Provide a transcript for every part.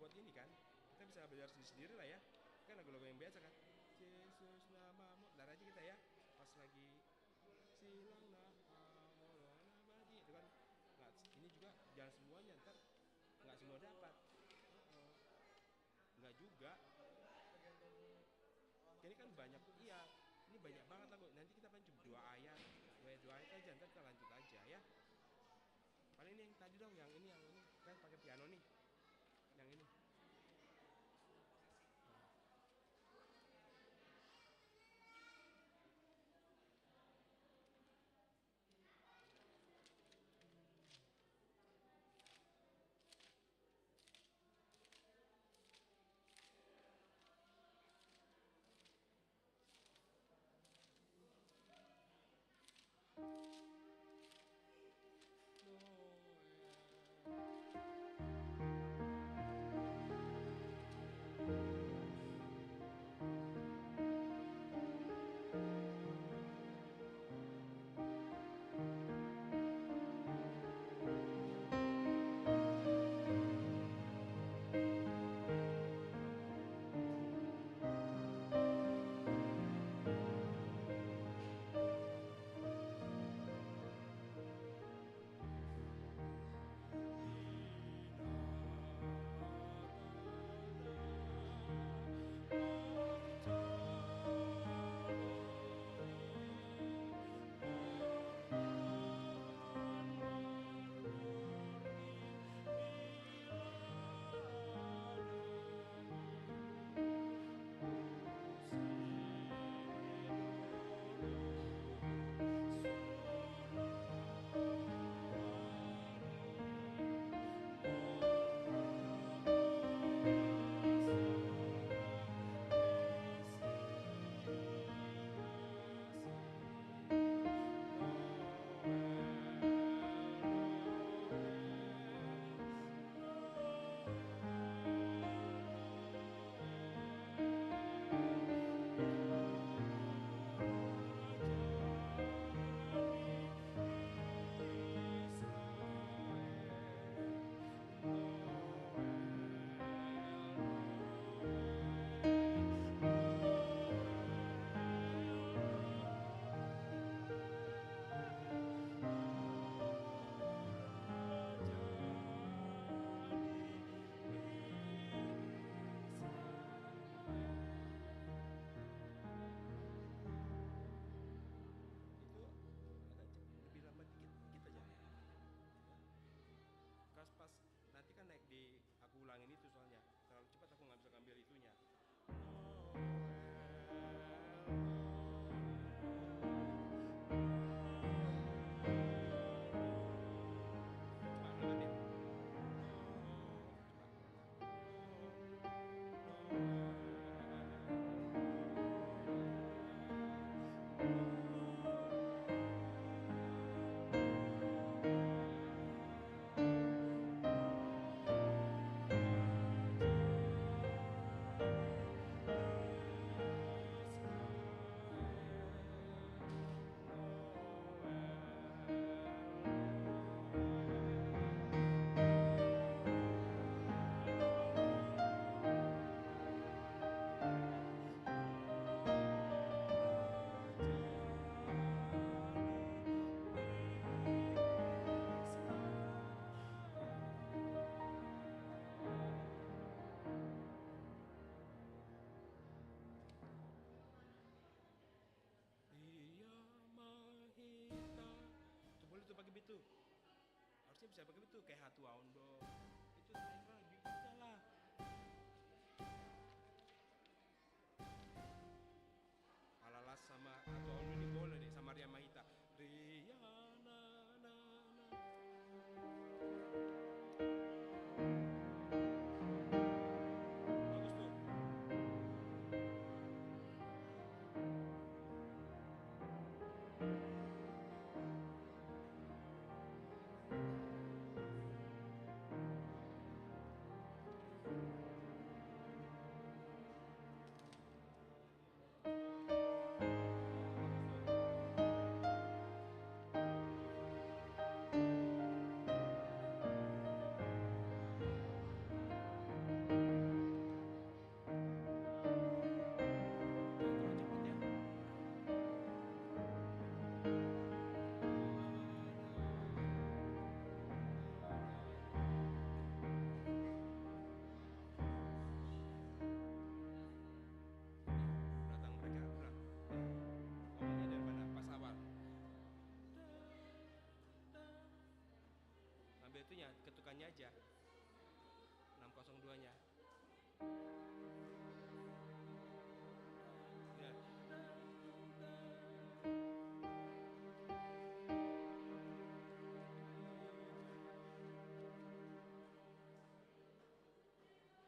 buat ini kan, kita bisa belajar sendiri lah ya. Kan lagu-lagu yang biasa kan. Yesus namamu, ntar aja kita ya. Pas lagi silanglah amolona bagi itu kan. Nggak, ini juga jangan semuanya ntar nggak semua dapat. Nggak juga. Ini kan banyak, iya. Ini banyak banget lagu. Nanti kita paling cuma 2 ayat, 2 ayat aja. Ntar kita lanjut aja ya. Paling ini yang tadi dong, yang ini kan pakai piano nih, yang ini. Pas nanti kan naik di, aku ulangin itu soalnya terlalu cepat, aku nggak bisa ngambil itunya. Coba lanjutin. Boleh tuh pakai beat tuh, harusnya bisa pakai beat tuh kayak Hatu Aundo itu lagi bisa lah. Alalas sama Hatu Aundo ini boleh deh, sama Ria Mahita. Riana na na. Bagus tuh. aja 602 nya ya.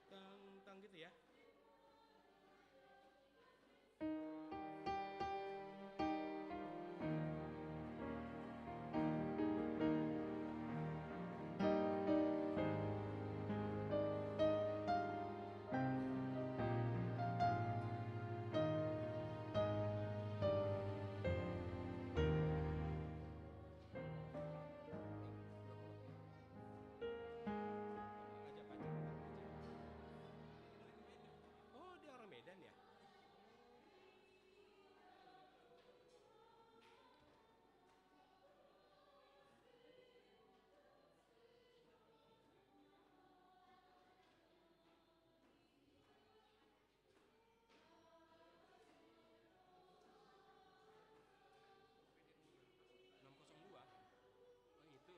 Tang tang gitu ya. Ajak pacar aja. Oh, dia orang Medan ya? Enam kosong dua. Oh, itu.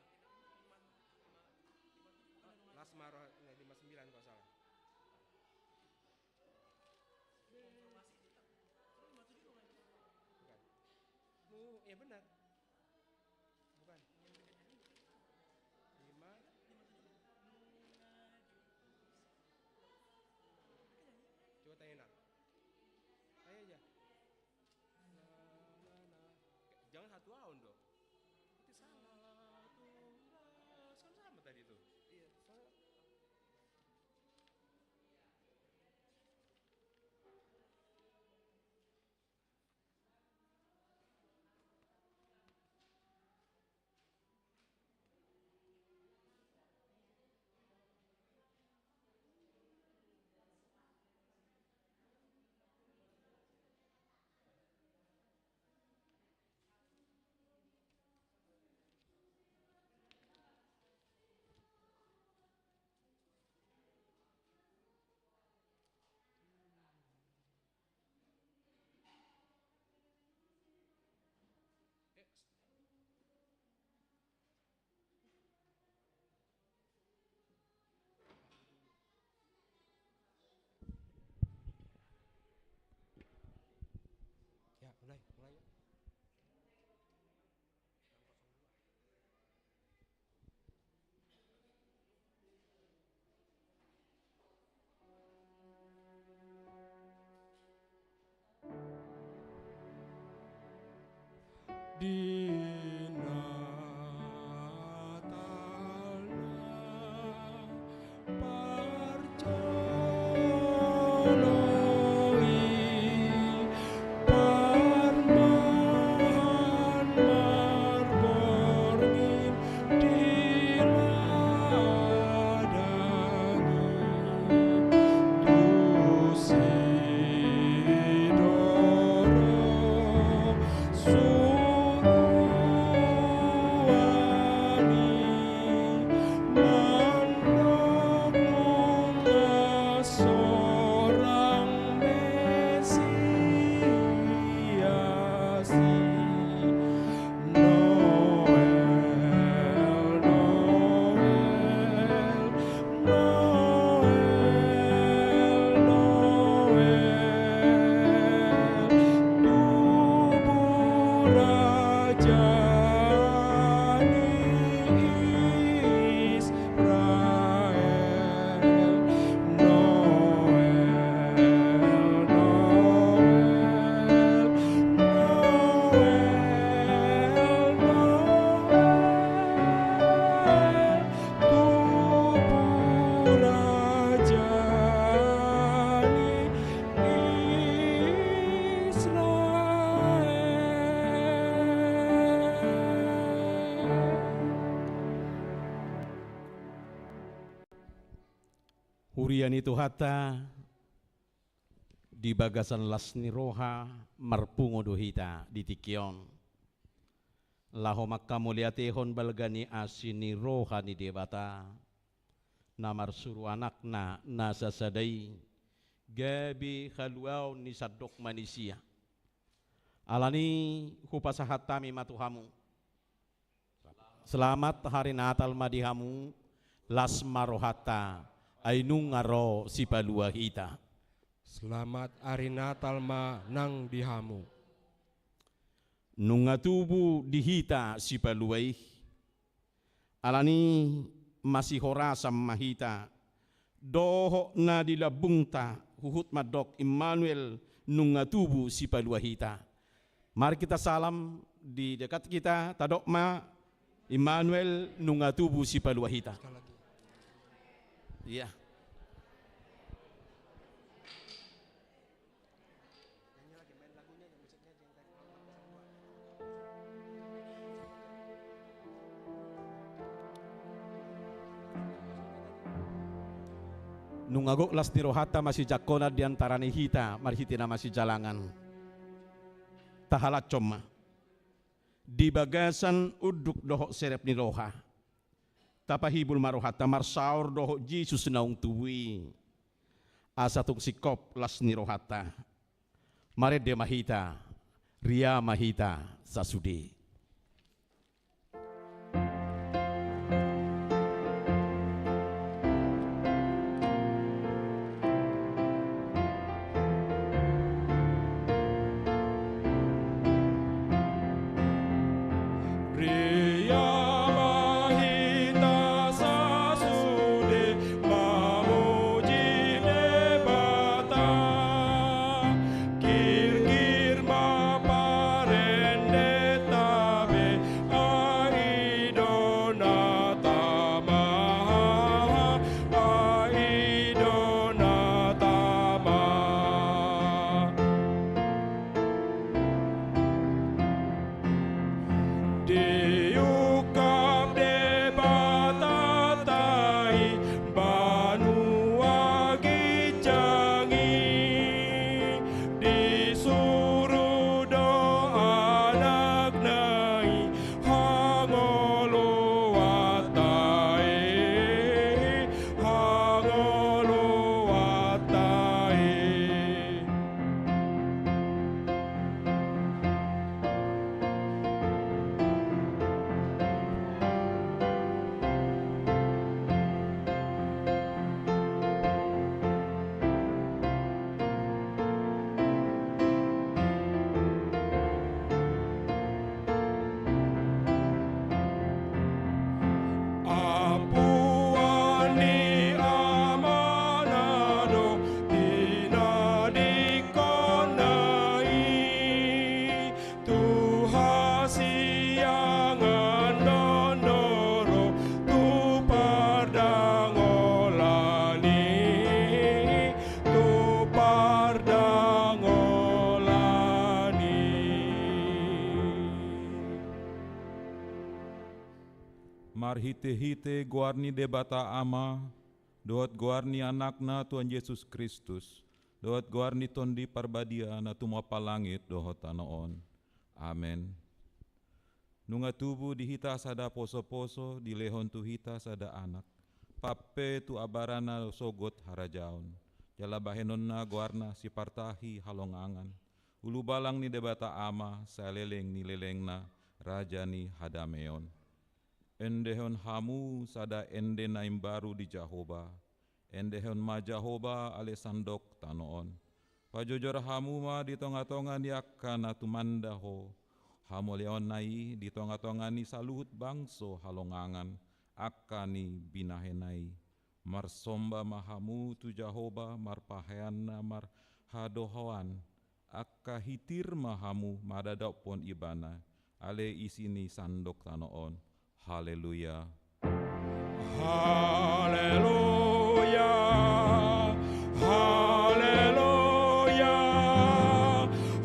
Lasmaro 59 kalau salah. Bukan. Ya benar. Bukan. 5. Coba tanya nak. Tanya aja. Jangan satu tahun dong. Itu salah tuh. Sama-sama tadi tuh. Iya. Ya, mulai ya. Di Natalna parcoloi parman marborngin diladangi tusidoro Huriani Tuhata di bagasan lasni roha marpungo dohita di tikion laho makka muliatehon balgani asini roha ni debata namar suru anakna nasa sadai gabi khaluau ni sadok manusia alani hupasahatami matuhamu selamat hari Natal madihamu las marohata ainung ngaro si palua hita. Selamat hari Natal ma nang dihamu. Nunga tubu dihita si paluai. Alani masih horasam mahita. Doho na dilabungta huhut madok Immanuel nunga tubu si palua hita. Mari kita salam di dekat kita tadok ma Immanuel nunga tubu si palua hita. Iya. Nungagok las nirohata masih jakona diantara hita marhitina masih jalangan. Tahalat coma. Di bagasan uduk dohok serep niroha. Tapahibul marohata marsaur dohok Yesus naung tuwi. Asatung sikop las nirohata. Mare de mahita. Ria mahita sasudi. Marhite-hite guarni debata ama, doat guarni anakna Tuhan Yesus Kristus, doat guarni tondi parbadia na tumapa langit dohot tanoon. Amen. Nunga tubu dihita sada poso-poso, dilehon tu hita sada anak. Pape tu abarana sogot harajaon. Jala bahenon na guarna si partahi halongangan. Ulu balang ni debata ama, saleleng ni leleng na, raja ni hadameon. Endehon hamu sada ende naim baru di Jahoba. Endehon ma Jahoba ale sandok tanoon. Pajojor hamu ma di tonga-tonga ni akana tumandaho. Hamu leon nai di tonga-tonga ni saluhut bangso halongangan. Akani binahenai. Marsomba mahamu tu Jahoba marpaheana mar hadohoan. Akka hitir mahamu madadok pon ibana. Ale isini sandok tanoon. Haleluya. Haleluya. Haleluya.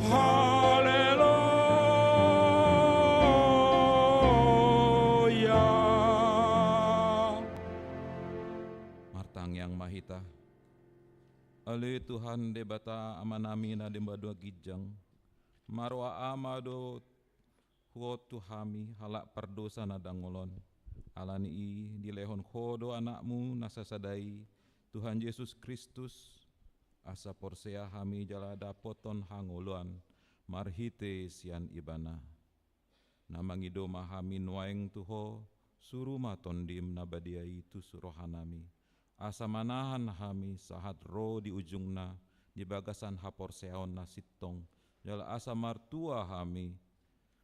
Haleluya. Martang yang mahita. Ale Tuhan debata amanami na dembadua gijang. Marwa amado huo tuhami halak perdosa na dangolon. Alani i dilehon kodo anakmu nasasadai Tuhan Yesus Kristus asa porsea hami jala dapoton hangoluan marhite sian ibana. Namangido mahami nuaeng tuho Suruh maton di imnabadia itu surohanami. Asa manahan hami sahat roh di ujungna, di bagasan hapor seon nasitong, jala asa martua hami,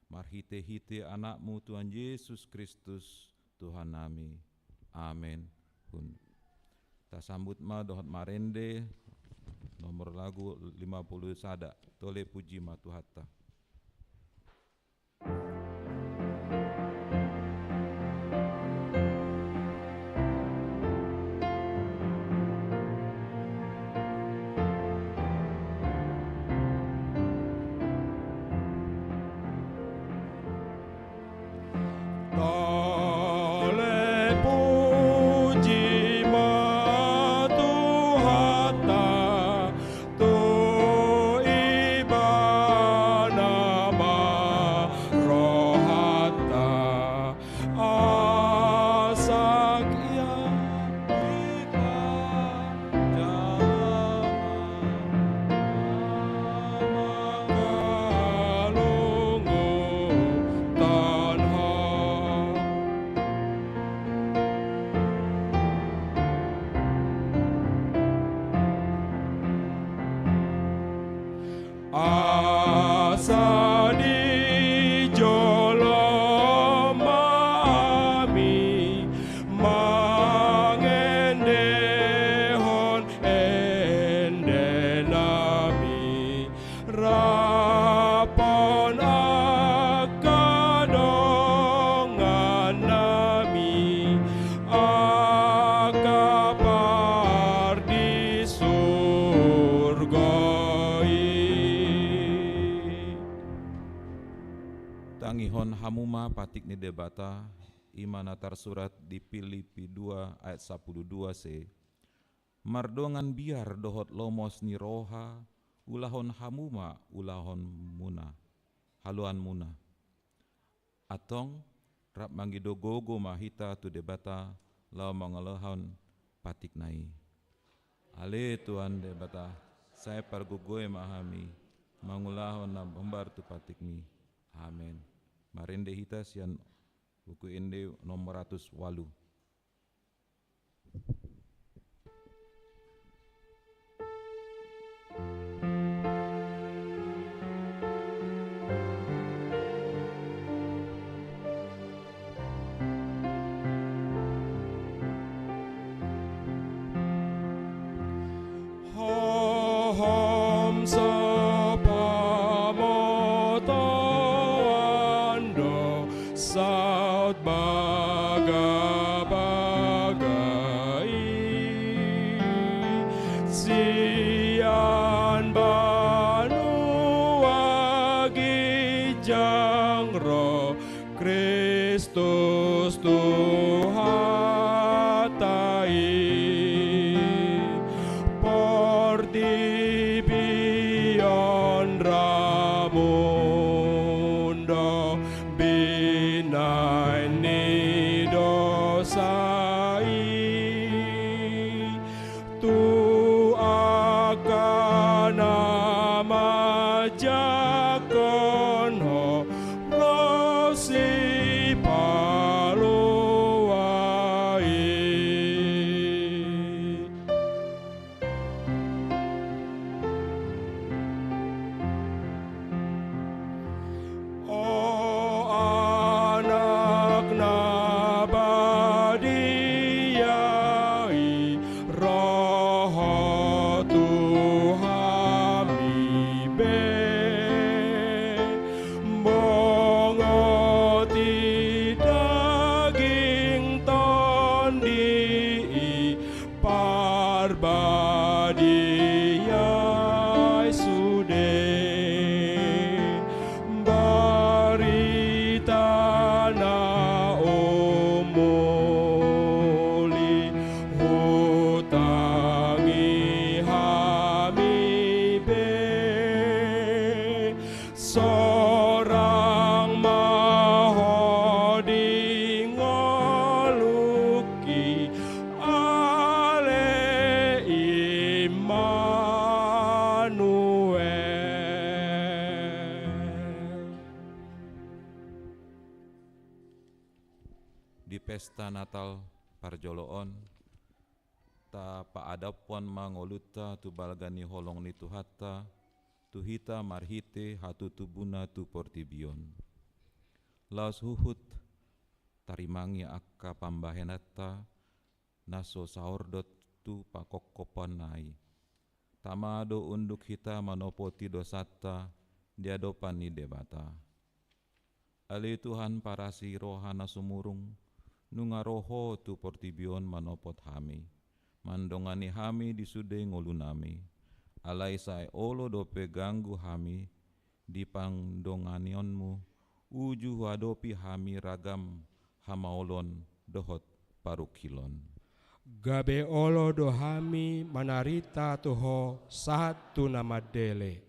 marhite-hite anakmu Tuhan Yesus Kristus, Tuhan nami. Amin. Ta sambut ma dohot marende, nomor lagu 50 sada, tole puji ma Tuhatta. Tangihon hamuma patik ni debata imana tersurat di Filipi 2 ayat 12c. Mardongan biar dohot lomos ni roha ulahon hamuma ulahon muna haluan muna. Atong rap manggido gogo mahita tu debata lau mangalahon patik nai. Ale Tuhan debata saya pargogoe mahami mangulahon na bombar tu patik ni. Amin. Marende hita sian buku inde nomor 108. Kristus Tuhan porti pion ramundo binaini dosai tu akan nama jakon ho rosi ale pesta Natal parjoloon, ta paadapuan mangoluta tu balgani holong ni Tuhatta, tu hita marhite hatu tubuna tu portibion. Laos huhut tarimangi akka pambahenata naso saordot tu pakokkopan nai. Tamado unduk hita manopoti dosata diadopan ni debata. Ali Tuhan parasi rohana sumurung, nunga roho tu portibion manopot hami. Mandongani hami disude ngolunami. Alai sai olo dope ganggu hami, di pangdonganionmu, uju hadopi hami ragam hamaolon dohot parukilon. Gabe olo dohami manarita tuho sahat tu nama dele.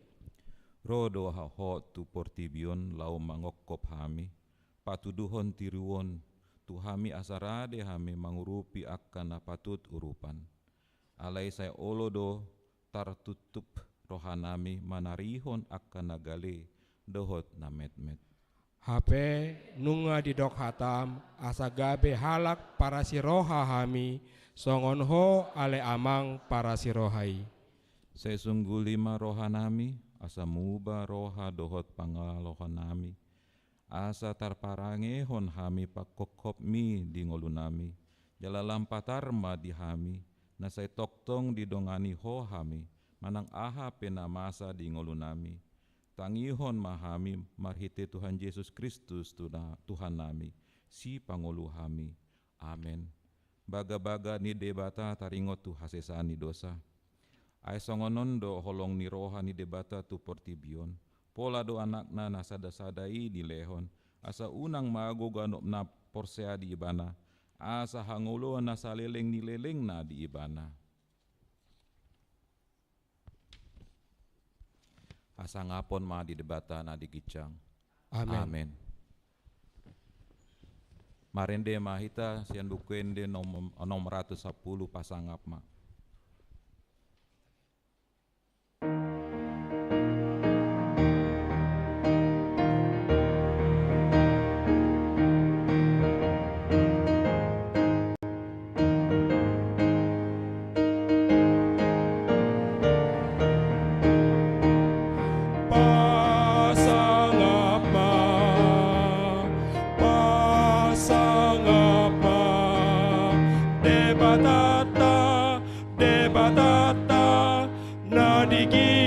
Rodo haho tu portibion lau mangokkop hami, patuduhon tiruon, tu hami asarade hami mangurupi akan napatut urupan. Alai sai olo do tartutup rohanami manarihon akan nagale dohot nametmet. Hape nunga di dok hatam asa gabe halak para siroha hami songon ho ale amang para sirohai. Sesungguh lima rohanami asa muba roha dohot pangalohan nami. Asa tarparangehon hami pakokop mi di ngolunami. Jalalampatarma di hami. Nasai toktong di dongani ho hami. Manang aha pena masa di ngolunami. Tangihon mahami marhite Tuhan Yesus Kristus Tuhan nami. Si pangolu hami. Amen. Baga-baga ni debata taringot tu hasesani dosa. Ay songonon do holong ni roha ni debata tu portibion. Pola do anakna nasada-sadai di lehon. Asa unang maago ganop na porsea di ibana. Asa hangulo na saleleng ni leleng na di ibana. Asa ngapon ma di debata na di gicang. Amen. Amen. Marende mahita sian bukuende nom 110 pasangap ma. Debatata na digicang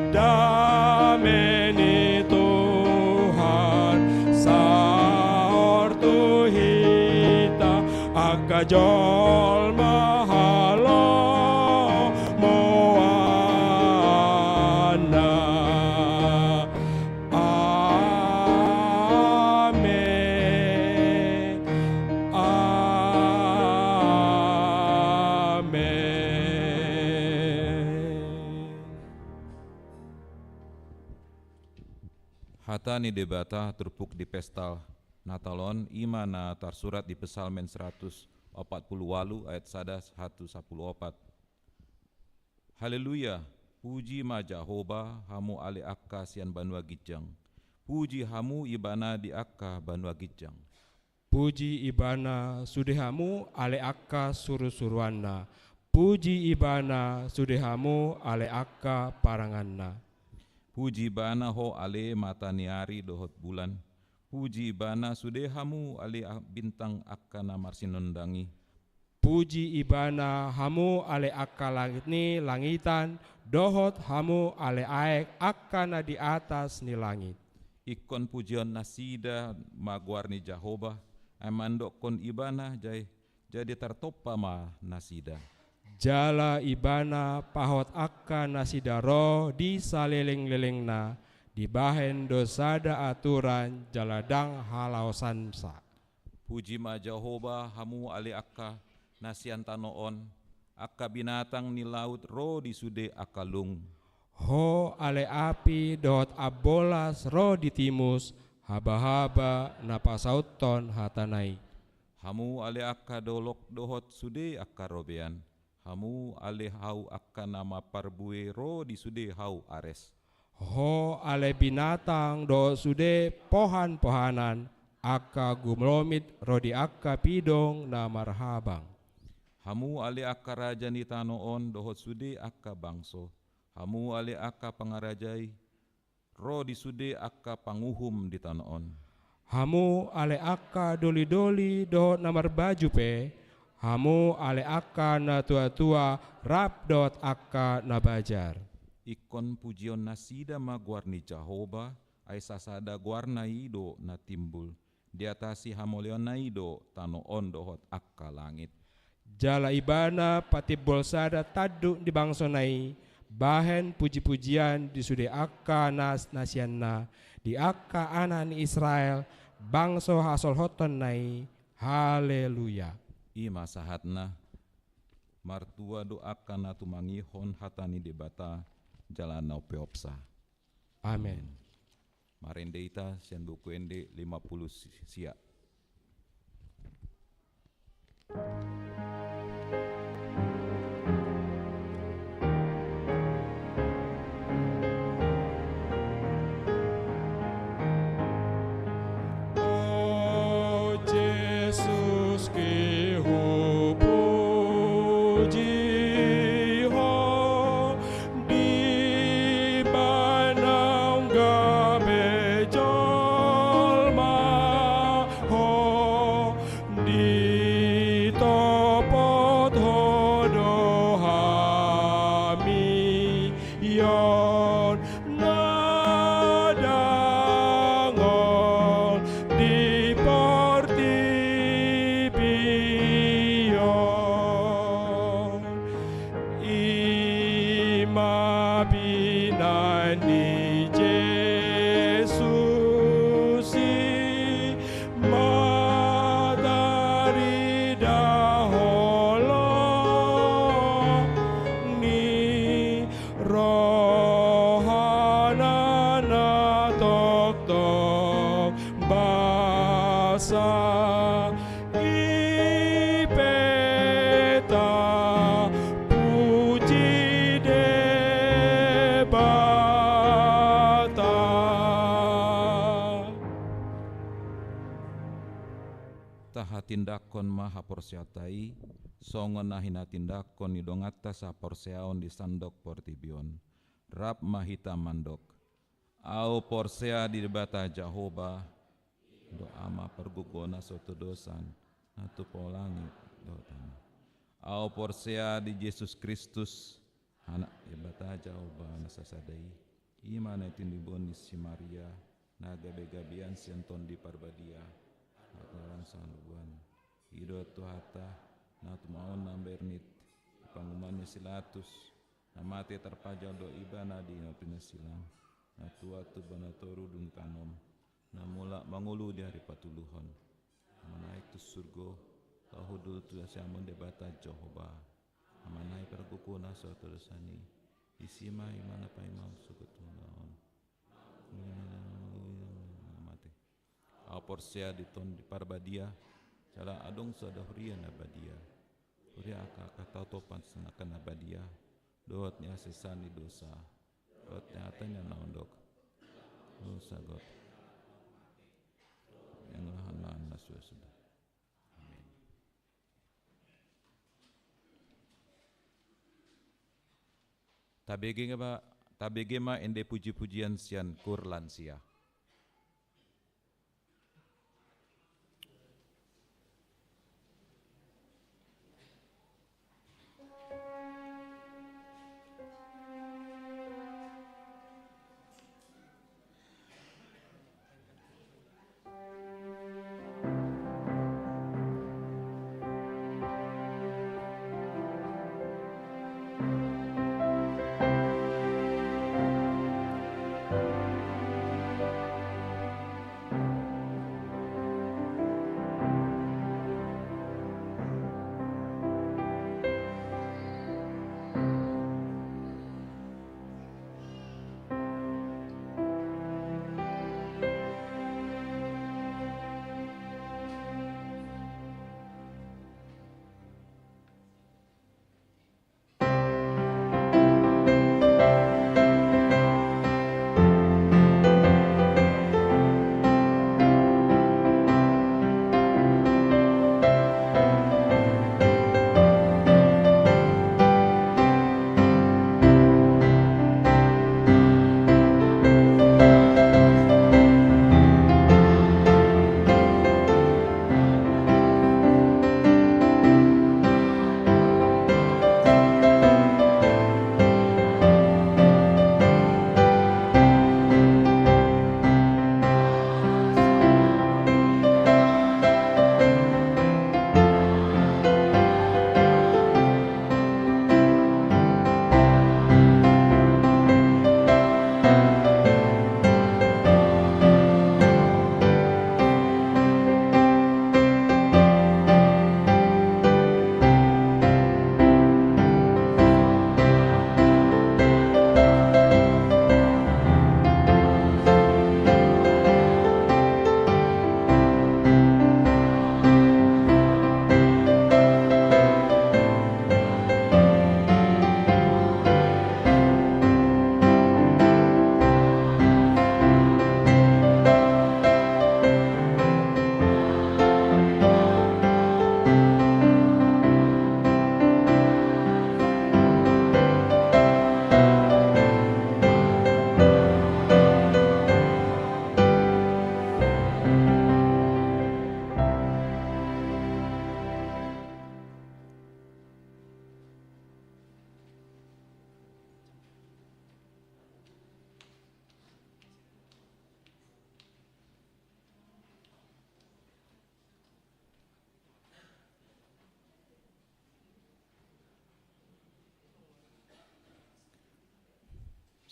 dame ni Tuhan saortu hita akajol mahalo moana. Hata ni debata terpuk di pesta Natalon imana tarsurat di Pesalmen 148 ayat 114. Haleluya, puji ma Jehovah, hamu ale akka sian banua gijang. Puji hamu ibana di akka banua gijang. Puji ibana sudehamu ale akka suru-suruanna. Puji ibana sudehamu ale akka paranganna. Puji ibana ho ale mataniari dohot bulan. Puji ibana sudehamu ale bintang akka namar sinondangi. Puji ibana hamu ale akka langit ni langitan. Dohot hamu ale aek akka na di atas ni langit. Ikon pujian nasida maguarni Jehovah. Amandok kon ibana jadi tertopa ma nasida. Jala ibana pahot akka nasidaro di saleleng-lelengna di bahen dosada aturan jaladang halausansa. Puji ma Jehovah hamu ali akka nasian tanoon akka binatang ni laut ro di sude akalung. Ho ale api dot abolas ro di timus haba-haba napasauton hatanai. Hamu ale akka dolok dohot sude akka robean. Hamu ale hau akka nama parbue ro di sude hau ares. Ho ale binatang do sude pohan-pohanan akka gumlomit ro di akka pidong na marhabang. Hamu ale akka raja ni tanoon dohot sude akka bangso. Hamu ale akka pangarajai ro di sude akka panguhum di tanoon. Hamu ale akka doli-doli do namar baju pe. Hamu ale akka na tua-tua rap dot akka na bajar. Ikon pujion nasida ma guarni Jehovah ay sasada guarna ido na timbul. Di atasi hamoleon na ido tanoon dohot akka langit. Jala ibana pati bolsada tadu di bangsonai. Bahen puji-pujian di sude akka nasianna. Di akka anak ni Israel. Bangso hasol hoton nai. Haleluya. Ima sahatna martua doakan na tumangihon hatani debata jalan na peopsa. Amen. Marendeita sian buku ende 50 sia. Tindakon maha porsiatai songon nahina tindakon idongata sa porseaon di sandok portibion rap mahita mandok au porsea di debata Jehovah doa ma pergugona soto dosan natu polangi dotan au porsea di Yesus Kristus anak debata Jehovah nasasadai imana tindibon di si Maria naga begabian sianton di parbadia Ataran saluan Ido tuhata Natu maon nambernit Pangumannya silatus Namate terpajal do ibana di napina silang Natu atu banatoru dung kanom Namula mangulu di hari patuluhon Naik tu surgo Tahudul tu siamon debata Jehovah Amanai perbuku naso tulisani Isima imana paimam sukutunaon Porsia di ton di parbadia cala adong sada huria na badia huria aka topan senakan na badia dohot nya sesani dosa, dohot nyatanya naondok, dosa got, yang lahan-lahan sudah. Amin. Tabege ma ende puji-pujian sian kur lansia.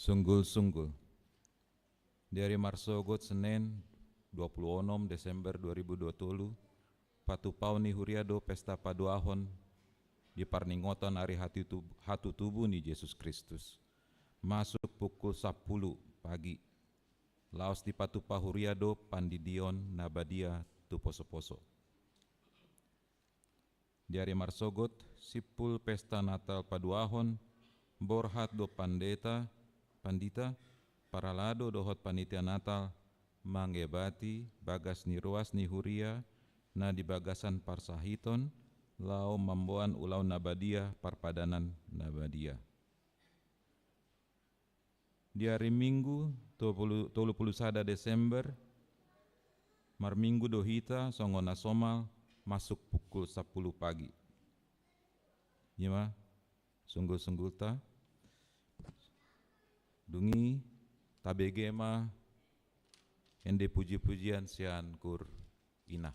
Sunggul-sunggul. Dari Marsogot Senin 26 Desember 2020 patupau ni huriado pesta paduahon di parningotan hari hatu tubuh ni Yesus Kristus. Masuk pukul 10 pagi. Laos di patupa huriado pandidion nabadia tu poso-poso. Dari Marsogot sipul pesta Natal paduahon borhat do pandita paralado dohot panitia Natal mangebati bagas ni ruas ni huria na di bagasan parsahiton lau mamboan ulau nabadia parpadanan nabadia. Di hari Minggu 31 Desember marminggu dohita songona somal masuk pukul 10 pagi. Yema sunggul-sunggul ta dungi tabege ma ende puji-pujian sian kur ina.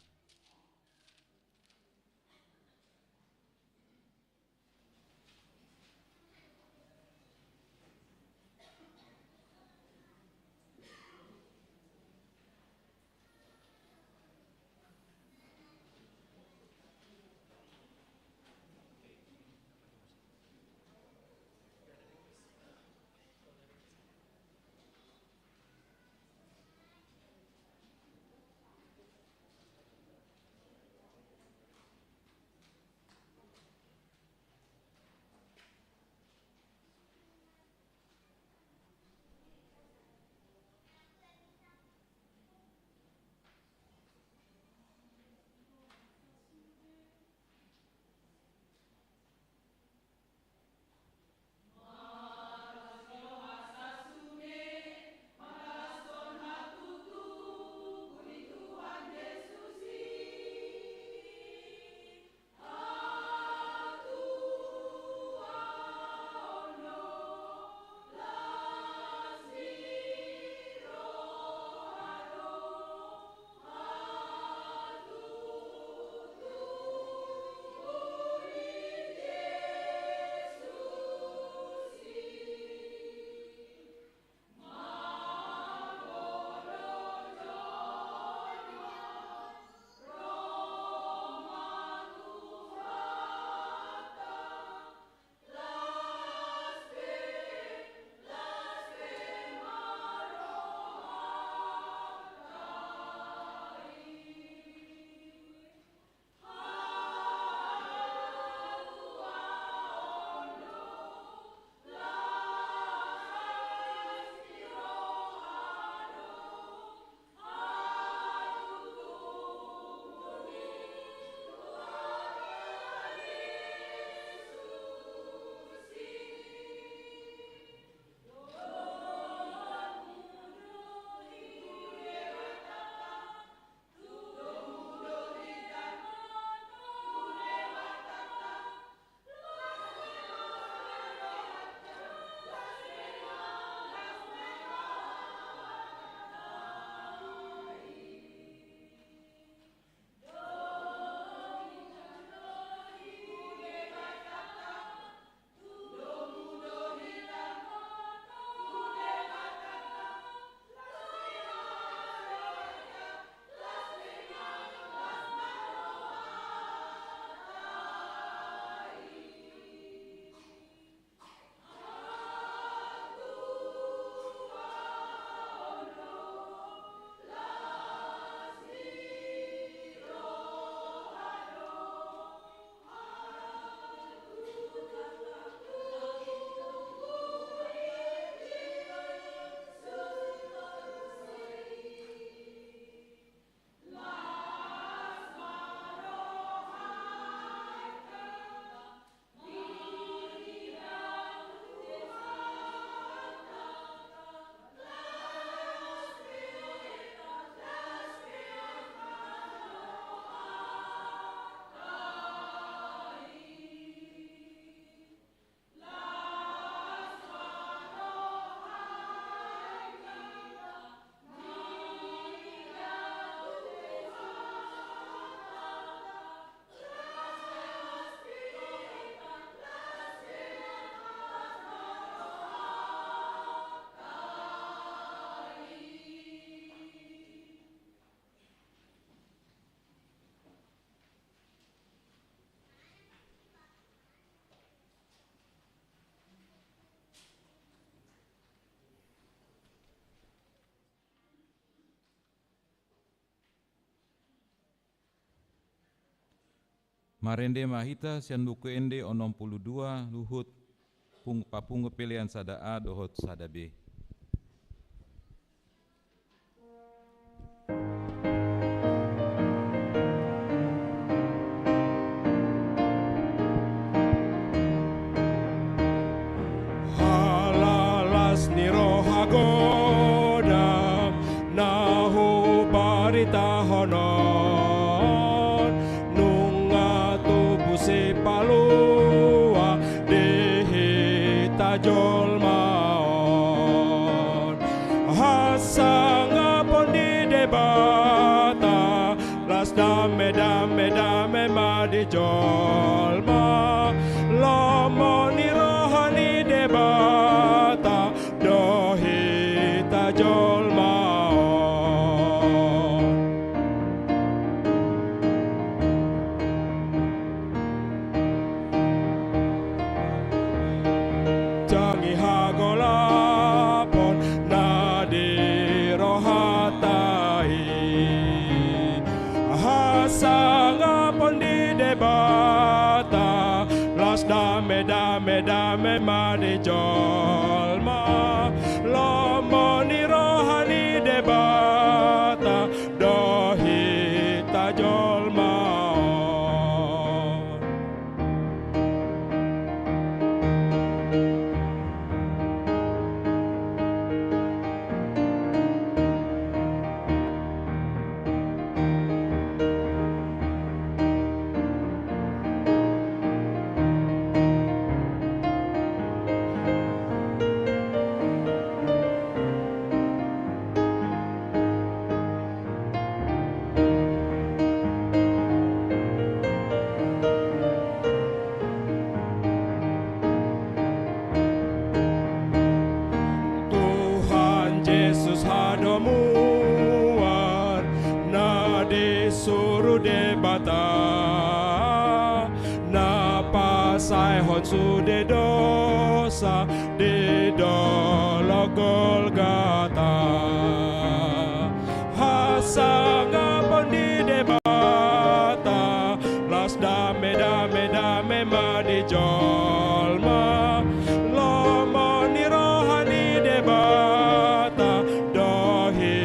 Marende mahita sian buku ende o 62 luhut papungu pilihan sada A dohot sada B. Halalas ni roha goda nahu barita honon nunga tubuh si palua dehi tajol maon hasanga pon di debata las dame dame dame ma di jolma lomo ni rohani debata dohi tajol maon jangi hagolapon nadi rohatai hasanga pon di debata las dame dame dame ma di jolma lomo ni rohani debata dohi tajol maon Tuhan Yesus hadomuan na disuruh debata na pasai honsu de dosa di dolo Golgata hasanga pon di debata las dame dame dame ma di jolma lomo ni rohani debata dohi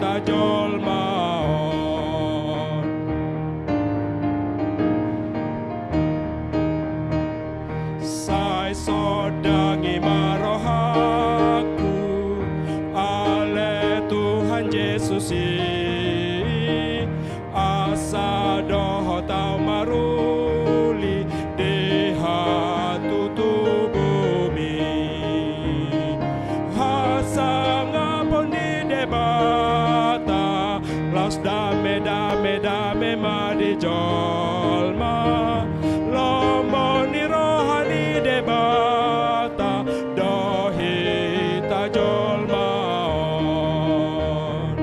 tajol maon sai sodangi marohaku ale Tuhan Yesus asa doho tau maruli deha tutu bumi hasanga pon di debata las dame dame dame ma di jolma lomo ni rohani debata dohi tajol maon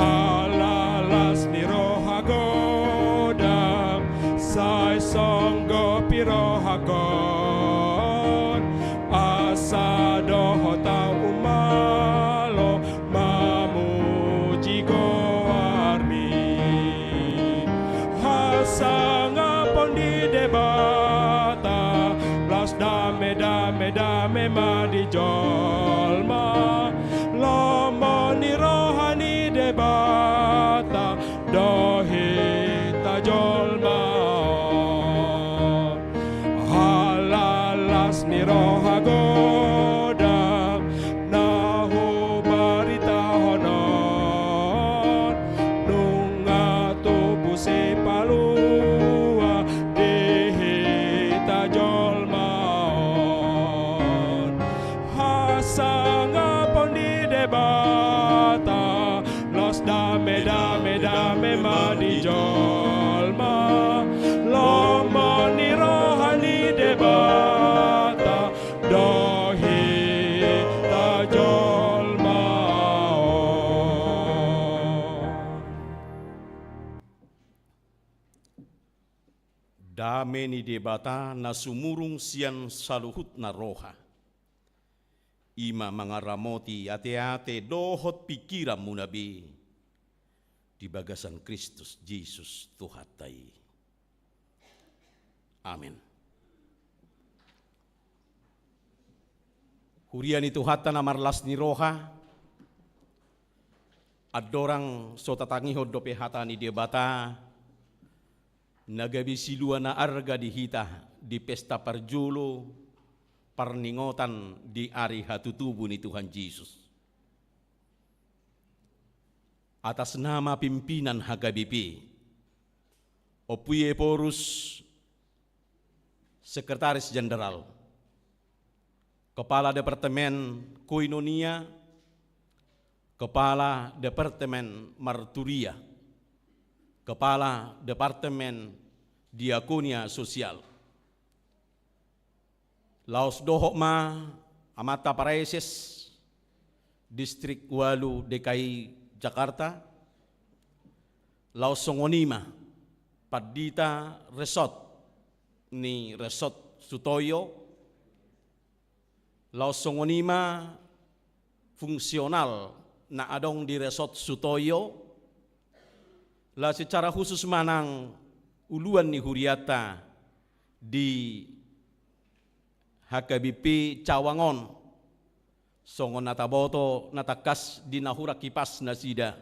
halalas ni roha godam sai songgo pirohakon asa doho tau umalo mamuji goarmi hasanga pon di debata las dame dame dame ma di jolma lomo ni rohani debata dohi tajol maon halalas ni roha godam nahu barita honon nunga tubuh si palua dehi tajol maon hasanga pon di debata ni debata na sumurung sian saluhut na roha. Ima mangaramoti ate-ate dohot pikiran munabi di bagasan Kristus Jesus Tuhatai. Amin. Hurian itu hata na marlas ni roha, adorang so tatangiho dope hata ni debata, nagabi silua na arga di hita di pesta parjulo, parningotan di ari hatutubu ni Tuhan Yesus. Atas nama pimpinan HKBP, Opuye Porus, Sekretaris Jenderal, Kepala Departemen Koinonia, Kepala Departemen Marturia, Kepala Departemen Diakonia Sosial, Laos Dohokma Amata Pareses, Distrik Walu DKI Jakarta, Laos Songonima, Padita Resort ni Resort Sutoyo, Laos Songonima fungsional na adong di Resort Sutoyo, la secara khusus manang uluan ni Huriata di HKBP Cawangon, songon nataboto natakas di nahura kipas nasida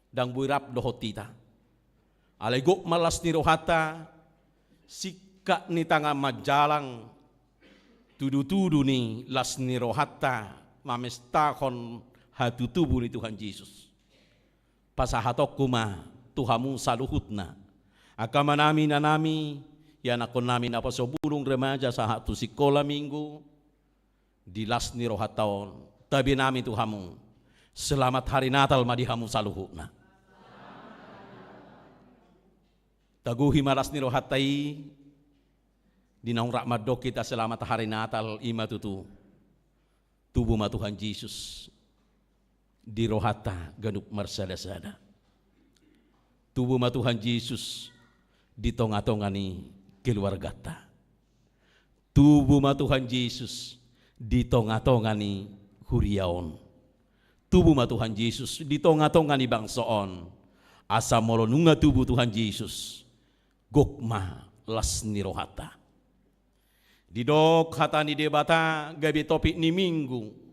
dang buirap dohotita. Alegok malas ni rohata sikka ni tanga majalang tudu-tudu ni las ni rohata mamestakon hatutubu ni Tuhan Yesus. Pasahatok kuma Tuhamu saluhutna. Akama nami na nami yan ako namin apa sobulong remaja sa hatu sikola minggu di las ni rohataon tabi namin Tuhamu selamat hari Natal madihamu saluhutna. Taguhi malas ni rohatai dinaung rakmadok kita selamat hari Natal ima tutu tubuh ma Tuhan Yesus di rohata ganup marsada-sada tubuh ma Tuhan Yesus di tonga-tongani keluargata tubuh ma Tuhan Yesus di tonga-tongani huriaon tubuh ma Tuhan Yesus di tonga-tongani bangsoon asa molonunga tubuh Tuhan Yesus gokma las ni rohata di dok hata ni debata gabi topik ni minggu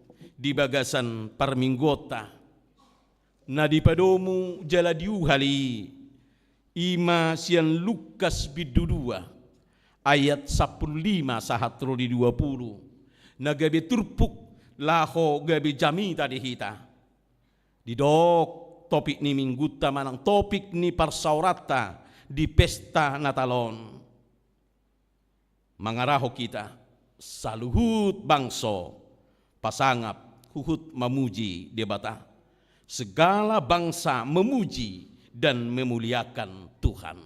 di bagasan parminggota na di padomu jala diuhali ima sian Lukas bidudua ayat 15 sahatro di 20 na gabi turpuk laho gabi jami tadi hita di dok topik ni mingguta manang topik ni parsaurata di pesta Natalon mangaraho kita saluhut bangso pasangap huhut memuji debata segala bangsa memuji dan memuliakan Tuhan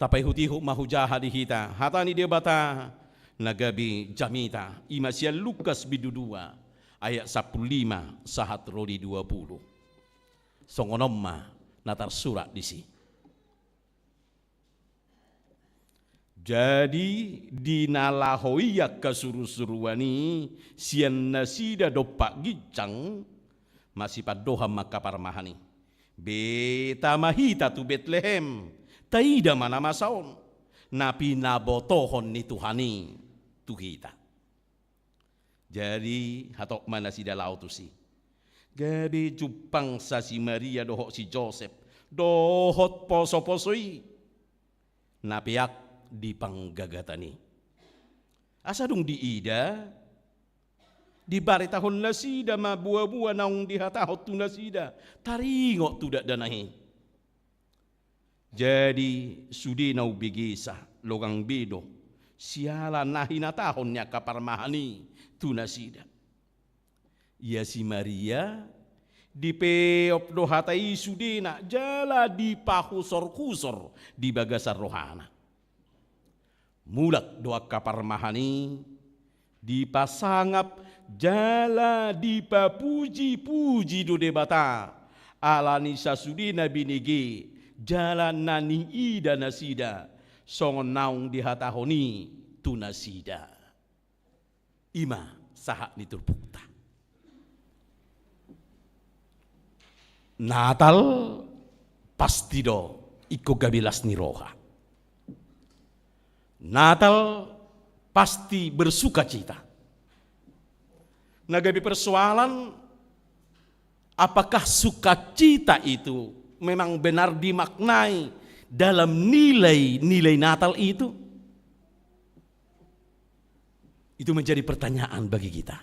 tapai hutihu mahujaha di hita hatani debata nagabi jamita imasia Lukas bidudua ayat 15 sahat rodi 20 songonomma natar surat disi. Jadi dinalahoiyak kasuru-suruani sian nasida dopak gicang masih padoha maka parmahani beta mahita tu Betlehem taida mana masaon napi nabotohon ni Tuhani tu kita. Jadi hatok mana sida lautusi gabi jupang sasi Maria dohok si Joseph dohot poso-posoi napiak di panggagatani asa dong di ida di bari tahun nasida ma buah-buah naung di hatahot tu nasida taringok tu dak danahi jadi sudi nau bigisa logang bedo siala nahina tahunnya kaparmahani tu nasida ya si Maria di peop do hatai sudena jala di pahusor-kusor di bagasar rohana mulak doa kaparmahani di pasangap jala di papuji-puji do debata alani sasudina binigi jala nani ida nasida songon naung dihatahoni tunasida ima sahak niturpukta. Natal pasti do iko gabilas ni roha. Natal pasti bersuka cita. Nagabi persoalan apakah sukacita itu memang benar dimaknai dalam nilai-nilai Natal itu? Itu menjadi pertanyaan bagi kita.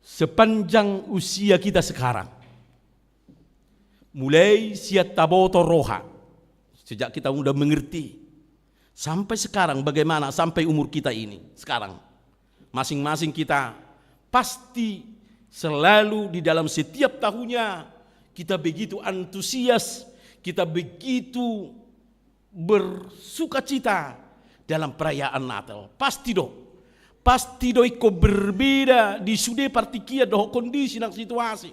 Sepanjang usia kita sekarang, mulai siat taboto roha, sejak kita sudah mengerti, sampai sekarang bagaimana sampai umur kita ini sekarang, masing-masing kita pasti selalu di dalam setiap tahunnya kita begitu antusias, kita begitu bersukacita dalam perayaan Natal. Pasti do iko berbeda di sude partikia do kondisi dan situasi.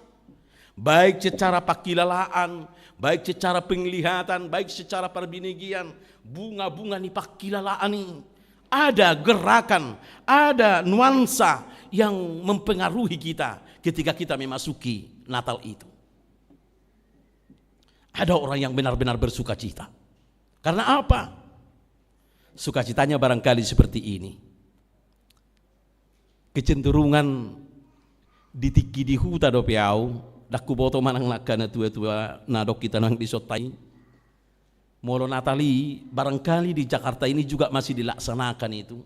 Baik secara pakilalaan, baik secara penglihatan, baik secara perbinegian, bunga-bunga ni pakilalaan ini. Ada gerakan, ada nuansa yang mempengaruhi kita ketika kita memasuki Natal itu. Ada orang yang benar-benar bersuka cita. Karena apa? Sukacitanya barangkali seperti ini. Kecenderungan ditiki di huta do piau, dakku boto manang nakana tua-tua nadok kita nang disotai. Molo Natali barangkali di Jakarta ini juga masih dilaksanakan itu.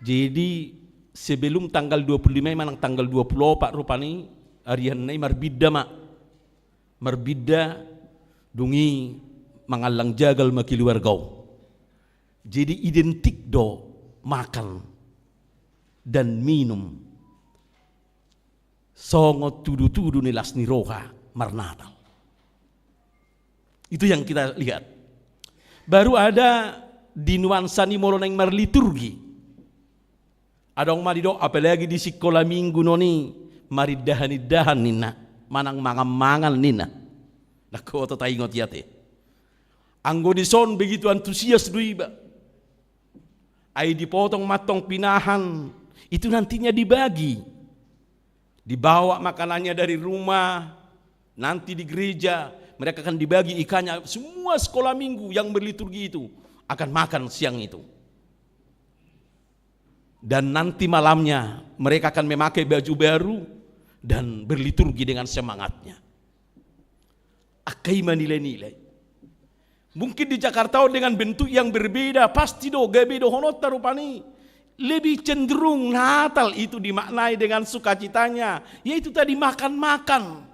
Jadi sebelum tanggal 25 manang tanggal 24 rupani harian nai marbida mak. Marbida dungi mangalang jagal makiluargau. Jadi identik do makan dan minum. Songo tudu-tudu nilas ni roha marnatal. Itu yang kita lihat. Baru ada di nuansa ni molo neng marliturgi. Ada orang marido apalagi di sekolah minggu noni maridahan nina manang mangan nina. Nak kau tak ingat yate. Anggo di son begitu antusias duiba. Ai dipotong matong pinahan itu nantinya dibagi. Dibawa makanannya dari rumah, nanti di gereja mereka akan dibagi ikannya. Semua sekolah minggu yang berliturgi itu akan makan siang itu. Dan nanti malamnya mereka akan memakai baju baru dan berliturgi dengan semangatnya. Akaima nilai-nilai. Mungkin di Jakarta dengan bentuk yang berbeda, pasti do gabe do honot tarupani. Lebih cenderung Natal itu dimaknai dengan sukacitanya, yaitu tadi makan-makan.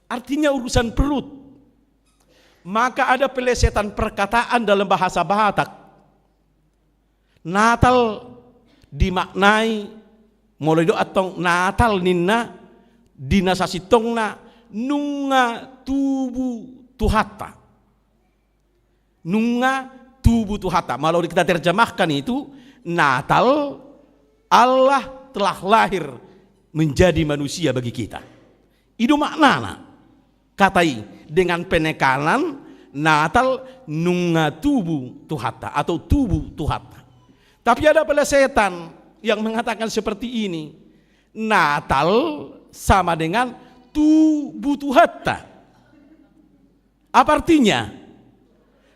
Artinya urusan perut. Maka ada pelesetan perkataan dalam bahasa Batak. Natal dimaknai mulai do atong Natal ninna dinasasitongna nunga tubuh tuhata. Nunga tubuh tuhata. Kalau kita terjemahkan itu Natal Allah telah lahir menjadi manusia bagi kita. Itu maknana. Katai dengan penekanan Natal nunga tubuh tuhata atau tubuh tuhata. Tapi ada pelesetan yang mengatakan seperti ini. Natal sama dengan tubuh tuhata. Apa artinya?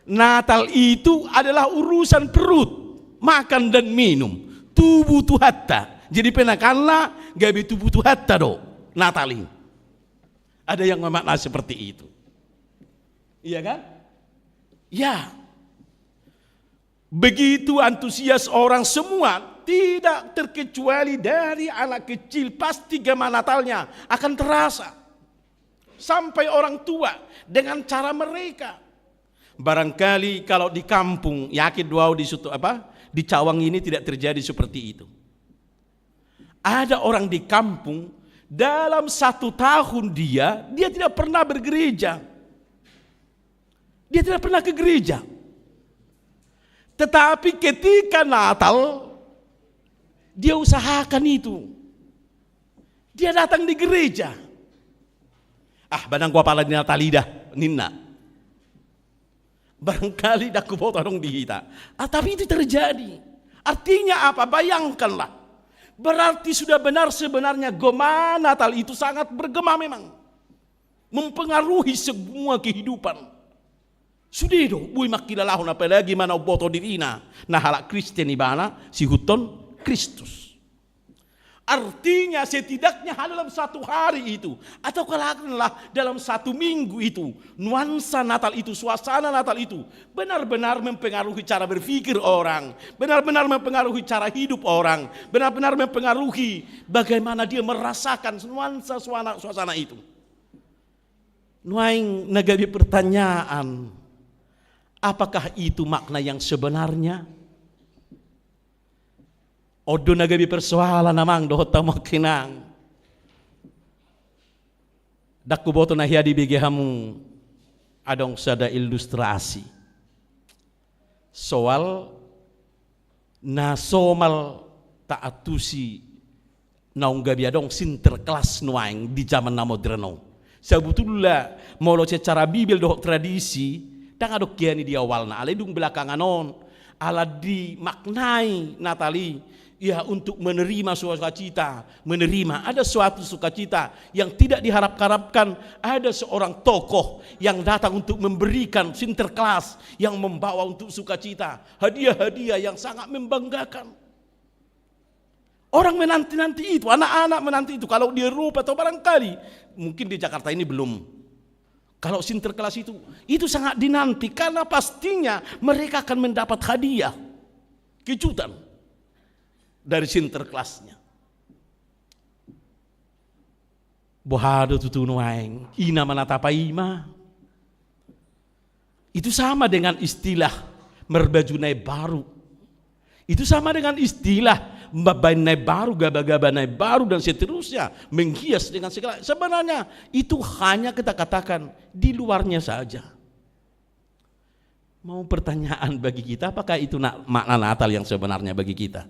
Natal itu adalah urusan perut, makan dan minum, tubuh tuhata. Jadi penakanlah gabi tubuh tuhata do Natal ini. Ada yang memakna seperti itu. Iya kan? Ya. Begitu antusias orang semua, tidak terkecuali dari anak kecil, pasti gema Natalnya akan terasa. Sampai orang tua dengan cara mereka. Barangkali kalau di kampung, yakin doa di Cawang ini tidak terjadi seperti itu. Ada orang di kampung dalam 1 tahun dia tidak pernah bergereja. Dia tidak pernah ke gereja. Tetapi ketika Natal dia usahakan itu. Dia datang di gereja. Badang gua pala di Natalida. Nina. Barangkali dak kuboto dong di kita. Tapi itu terjadi. Artinya apa? Bayangkanlah. Berarti sudah benar sebenarnya gema Natal itu sangat bergema memang. Mempengaruhi semua kehidupan. Sudah do, bui makilalahon apalagi mana boto dirina. Nah halak Kristen ibana si huton Kristus. Artinya setidaknya dalam satu hari itu, atau katakanlah dalam satu minggu itu, nuansa Natal itu, suasana Natal itu benar-benar mempengaruhi cara berpikir orang, benar-benar mempengaruhi cara hidup orang, benar-benar mempengaruhi bagaimana dia merasakan nuansa suasana itu. Nuaing nagabi pertanyaan, apakah itu makna yang sebenarnya? Odo nagabi persoalan namang dohot tamak kinang. Dakku boto nahia di bigehamu adong sada ilustrasi. Soal na somal taatusi naung gabi adong sinterklas nuaing di zaman na moderno. Sebetulnya molo secara Bibil dohot tradisi dang adok kiani di awalna aledung belakangan on ala dimaknai Natali. Ya untuk menerima sukacita, menerima ada suatu sukacita yang tidak diharap-harapkan, ada seorang tokoh yang datang untuk memberikan sinterklas yang membawa untuk sukacita, hadiah-hadiah yang sangat membanggakan. Orang menanti-nanti itu, anak-anak menanti itu. Kalau di Eropa atau barangkali mungkin di Jakarta ini belum. Kalau sinterklas itu sangat dinanti karena pastinya mereka akan mendapat hadiah, kejutan dari sinterklasnya. Bohado tutunuaing ina manatapaima. Itu sama dengan istilah merbajunai baru. Itu sama dengan istilah mbabainai baru, gaba-gabanai baru dan seterusnya, menghias dengan segala. Sebenarnya itu hanya kita katakan di luarnya saja. Mau pertanyaan bagi kita, apakah itu makna Natal yang sebenarnya bagi kita?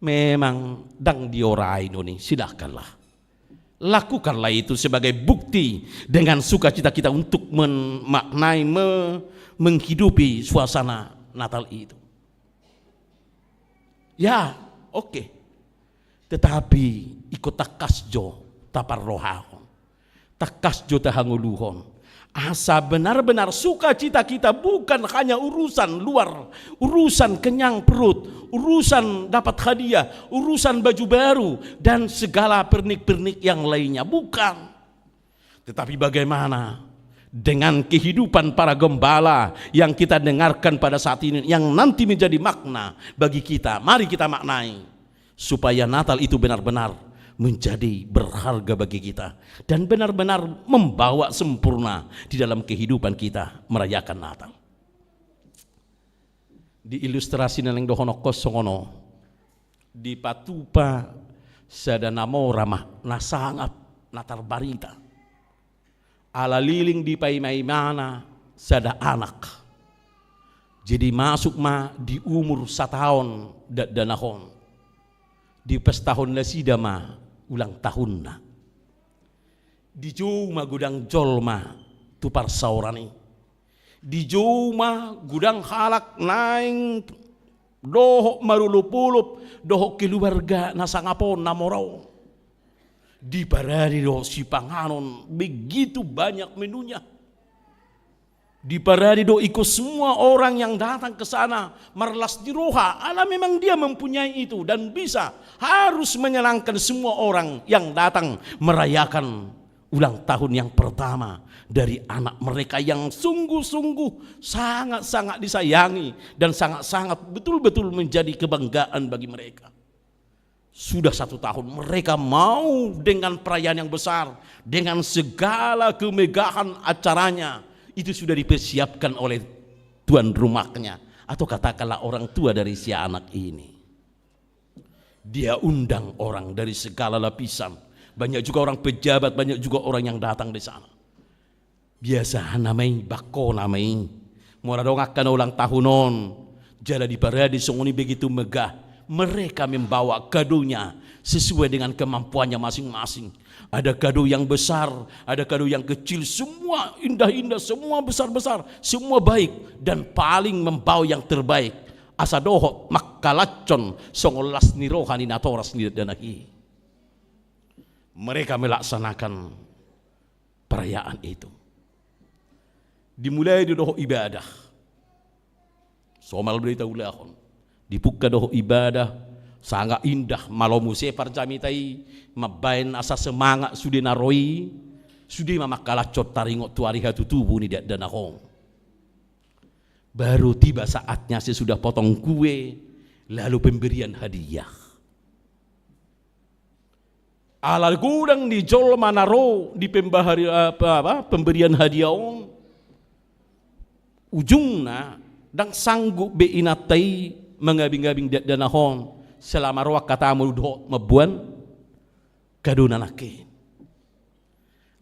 Memang dang diorai ini, silahkanlah. Lakukanlah itu sebagai bukti dengan sukacita kita untuk memaknai, menghidupi suasana Natal itu. Ya, oke. Tetapi ikut takasjo tapar rohahon. Takasjo tahanguluhon. Asa benar-benar sukacita kita bukan hanya urusan luar, urusan kenyang perut, urusan dapat hadiah, urusan baju baru dan segala pernik-pernik yang lainnya, bukan. Tetapi bagaimana dengan kehidupan para gembala yang kita dengarkan pada saat ini, yang nanti menjadi makna bagi kita. Mari kita maknai supaya Natal itu benar-benar menjadi berharga bagi kita dan benar-benar membawa sempurna di dalam kehidupan kita merayakan Natal. Di ilustrasi nang dohono kosongono di patupa sada namorama na sangat natar barita ala liling di paimaimana sada anak. Jadi masuk di umur 1 tahun danahon di pestahon na sidama ulang tahun na di juma gudang jolma tupar saurani di juma gudang halak naing dohok marulupulup dohok keluarga nasangapon namorau di parari dohok si panganon begitu banyak menunya. Di paradido ikut semua orang yang datang ke sana merlas di roha. Allah memang dia mempunyai itu dan bisa harus menyenangkan semua orang yang datang merayakan ulang tahun yang pertama dari anak mereka yang sungguh-sungguh sangat-sangat disayangi dan sangat-sangat betul-betul menjadi kebanggaan bagi mereka. Sudah 1 tahun mereka mau dengan perayaan yang besar, dengan segala kemegahan acaranya. Itu sudah dipersiapkan oleh tuan rumahnya atau katakanlah orang tua dari si anak ini. Dia undang orang dari segala lapisan, banyak juga orang pejabat, banyak juga orang yang datang di sana. Biasa namai bako namai, mora dong akan ulang tahunon, jala di paradi songoni begitu megah, mereka membawa kadonya sesuai dengan kemampuannya masing-masing. Ada kado yang besar, ada kado yang kecil, semua indah-indah, semua besar-besar, semua baik, dan paling membawa yang terbaik. Asa dohot makkalacon songolas ni rohani natoras ni danahi. Mereka melaksanakan perayaan itu. Dimulai di doho ibadah. Somal berita ulahon. Dibuka doho ibadah sangat indah malomu separ jamitai mabain asa semangat sudah naroi sudah mamakalacot taringot tuari hatu tubuh ni dak danahong. Baru tiba saatnya sesudah potong kue lalu pemberian hadiah. Alal gudang di jol manaro di pemberian hadiah on ujungna dang sanggup be inatai mengabing-abing dak danahong selama roak katamu do mebuan kado nanakin.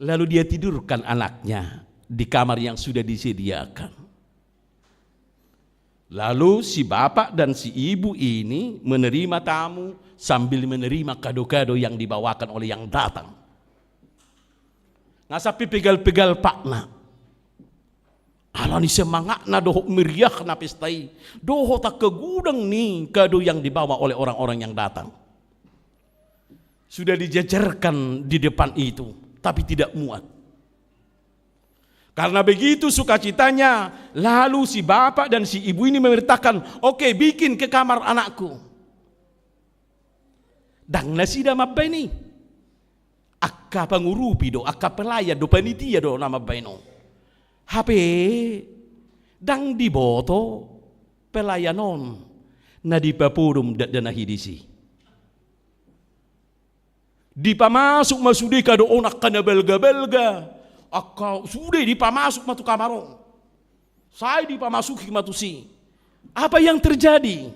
Lalu dia tidurkan anaknya di kamar yang sudah disediakan. Lalu si bapak dan si ibu ini menerima tamu sambil menerima kado-kado yang dibawakan oleh yang datang. Ngasapi pegal-pegal pakna. Alani semangat na doho meriah na pestai. Doho tak kegudang nih kado yang dibawa oleh orang-orang yang datang. Sudah dijajarkan di depan itu, tapi tidak muat. Karena begitu sukacitanya, lalu si bapak dan si ibu ini memerintahkan, oke, bikin ke kamar anakku. Dan nasida mabay ni. Akka pangurupi do, akka pelaya do, panitia do nama bayno. HP dang diboto pelayanon na dipapurum dadanahi disi. Dipamasuk masudi kado onak kana belga-belga. Akka sudah dipamasuk matu kamarong. Saya dipamasuki matusi. Apa yang terjadi?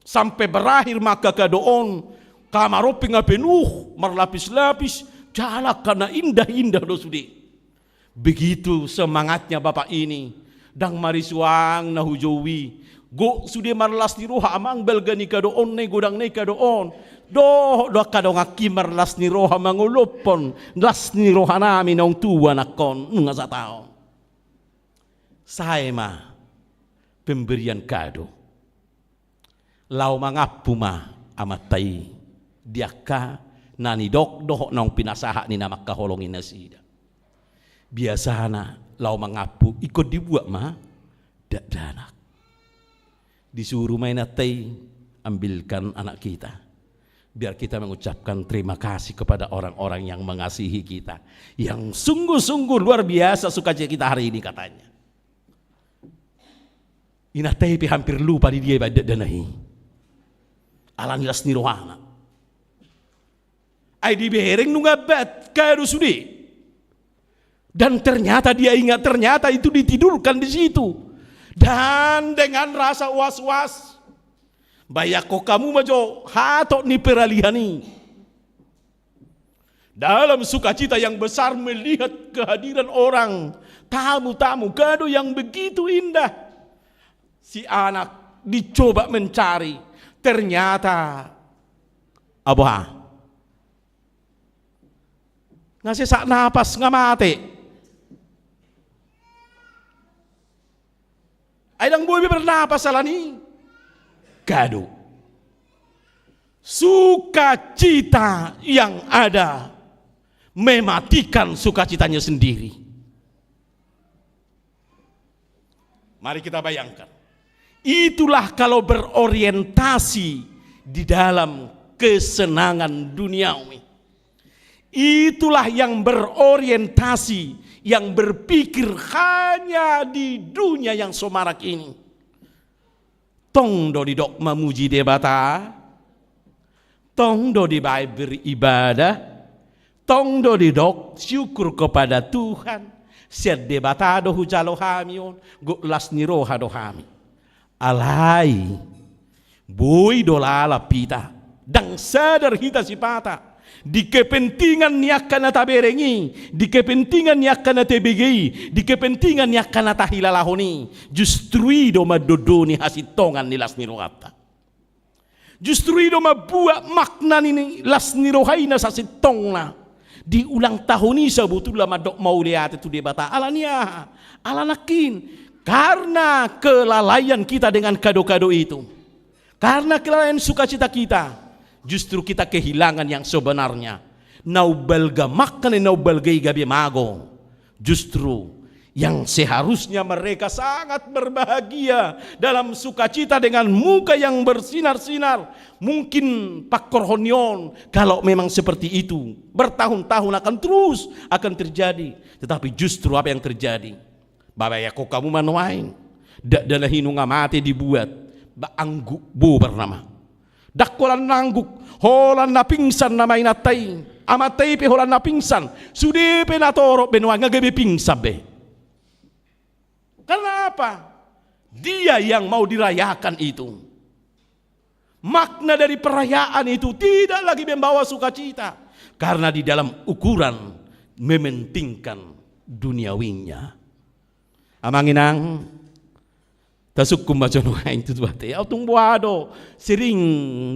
Sampai berakhir maka kadoon kamaro pinga penuh marlapis-lapis jalak karena indah-indah do sudi. Begitu semangatnya bapak ini dang marisuang na hujowi go sude marlas ni roha amang belga ni kadoon ne godang ne kadoon do kado ngaki marlas ni roha mangulopon las ni roha nami nong tua nakon nga sa tao saema pemberian kado lau mangapu ma amatai diaka nani dok doh nong pinasaha ni namak kaholongin nasida. Biasana lau mangapu ikut dibuat mah dak danak disuruh main atai ambilkan anak kita biar kita mengucapkan terima kasih kepada orang-orang yang mengasihi kita yang sungguh-sungguh luar biasa sukacita kita hari ini katanya. Inatai pi hampir lupa di dia dak danahi alanilas ni rohana ai di behereng nungabat kado sudi. Dan ternyata dia ingat, ternyata itu ditidurkan di situ. Dan dengan rasa was-was, bayako kamu majo hatok ni peralihani. Dalam sukacita yang besar melihat kehadiran orang, tamu-tamu, kado yang begitu indah. Si anak dicoba mencari, ternyata abah ngasih sak napas ngamate. Aidang boy bernapas salah ni kado sukacita yang ada mematikan sukacitanya sendiri. Mari kita bayangkan, itulah kalau berorientasi di dalam kesenangan duniawi. Itulah yang berorientasi, yang berpikir hanya di dunia yang somarak ini. Tong do di dok memuji debata, tong do di baik beribadah, tong do di dok syukur kepada Tuhan. Siat debata do hujalo hamion, go las niroha do hami. Alai, boy do lala pita, dang sadar hita sipata. Di kepentingan niakan taberengi, di kepentingan niakan tebegi, di kepentingan niakan tahilalahoni, justru do madodoni hasitongan nilas niroata. Justru itu mabuat makna ini lasni rohaina sa sitong na. Di ulang tahun ini sebetulnya madok mau lihat itu debata alania, alanakin. Karena kelalaian kita dengan kado-kado itu. Karena kelalaian sukacita kita. Justru kita kehilangan yang sebenarnya. Naubalga makan naubalgai gabi mago. Justru yang seharusnya mereka sangat berbahagia dalam sukacita dengan muka yang bersinar-sinar. Mungkin Pak Korhonion kalau memang seperti itu bertahun-tahun akan terus akan terjadi. Tetapi justru apa yang terjadi? Bapak ya kok kamu manuain. Dak dalah hinunga mati dibuat. Ba angguk bu bernama. Dak kolan nangguk. Holan na pingsan na may natay. Amatay pe holan na pingsan. Sudi pe natoro benua ngagabi pingsan be. Karena apa? Dia yang mau dirayakan itu. Makna dari perayaan itu tidak lagi membawa sukacita. Karena di dalam ukuran mementingkan duniawinya. Amanginang tasuk kumbaca nuhain itu bate. Autung buado sering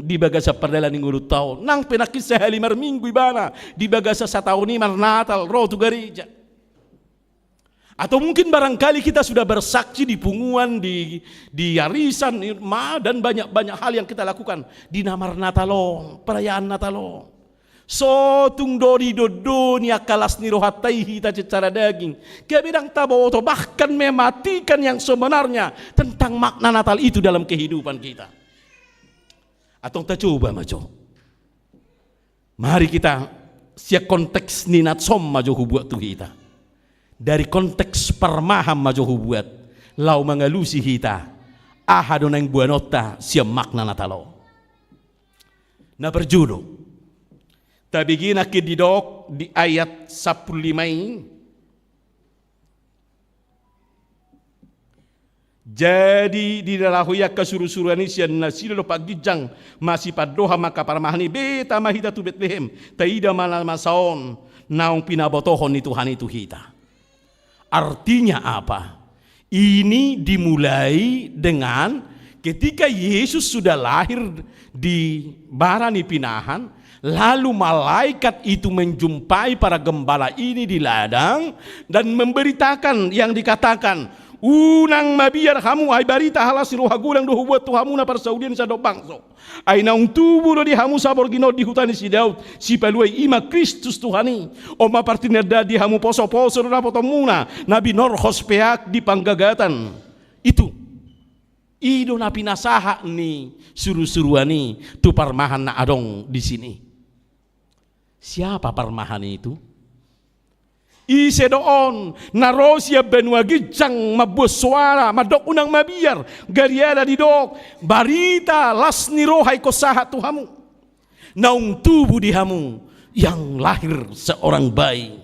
dibagasa perdalan ngurut tao. Nang penakis sehali minggu ibana dibagasa satahun ni marnatal rotu gereja. Atau mungkin barangkali kita sudah bersaksi di punguan, di arisan, dan banyak-banyak hal yang kita lakukan di namar Natalo, perayaan Natalo. Sotung dori dodonia kalas nirohatai hita secara daging. Kebidang taboto bahkan mematikan yang sebenarnya tentang makna Natal itu dalam kehidupan kita. Atau kita coba maco. Mari kita siap konteks ninat som majo buat tu kita. Dari konteks permaham majo buat lau mengalusi kita ahadon yang buanota siap makna Natalo. Nah berjudul tabigina kididok di ayat 15 ini. Jadi di dalam hoyak kesuruh-suruhan ini sian nasi lo pagijang masih padoha maka parmahani beta mahita tu Bethlehem taida malamasaon naung pinabotohon itu Tuhan itu kita. Artinya apa? Ini dimulai dengan ketika Yesus sudah lahir di Barani Pinahan, lalu malaikat itu menjumpai para gembala ini di ladang dan memberitakan yang dikatakan, unang mabiar hamu ay barita halas roha gulang do buat tuhamu na parsaudian sa do bangso. Ay naung tubo do di hamu sabor ginod di hutan si Daud si paluay ima Kristus Tuhani. O mapartiner da di hamu poso-poso na potomuna nabi norhos peak di panggagatan. Itu ido na pinasaha ni suruh-suruani tu parmahan na adong di sini. Siapa parmahan itu? Ise doon narosya benua gijang mabuos suara madok unang mabiar gariada di dok barita las ni rohay ko sahat tuhamu naung tubuh di hamu yang lahir seorang bayi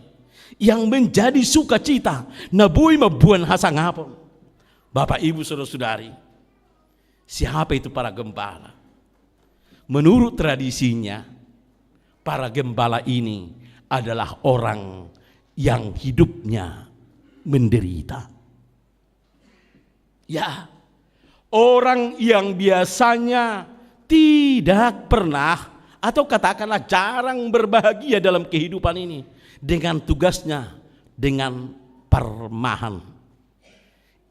yang menjadi sukacita nabuy mabuan hasangapon. Bapak Ibu saudara-saudari, siapa itu para gembala? Menurut tradisinya para gembala ini adalah orang yang hidupnya menderita. Ya, orang yang biasanya tidak pernah atau katakanlah jarang berbahagia dalam kehidupan ini dengan tugasnya dengan permahan.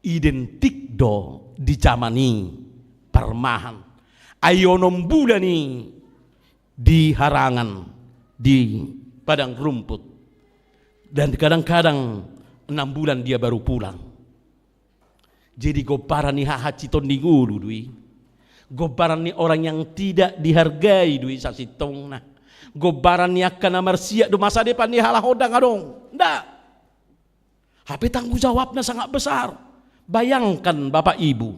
Identik do di zamani permahan. Ayonom bulani di harangan di padang rumput. Dan kadang-kadang 6 bulan dia baru pulang. Jadi gobaran ni hahaciton di ngulu dui. Gobaran ni orang yang tidak dihargai dui sasitong na. Gobaran ni akan amarsia do masa depan ni halah hodang adong. Ndak. HP tanggung jawabnya sangat besar. Bayangkan Bapak Ibu,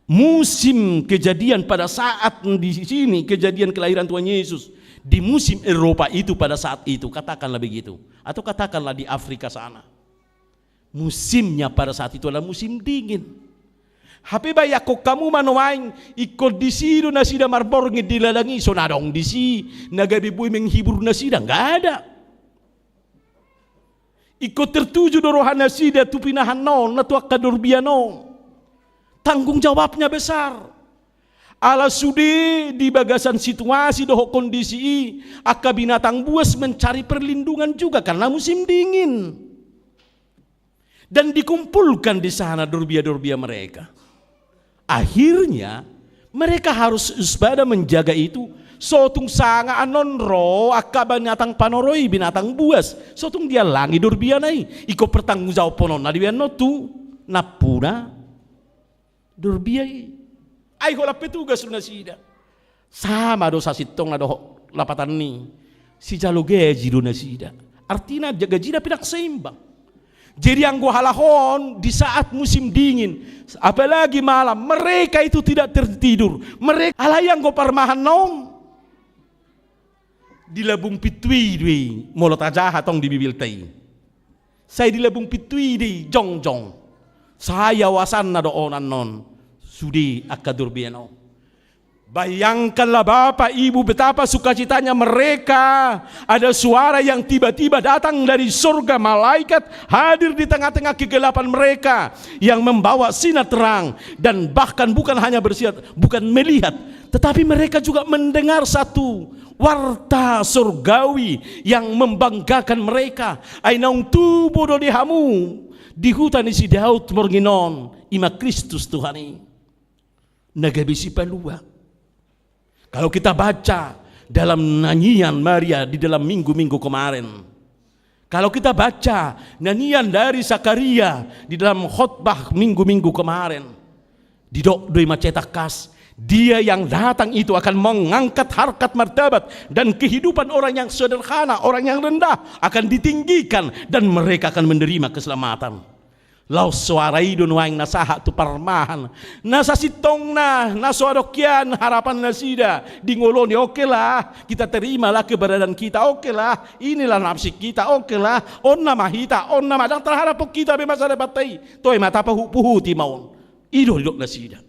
musim kejadian pada saat di sini kejadian kelahiran Tuhan Yesus. Di musim Eropa itu pada saat itu, katakanlah begitu. Atau katakanlah di Afrika sana. Musimnya pada saat itu adalah musim dingin. Hape bayako kamu manoain ikut di sido na sida marbor ngedilalangi sonadong di si nagabi boy menghibur na sida nggak ada. Ikut tertuju dorohan na sida tupinahan non na tuak kadurbiano. Tanggung jawabnya besar. Ala sude di bagasan situasi doho kondisi aka binatang buas mencari perlindungan juga karena musim dingin. Dan dikumpulkan di sana dorbia-dorbia mereka. Akhirnya mereka harus waspada menjaga itu. Sotung sanga anonro aka binatang panoroi binatang buas. Sotung dia langi dorbia nai. Iko pertanggung jawab ponon na dibian no tu napuna dorbia. Ay hola petugas na sida. Sama do sa sitong na do lapatan ni. Si jalo gaji do na sida. Artinya jaga jida pinak seimbang. Jadi yang gua halahon di saat musim dingin, apalagi malam, mereka itu tidak tertidur. Mereka ala yang gua parmahan nom. Di labung pitui dui molot aja hatong di bibil tei. Saya di labung pitui di jong. Saya wasan na doonan non. Sudi akadur biano. Bayangkanlah Bapak Ibu betapa sukacitanya mereka. Ada suara yang tiba-tiba datang dari surga, malaikat hadir di tengah-tengah kegelapan mereka yang membawa sinar terang, dan bahkan bukan hanya bukan melihat, tetapi mereka juga mendengar satu warta surgawi yang membanggakan mereka. Ainaung tubuh do dihamu di hutan isi Daud morginon ima Kristus Tuhani nagabisi palua. Kalau kita baca dalam nyanyian Maria di dalam minggu-minggu kemarin, kalau kita baca nyanyian dari Zakaria di dalam khotbah minggu-minggu kemarin, di doi macetak kas, dia yang datang itu akan mengangkat harkat martabat dan kehidupan orang yang sederhana, orang yang rendah akan ditinggikan dan mereka akan menerima keselamatan. Lau suara idun waing nasaha tu parmahan nasa sitong na suadokyan harapan nasida di ngoloni oke lah kita terimalah keberadaan kita, oke lah inilah nafsi kita, oke lah onna mahita onna madang terharap kita bemasa dapatai toy mata puhuti maun idol nasida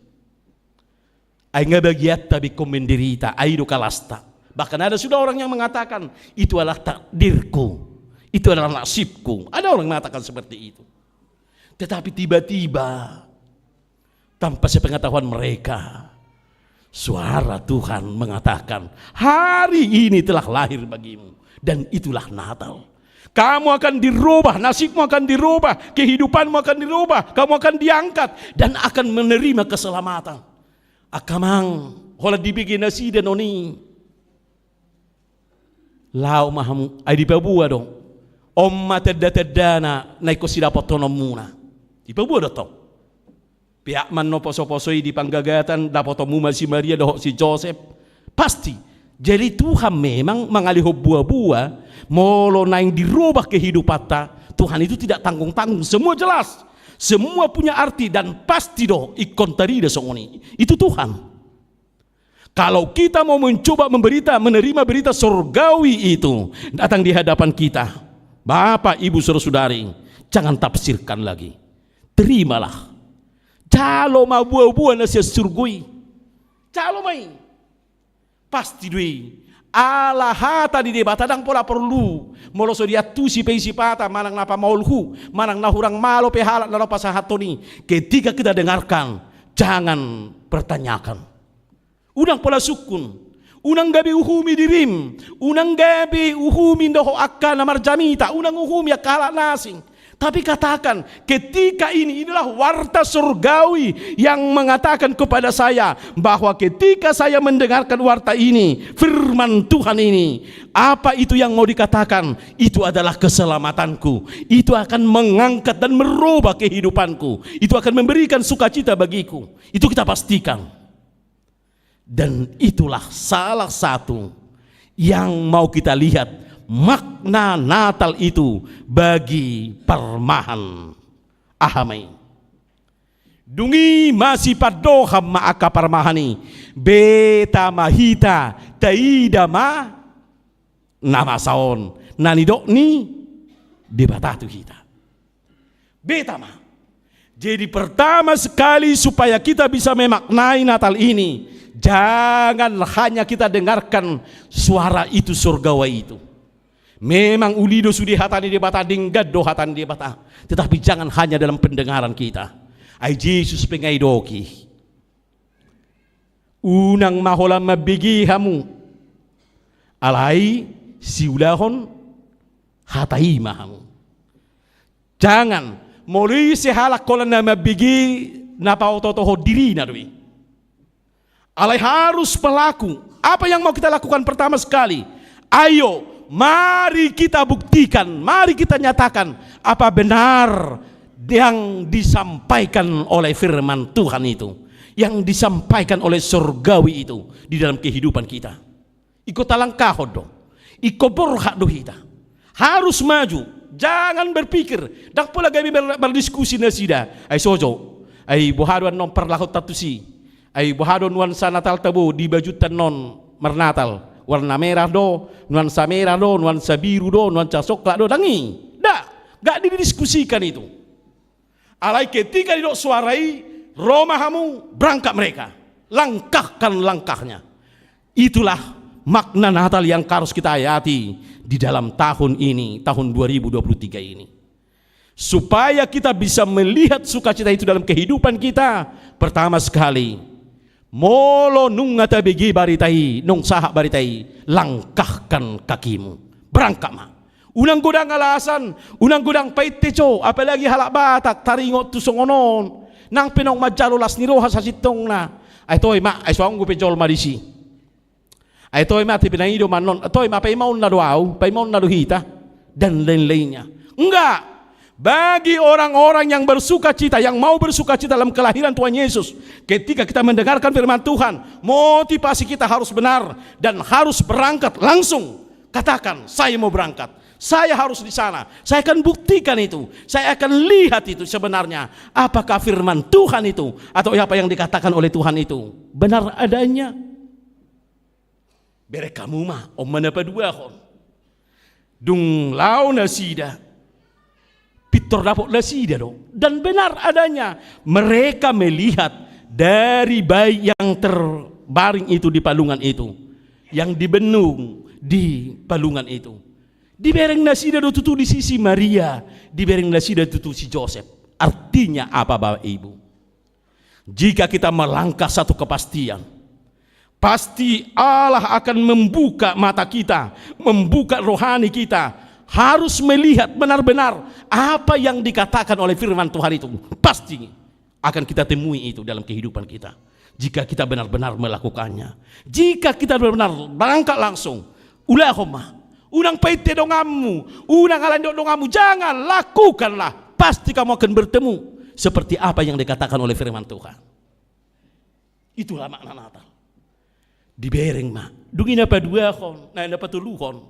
ay nga bagiat tabi komenderita ay do kalasta. Bahkan ada sudah orang yang mengatakan itu adalah takdirku, itu adalah nasibku. Ada orang yang mengatakan seperti itu. Tetapi tiba-tiba tanpa sepengetahuan mereka, suara Tuhan mengatakan, hari ini telah lahir bagimu dan itulah Natal. Kamu akan dirubah, nasibmu akan dirubah, kehidupanmu akan dirubah, kamu akan diangkat dan akan menerima keselamatan. Akamang hola dibikin nasi dan oni lau mahamu ay di pabua dong omma tedda-teddana na iko sidapat tonom muna di pabua datang pihak man no poso-posoi di panggagatan dapat muma si Maria doh si Joseph pasti. Jadi Tuhan memang mengalih buah-buah molo na yang dirubah kehidupan Tuhan itu tidak tanggung-tanggung, semua jelas. Semua punya arti dan pasti doh ikon tadi desongoni. Itu Tuhan. Kalau kita mau mencoba menerima berita surgawi itu datang di hadapan kita, Bapak, Ibu, saudara-saudari, jangan tafsirkan lagi. Terimalah. Jalo ma buah-buah nasi surgui. Jalo mai. Pasti dui. Ala hata di debat tadang pola perlu moloso dia tu si pata manang napa maulhu manang nahurang malo pehalat nalo pasahatoni. Ketika kita dengarkan jangan pertanyakan. Unang pola sukun, unang gabi uhumi dirim, unang gabi uhumi doho akka namar jamita, unang uhumi akala nasing. Tapi katakan ketika inilah warta surgawi yang mengatakan kepada saya bahwa ketika saya mendengarkan warta ini, firman Tuhan ini, apa itu yang mau dikatakan? Itu adalah keselamatanku. Itu akan mengangkat dan merubah kehidupanku. Itu akan memberikan sukacita bagiku. Itu kita pastikan. Dan itulah salah satu yang mau kita lihat makna Natal itu bagi Parmahan ahamai. Dungi masih padoham maaka Parmahani beta mahita taida ma nama saon nanidok ni debatatu kita beta ma. Jadi pertama sekali supaya kita bisa memaknai Natal ini, jangan hanya kita dengarkan suara itu surgawi itu. Memang ulido sudi hatani di bata dinggad do hatani di bata, tetapi jangan hanya dalam pendengaran kita. Ai Yesus pengaidoki unang mahola mabigi hamu alai siulahon hatai mahamu. Jangan mulai sehalak kolan na mabigi napautotoho diri na doi. Alai harus pelaku. Apa yang mau kita lakukan pertama sekali? Ayo, mari kita buktikan, mari kita nyatakan apa benar yang disampaikan oleh firman Tuhan itu, yang disampaikan oleh surgawi itu di dalam kehidupan kita. Iko talangkahod dong, iko borhak do kita. Harus maju, jangan berpikir. Dak pula kami berdiskusi nasida. Ay sojo, ay buhaduan non perlahot tatusi, ay buhaduan nuansa natal tabo di bajutan non mernatal. Warna merah do, nuansa merah do, nuansa biru do, nuansa coklat do, dangi. Gak didiskusikan itu. Alai ketika didok suarai romahamu berangkat mereka, langkahkan langkahnya. Itulah makna Natal yang harus kita hayati di dalam tahun ini, tahun 2023 ini. Supaya kita bisa melihat sukacita itu dalam kehidupan kita, pertama sekali molo nung ngata begi baritai, nung sahak baritai, langkahkan kakimu, berangkat mah. Unang gudang alasan, unang gudang paiteco, apalagi halak batak, taringot tusongonon, nang pinong majalulas ni roha sa sitong na. Ay toy ma, ay suang gupejol marisi. Ay toy ma, tipinaido manon, toy ma, paimaon na doaw, paimaon na duhita, dan lain-lainnya. Enggak, bagi orang-orang yang bersuka cita, yang mau bersuka cita dalam kelahiran Tuhan Yesus, ketika kita mendengarkan firman Tuhan, motivasi kita harus benar, dan harus berangkat langsung. Katakan, saya mau berangkat. Saya harus di sana. Saya akan buktikan itu. Saya akan lihat itu sebenarnya. Apakah firman Tuhan itu atau apa yang dikatakan oleh Tuhan itu benar adanya. Bere kamu mah om menapa dua kon. Dung lau nasida. Pitor dapot nasida dong. Dan benar adanya. Mereka melihat dari bayi yang terbaring itu di palungan itu, yang dibenung di palungan itu. Dibereng nasida do tutu di sisi Maria, dibereng nasida tutu si Joseph. Artinya apa Bapak Ibu? Jika kita melangkah satu kepastian, pasti Allah akan membuka mata kita, membuka rohani kita, harus melihat benar-benar apa yang dikatakan oleh firman Tuhan itu. Pasti akan kita temui itu dalam kehidupan kita. Jika kita benar-benar melakukannya, jika kita benar-benar berangkat langsung, ulahumma unang paite dongamu, unang alandok dongamu, jangan, lakukanlah. Pasti kamu akan bertemu seperti apa yang dikatakan oleh firman Tuhan. Itulah makna Natal. Dibereng mah, dungin apa dua kon, nah dapat tulu kon.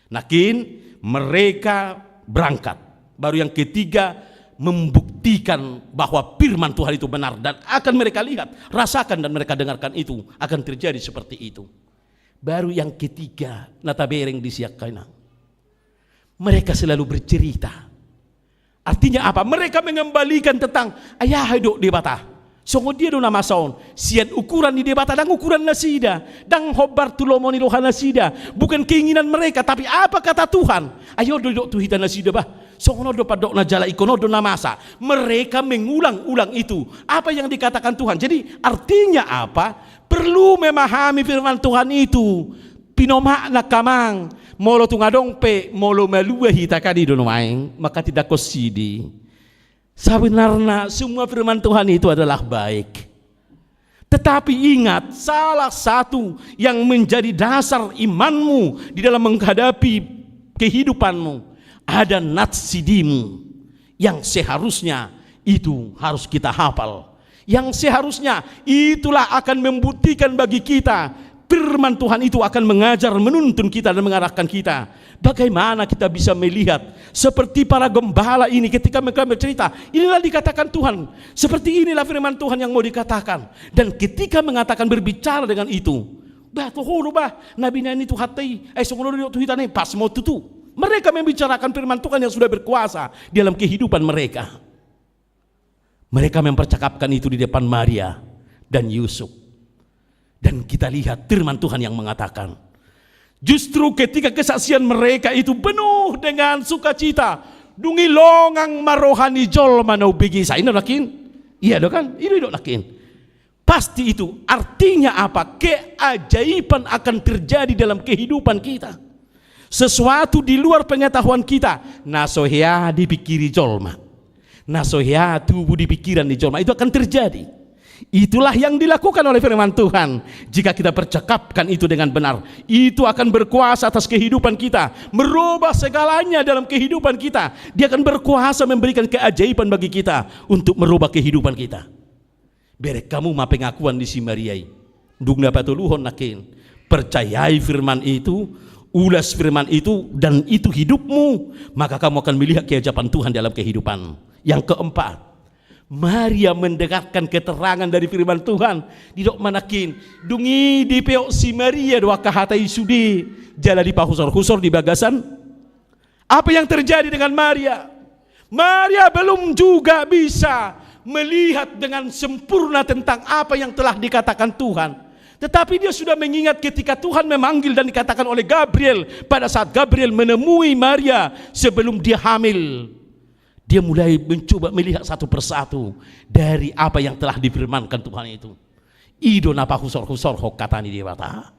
Nakin mereka berangkat. Baru yang ketiga membuktikan bahwa firman Tuhan itu benar dan akan mereka lihat, rasakan dan mereka dengarkan itu akan terjadi seperti itu. Baru yang ketiga, nata bereng disiakkan. Mereka selalu bercerita. Artinya apa? Mereka mengembalikan tentang ayah hidup di bata. Songo dia do nama saon. Sian ukuran di debata dan ukuran nasida. Dan hobar tulomoni loha nasida. Bukan keinginan mereka, tapi apa kata Tuhan? Ayo duduk tuhita nasida bah. Songo do padok na jala ikono do namasa. Mereka mengulang-ulang itu. Apa yang dikatakan Tuhan. Jadi artinya apa? Perlu memahami firman Tuhan itu. Pinomakna kamang molo tungadong pe molo malua hita kadi do maing, maka tidak kosidi. Sebenarnya semua firman Tuhan itu adalah baik. Tetapi ingat, salah satu yang menjadi dasar imanmu di dalam menghadapi kehidupanmu ada natsidimu yang seharusnya itu harus kita hafal. Yang seharusnya itulah akan membuktikan bagi kita firman Tuhan itu akan mengajar, menuntun kita dan mengarahkan kita. Bagaimana kita bisa melihat seperti para gembala ini ketika mereka bercerita, inilah dikatakan Tuhan, seperti inilah firman Tuhan yang mau dikatakan. Dan ketika mengatakan berbicara dengan itu, bah tohoro bah nabi nani tu hatai, songono tu hitane pas mau tutu. Mereka membicarakan firman Tuhan yang sudah berkuasa di dalam kehidupan mereka. Mereka mempercakapkan itu di depan Maria dan Yusuf. Dan kita lihat firman Tuhan yang mengatakan, justru ketika kesaksian mereka itu penuh dengan sukacita, dungi longang marohani jol manau bigi sa ino lakin. Iya do kan? Ino lakin. Pasti itu artinya apa? Keajaiban akan terjadi dalam kehidupan kita. Sesuatu di luar pengetahuan kita. Nasohya dipikiri jolma. Nasohya tubuh di pikiran di jolma. Itu akan terjadi. Itulah yang dilakukan oleh firman Tuhan. Jika kita percakapkan itu dengan benar, itu akan berkuasa atas kehidupan kita, merubah segalanya dalam kehidupan kita. Dia akan berkuasa memberikan keajaiban bagi kita untuk merubah kehidupan kita. Berek kamu ma pengakuan di si Mariai. Dugna patuluhon nakin. Percayai firman itu, ulas firman itu, dan itu hidupmu, maka kamu akan melihat keajaiban Tuhan dalam kehidupan. Yang keempat, Maria mendengarkan keterangan dari firman Tuhan. Didok manakin dungi di peok si Maria doa kahatai sudi jala di pahusor-husor di bagasan. Apa yang terjadi dengan Maria? Maria belum juga bisa melihat dengan sempurna tentang apa yang telah dikatakan Tuhan. Tetapi dia sudah mengingat ketika Tuhan memanggil dan dikatakan oleh Gabriel. Pada saat Gabriel menemui Maria sebelum dia hamil, dia mulai mencoba melihat satu persatu dari apa yang telah difirmankan Tuhan itu. Ido napa husor-husor hok katani dia bata.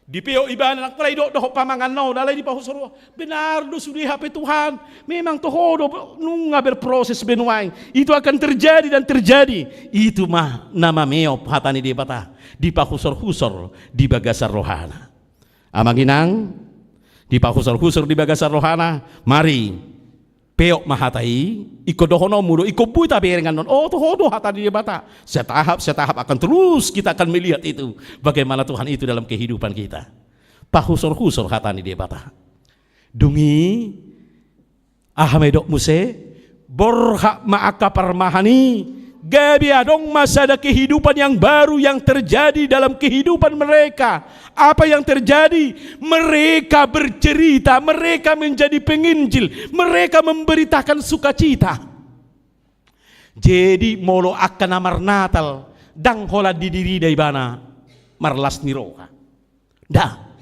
Di peo ibanan nak pala idok dohok pamangan no dalai di pahusor. Benar do sudi HP Tuhan. Memang tohodo nunga berproses benuai. Itu akan terjadi dan terjadi. Itu mah nama meop hatani dia bata. Di pahusor-husor di bagasar rohana. Amanginang di pahusor-husor di bagasar rohana. Mari peok mahatai iko dohono mudo iko buta berengan non oh tohodo hatani dia bata. Setahap akan terus kita akan melihat itu bagaimana Tuhan itu dalam kehidupan kita. Pahusor-husor hatani dia bata. Dungi ahamedok muse borhak maaka parmahani gabi adong masa ada kehidupan yang baru yang terjadi dalam kehidupan mereka. Apa yang terjadi? Mereka bercerita, mereka menjadi penginjil, mereka memberitakan sukacita. Jadi molo akan amar Natal dang hola didiri dari bana marlas niroka. Dah,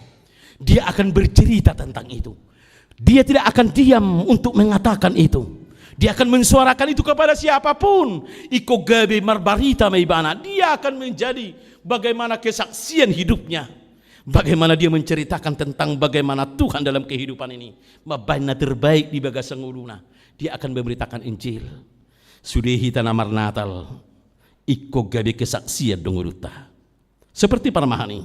dia akan bercerita tentang itu. Dia tidak akan diam untuk mengatakan itu. Dia akan mensuarakan itu kepada siapapun. Iko gabe marbarita meibana. Dia akan menjadi bagaimana kesaksian hidupnya. Bagaimana dia menceritakan tentang bagaimana Tuhan dalam kehidupan ini. Mabana terbaik di bagasang uluna. Dia akan memberitakan Injil. Sudehi tanamar Natal. Iko gabe kesaksian donguruta. Seperti parmahani.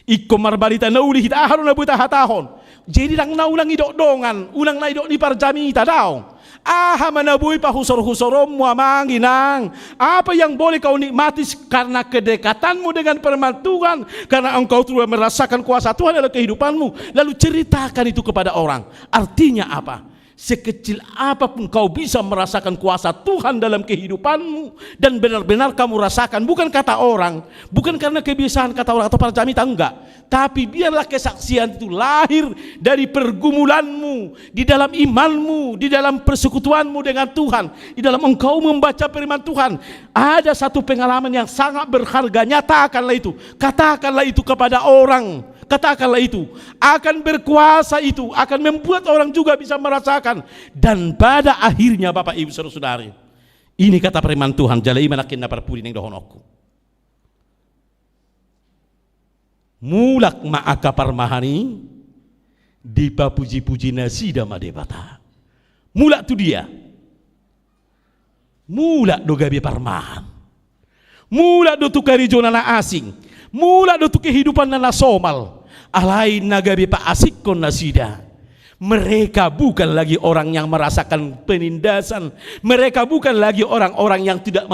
Iko marbarita nauli hita aharun na buta hatahon. Jadi nang naulang idok dongan. Ulang na idok ni parjamita daw. Aha manabuhi pahusor-husorom muamanginang. Apa yang boleh kau nikmati karena kedekatanmu dengan firman Tuhan, karena engkau telah merasakan kuasa Tuhan dalam kehidupanmu, lalu ceritakan itu kepada orang. Artinya apa? Sekecil apapun kau bisa merasakan kuasa Tuhan dalam kehidupanmu dan benar-benar kamu rasakan, bukan kata orang, bukan karena kebiasaan kata orang atau para jamita, enggak, tapi biarlah kesaksian itu lahir dari pergumulanmu, di dalam imanmu, di dalam persekutuanmu dengan Tuhan, di dalam engkau membaca firman Tuhan. Ada satu pengalaman yang sangat berharga, nyatakanlah itu, katakanlah itu kepada orang. Katakanlah itu, akan berkuasa itu, akan membuat orang juga bisa merasakan. Dan pada akhirnya Bapak Ibu Saudara-saudari, ini kata firman Tuhan, jalai manakin na parpuri ning dohonokku. Mulak maaka parmahani di papuji-puji nasida madebata. Mulak tu dia. Mulak do gabi parmahan. Mulak do tukari jonana asing. Mulak do tu kehidupan nana somal. Alai nagabi pa asik kon nasida. Mereka bukan lagi orang yang merasakan penindasan. Mereka bukan lagi orang-orang yang tidak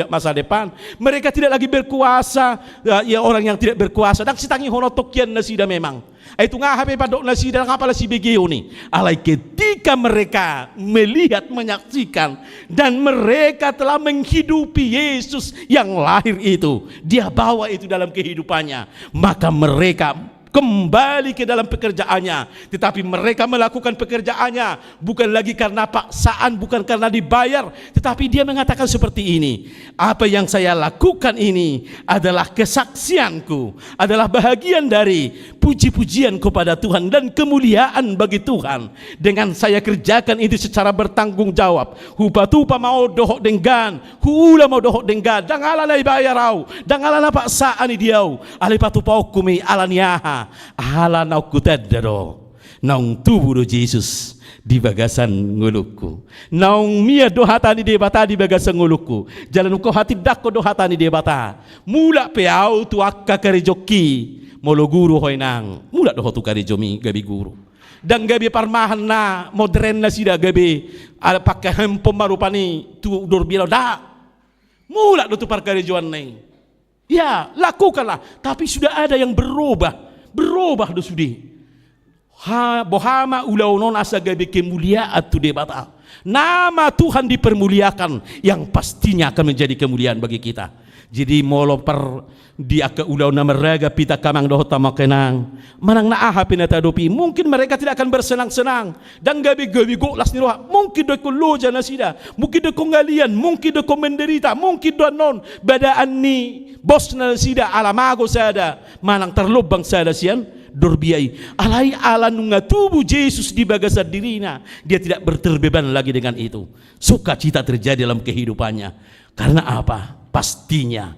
masa depan. Mereka tidak lagi berkuasa. Ya, orang yang tidak berkuasa. Dan sitangi honotokian nasida memang. Itu ngahape padok nasida ngapala si begeo ni. Alai ketika mereka melihat, menyaksikan, dan mereka telah menghidupi Yesus yang lahir itu. Dia bawa itu dalam kehidupannya. Maka mereka kembali ke dalam pekerjaannya, tetapi mereka melakukan pekerjaannya bukan lagi karena paksaan, bukan karena dibayar, tetapi dia mengatakan seperti ini, apa yang saya lakukan ini adalah kesaksianku, adalah bahagian dari puji-pujian kepada Tuhan dan kemuliaan bagi Tuhan. Dengan saya kerjakan itu secara bertanggung jawab, hupatupa mau dohok denggan, hula mau dohok denggan, dan ala bayar au, dan ala paksaan diau, alipatupau kumi alaniaha, ala nau kutedero, naung tubuh Yesus di bagasan nguluku, naung mia dohatani debata di bagasan nguluku, jalan ko hati dakko dohatani debata, mula peau tu akka karejoki, molo guru hoinang, mula dohotu karejomi gabi guru. Dan gabi parmahan na modern na sida gabi pakai handphone marupani tu dorbilo da mula do tu parkarejoan nai. Ya, lakukanlah, tapi sudah ada yang berubah do sudi. Bohama ulau non asa gabi kemuliaan tu debata. Nama Tuhan dipermuliakan yang pastinya akan menjadi kemuliaan bagi kita. Jadi molo per dia ke ulau na meraga pita kamang dohota makenang manang naaha pinatadopi, mungkin mereka tidak akan bersenang-senang dan gabi-gabi goklas ni roha, mungkin do ko loja na sida, mungkin do ko ngalian, mungkin do ko menderita, mungkin do non badaan ni bos na sida alamago sada manang terlubang sada sian dorbiai alai ala nunga tubuh Yesus di bagasan dirina, dia tidak berterbeban lagi dengan itu. Sukacita terjadi dalam kehidupannya. Karena apa? Pastinya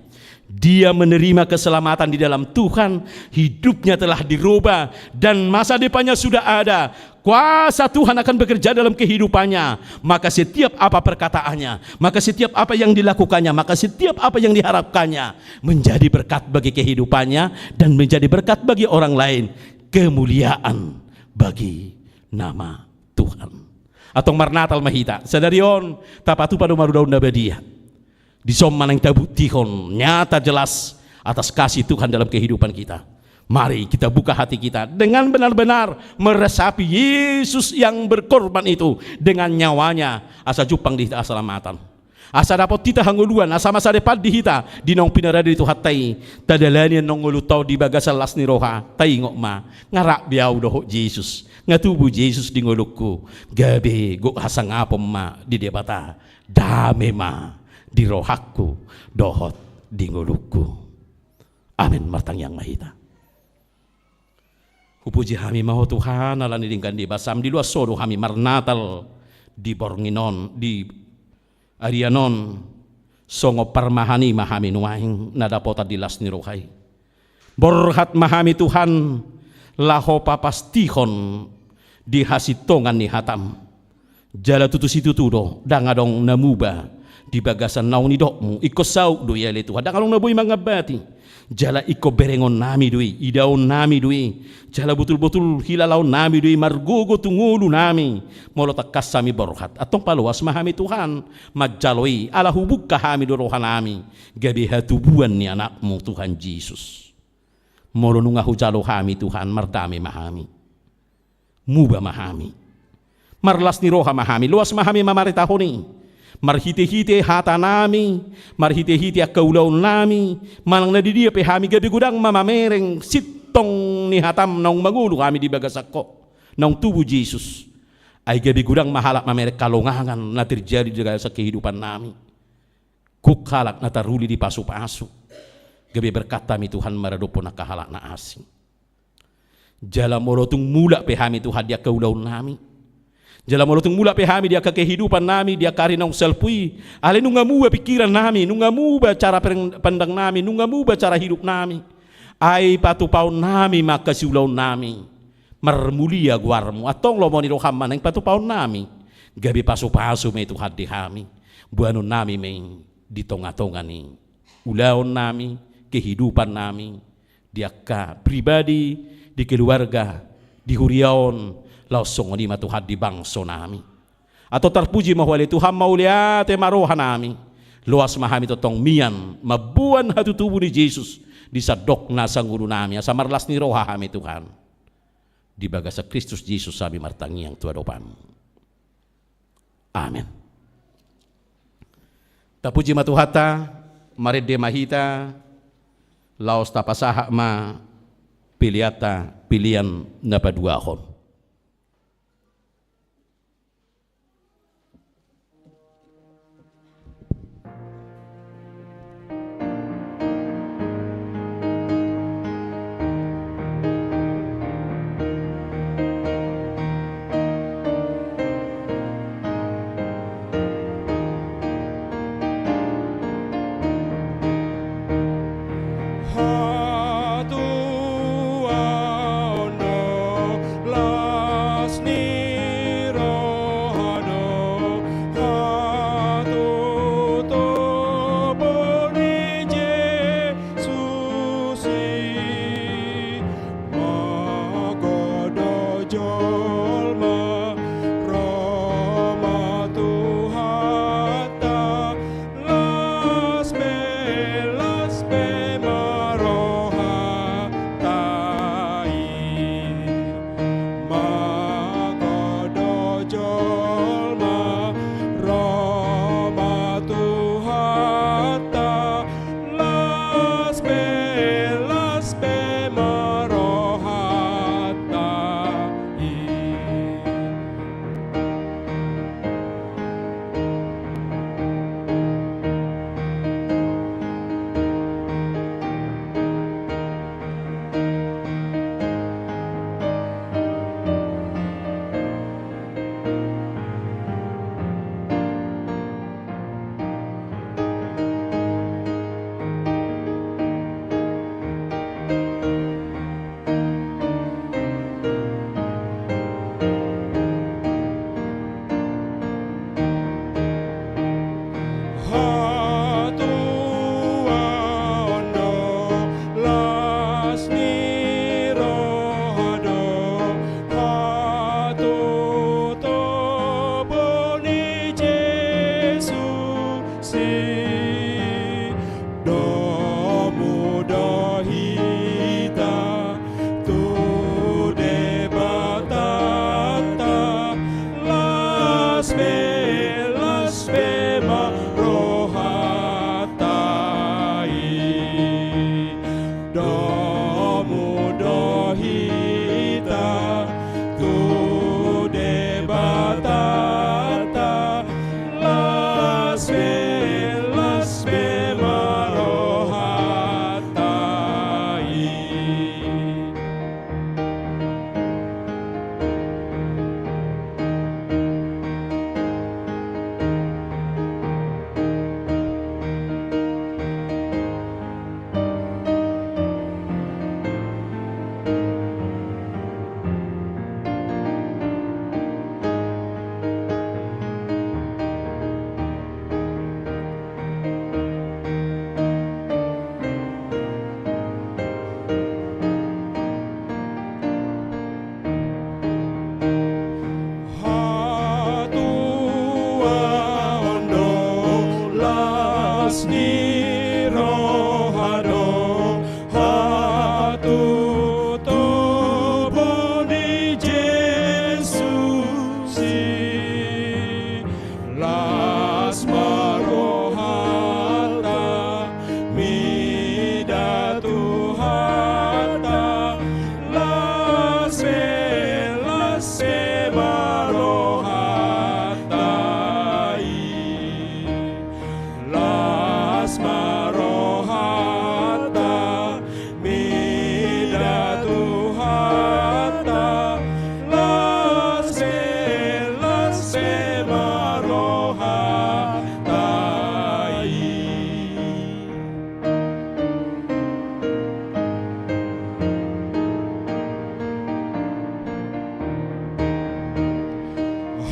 dia menerima keselamatan di dalam Tuhan, hidupnya telah dirubah dan masa depannya sudah ada. Kuasa Tuhan akan bekerja dalam kehidupannya. Maka setiap apa perkataannya, maka setiap apa yang dilakukannya, maka setiap apa yang diharapkannya menjadi berkat bagi kehidupannya dan menjadi berkat bagi orang lain. Kemuliaan bagi nama Tuhan. Atau marnatal mahita sadarion tapatu pada marudaun nabadia. Di somman yang tabutihon nyata jelas atas kasih Tuhan dalam kehidupan kita. Mari kita buka hati kita dengan benar-benar meresapi Yesus yang berkorban itu dengan nyawanya asa jupang di keselamatan. Asa dapat kita hanguluan asa masa depan di hita di nong pinarada itu hatai tadalani nong ngulutau di bagasan las ni roha tai ngok ma ngarak biau dohok Yesus ngatubu Yesus di ngulukku gabe go hasang apom ma di debata dame ma di rohaku dohot di ngulukku. Amin martang yang mahita. Hupuji kami maho Tuhan alan dingkan di basam di luar sodo kami marnatal di bornginon di arianon songo parmahani mahami nuaing nadapota di las nirokai. Borhat mahami Tuhan laho papastihon di hasitongan ni hatam. Jala tutu situ tudo dangadong namuba di bagasan nauni dokmu iko sau do yale Tuhan dangadong naboy mangabati. Jala iko berengon nami dui idaon nami dui jala betul-betul hilalau nami dui margogo tungulu nami molo takas sami borhat atong paluas mahami Tuhan majaloi ala hubuk kahami dorohan nami gabi hatubuan ni anakmu Tuhan Yesus molo nunga hujalo kami Tuhan mardami mahami muba mahami marlas ni roha mahami luas mahami mamaritahoni marhite-hite hata nami, marhite-hite akaulaw nami, manang nadidiya pe hami gabi gudang mamamereng sitong ni hatam nang mangulo kami di bagasako nang tubuh Yesus ay gabi gudang mahalak mamerek kalongangan na terjadi sa kehidupan nami. Kukalak na taruli di pasu-pasu. Gabi berkata mi Tuhan maradopo na kahalak na asing. Jala morotung mula pe hami Tuhan dia kaulaw nami. Jala molotung mula pehami dia ke kehidupan nami dia kari nong selpui ale nunga muba pikiran nami nunga muba cara pandang nami nunga muba cara hidup nami ai patupau nami maka siulau nami marmulia guarmu atong lomoni roham maneng patupau nami gabi pasu-pasu me Tuhan di kami buanon nami meng di tonga-tonga ni ulaon nami kehidupan nami dia ka pribadi di keluarga di huriaon langsung ni Tuhan di bangso nami atau terpuji mahwali Tuhan mauliate maroha nami luas mahami totong mian mabuan hatu tubuh ni Yesus di sadok na sangguru nami asa marlas ni roha kami Tuhan di bagasa Kristus Yesus sabi martangi yang tua dopan. Amin. Tapuji matuhata marede mahita laos tapasaha ma piliata pilihan napaduahon.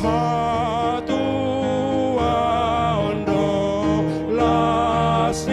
Hatu ondo las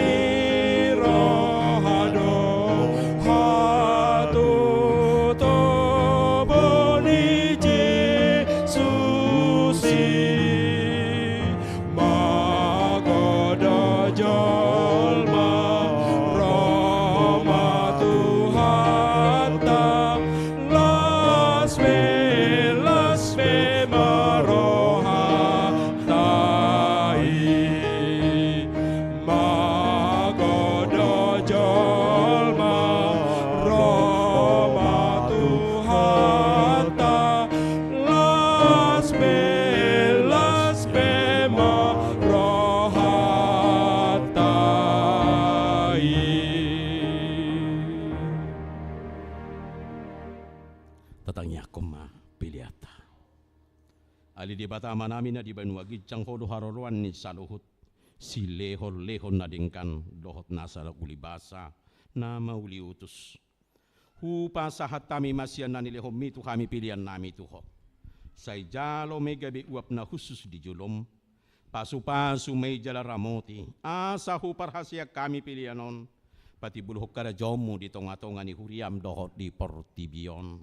bata manami na di banua gijang hodo haroroan ni saluhut si lehon na dingkan dohot nasa ulibasa na mauli utus. Hupa sahat kami masyan na nilehom mitu kami pilihan nami tuho. Say jalo may gabi uap na khusus di julom. Pasu-pasu may jala ramoti. Asa hupar hasya kami pilihanon. Pati buluhok kada jomu di tonga-tonga ni huriam dohot di portibion.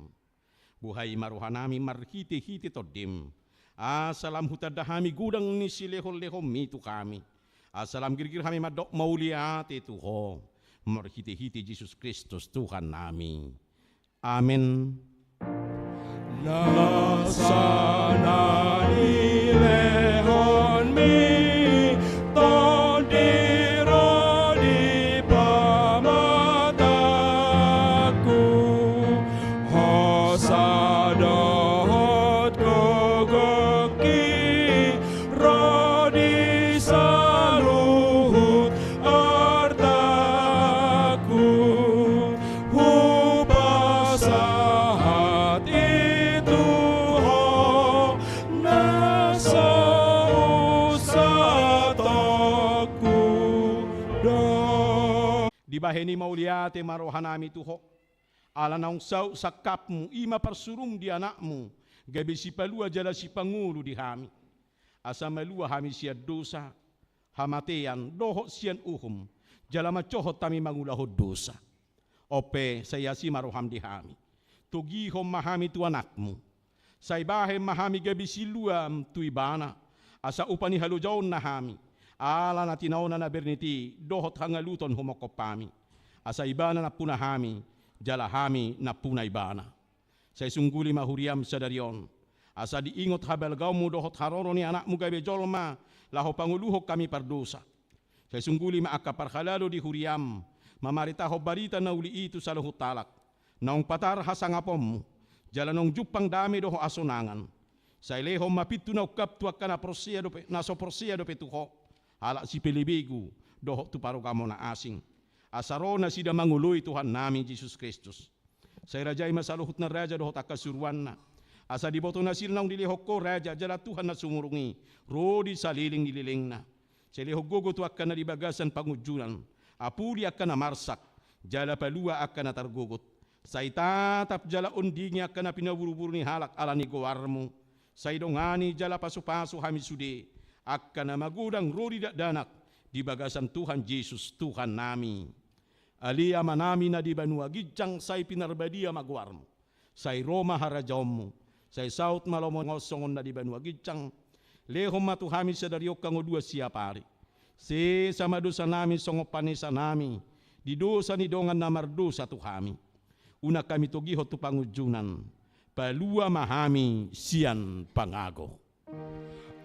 Buhay maruhanami marhiti-hiti todim. Asalam hutadahami gudang ni silehol-lehom mitu kami. Asalam girgir kami madok mauliati tuho. Marhiti-hiti Jesus Kristus Tuhan nami. Amin. Laksana ilehon mi tondiro di pamataku hosadot gogoki rodi saluhut artaku hubasahat di baheni mauliate marohanami tuho ala naung sau sakapmu ima persurum di anakmu gabi si palua jala si pangulu di hami asa malua hami sia dosa hamatean doho sian uhum jala macohot tami mangulahod dosa ope saya si maroham di hami tugi hom mahami tu anakmu say bahe mahami gabi si luam tu ibana asa upani halujaon na hami ala na tinauna na berniti dohot hangaluton humokopami asa ibana na punahami jala hami na puna ibana say sungguli mahuriam sadarion asa diingot habelgaumu dohot haroro ni anakmu gabe jolma laho panguluhok kami pardosa say sungguli maakapar halalo di huriam mamaritaho barita na uli itu sa luhut talak naong patar hasangapom jala nong jupang dami doho asonangan say leho mapitu na ukap tuak ka na prosia dope naso prosia dope tuho ala si pelibigu dohok tu parugamo na asing asarona sida mangului Tuhan nami Jesus Kristus say rajay masaluhut na raja dohot akasuruan na asa diboto na silnaong dilihok ko raja jala Tuhan na sumurungi rodi saliling nililing na say lihok gogo tuak ka na dibagasan pangujunan apuli akan na marsak jala palua akan na targugot say tatap jala undingnya akan na pinaburu-buru ni halak ala ni gowarmu say dongani jala pasu-pasu hami sude akan na magudang rodi danak di bagasan Tuhan Yesus Tuhan nami. Alia manami na di banua gijang say pinarbadia magwarmo. Say Roma harajawmu. Say saut malomo ngosongon na di banua gijang. Lehom matuhami sa dariok kango dua siapari. Se sama dosa nami songopanisa nami. Di dosa ni dongan na mardosa tuhami. Una kami togihot tu pangujunan. Palua mahami sian pangago.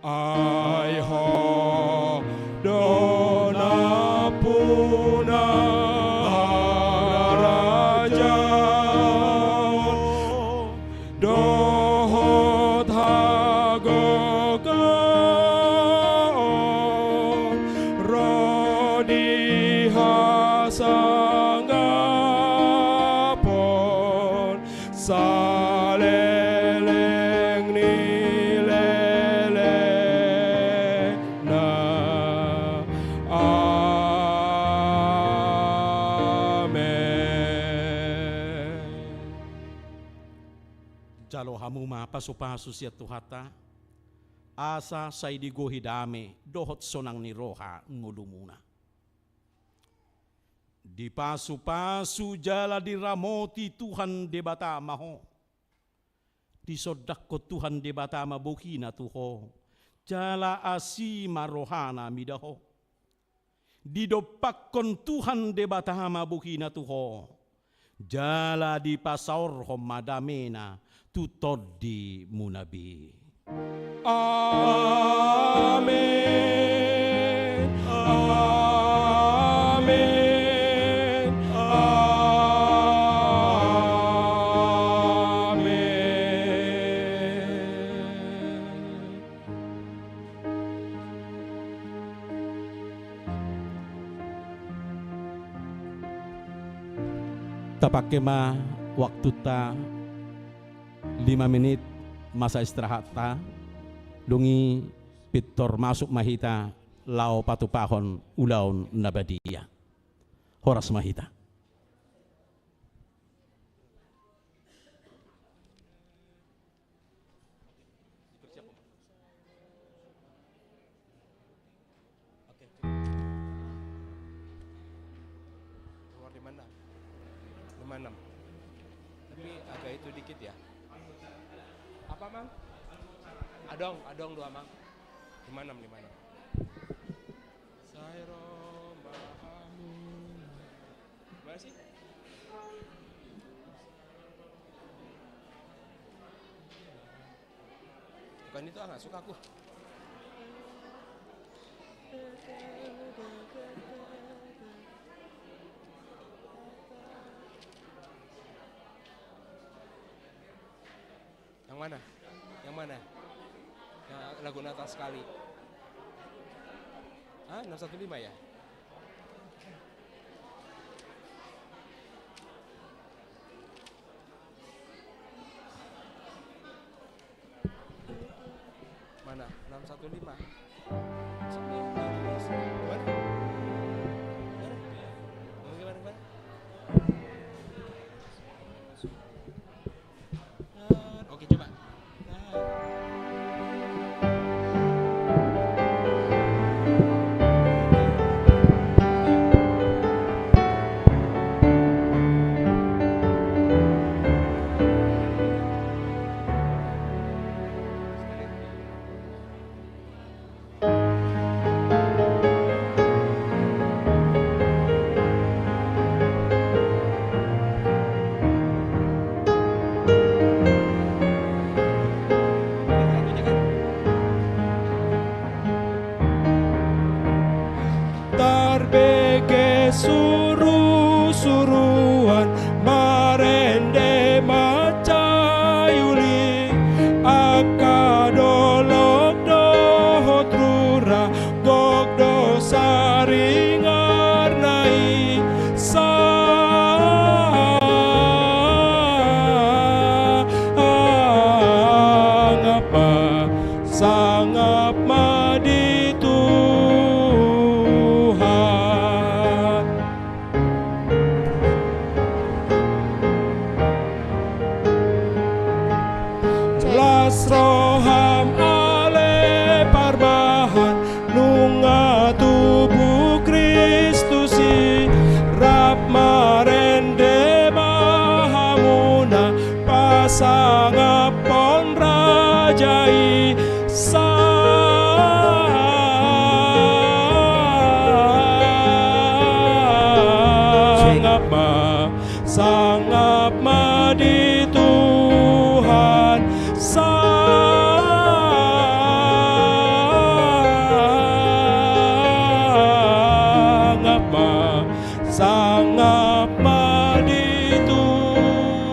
Ai ho dona puna raja dohot hagoga rodi hasanggapon saleleng nile jalo hamu pasu-pasu siya tuhata asa say digo hidame dohot sonang ni roha ngulumuna di pasu-pasu jala diramoti Tuhan debata maho di sodak ko Tuhan debata mabukina tuho jala asi marohana midaho di dopakkon Tuhan debata mabukina tuho jala di pasaur homadamena tutodi munabi. Amin. Amin. Tapake ma waktu ta 5 menit masa istirahat ta dungi pitor masuk mahita lao patupahon ulaun nabadia. Horas mahita. Keluar 56. Tapi agak itu dikit ya. Apa, Mang? Adong 2, Mang. 56. Gimana sih? Bukan itu, nggak suka aku. Yang mana? Yang lagu Natal sekali. 615 ya? Mana? 615. Gimana? Oke, coba. Suruh-suruhan marende macayuli akadolok dohot rura gogdo saringarnai sangap madi Tuhan. Lasroham ale parbahan nunga tubuh Kristusi rap marende mahamuna pasangapon rajai sangap madi Tuhan sangap madi Tuhan.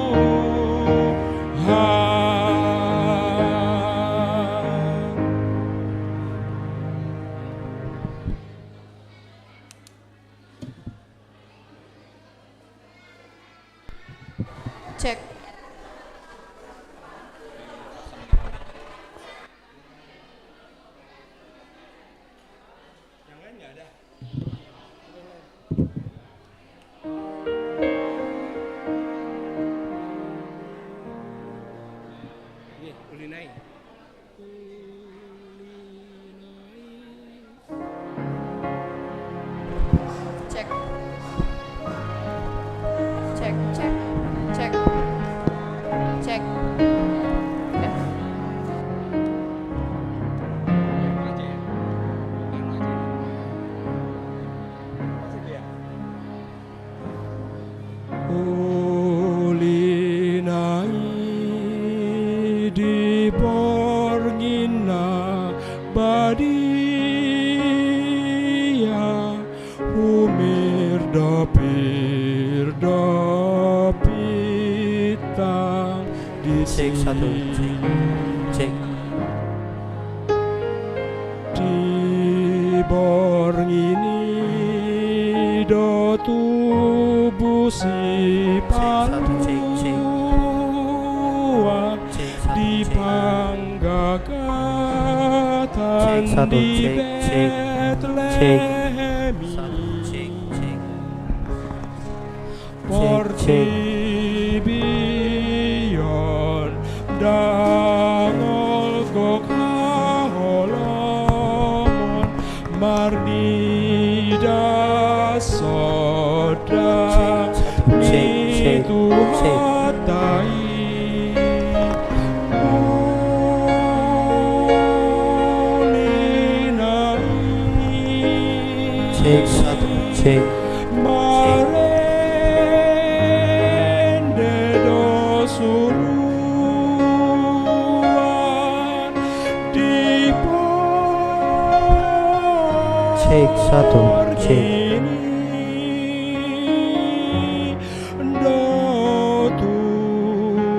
Cek. Yang lain nggak ada. Ini ulinai. Cek. Cek. Cek. Udah. Aja ya. Situ ya. Ulinai di borngina badia humir dapir dapitang di Cek 1, cek. di borngini do tubuh si Panua dibanggakan satu, di cek, cek, Betlehem cek, cek. Portibion dangol gok haolomon marnida soda Cek, itu cek. hatai Cek, satu, cek. Marende dosuruan di Cek, satu, cek. Do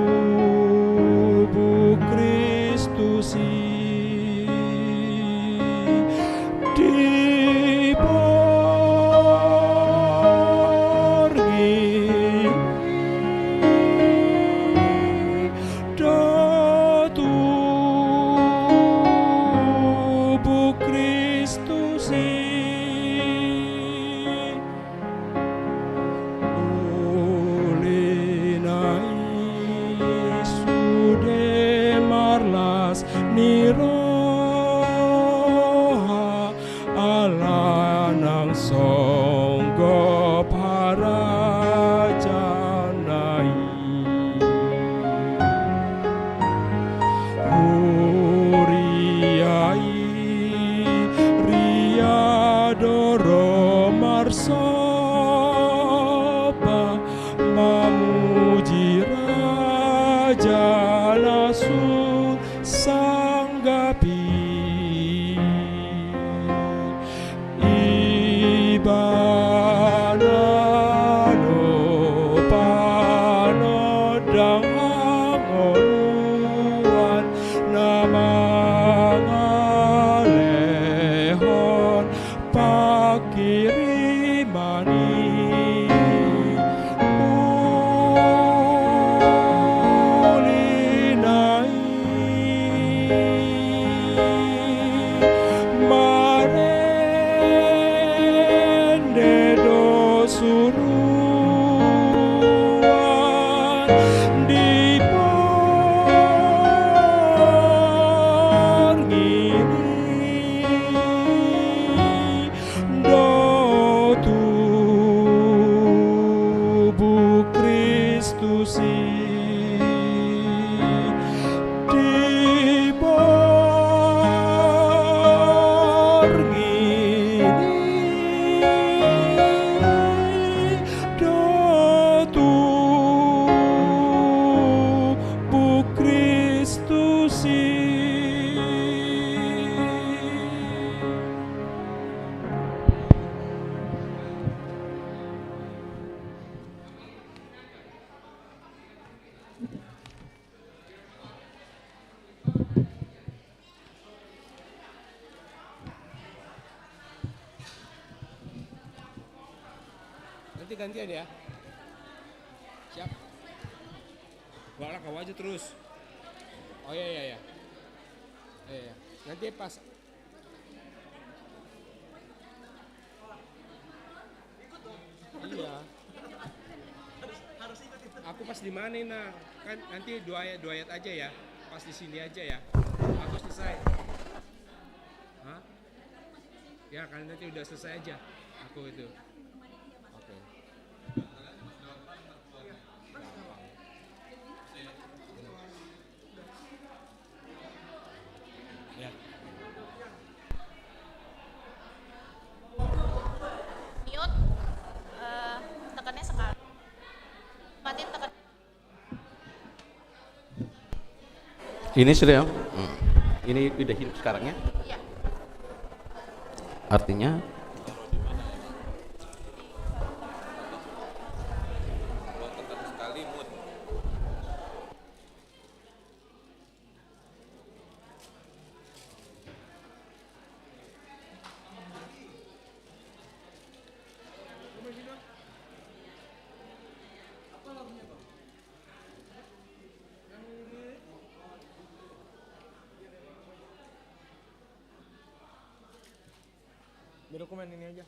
tubuh Kristus Niroha ala nang songgo parajanai Huriai riadoro marsoba mamuji raja nasun sanggapi ibanano panodang angoluan namangalehon pakirimani Nanti gantian ya. Siap. Bawa kau aja terus. Oh iya iya iya. Iya. Nanti pas iya. Aku pas di mana nah? Kan nanti dua ayat aja ya. Pas di sini aja ya. Aku selesai. Hah? Ya kan nanti udah selesai aja. Aku itu. Oke. Ya. Mute. Tekannya sekali. Matiin tekan. Ini sudah, ini udah hidup sekarang ya. Iya. Artinya dokumen ini aja.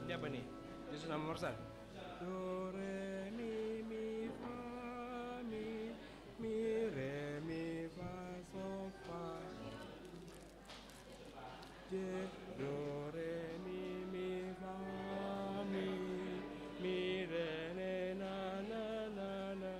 Ini apa nih? Yesus nama Morsan. Do re mi fa mi re mi fa so fa. Do re mi fa mi re ne na na na na.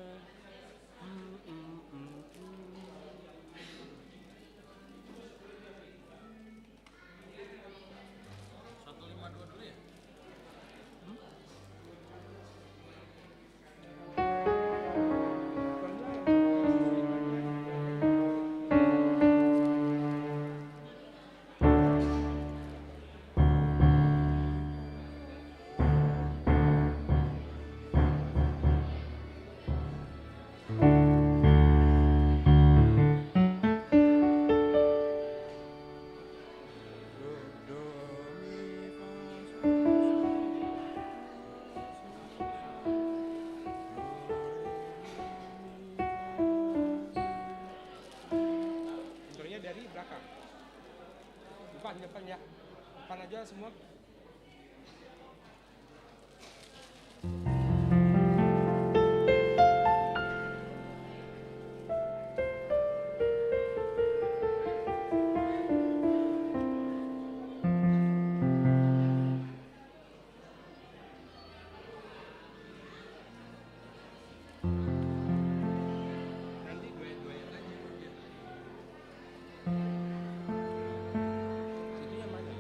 Intronya dari belakang. Depan ya. Depan aja semua. Nanti dua-duanya aja. Sini yang mana?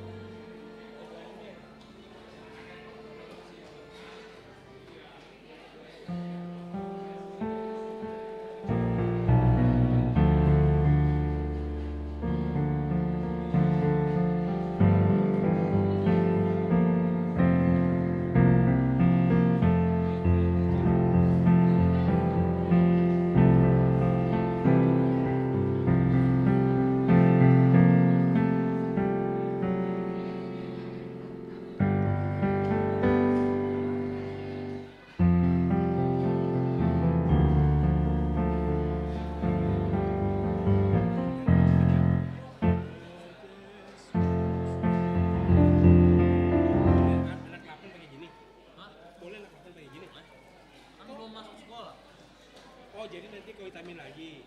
Oh jadi nanti kau vitamin lagi.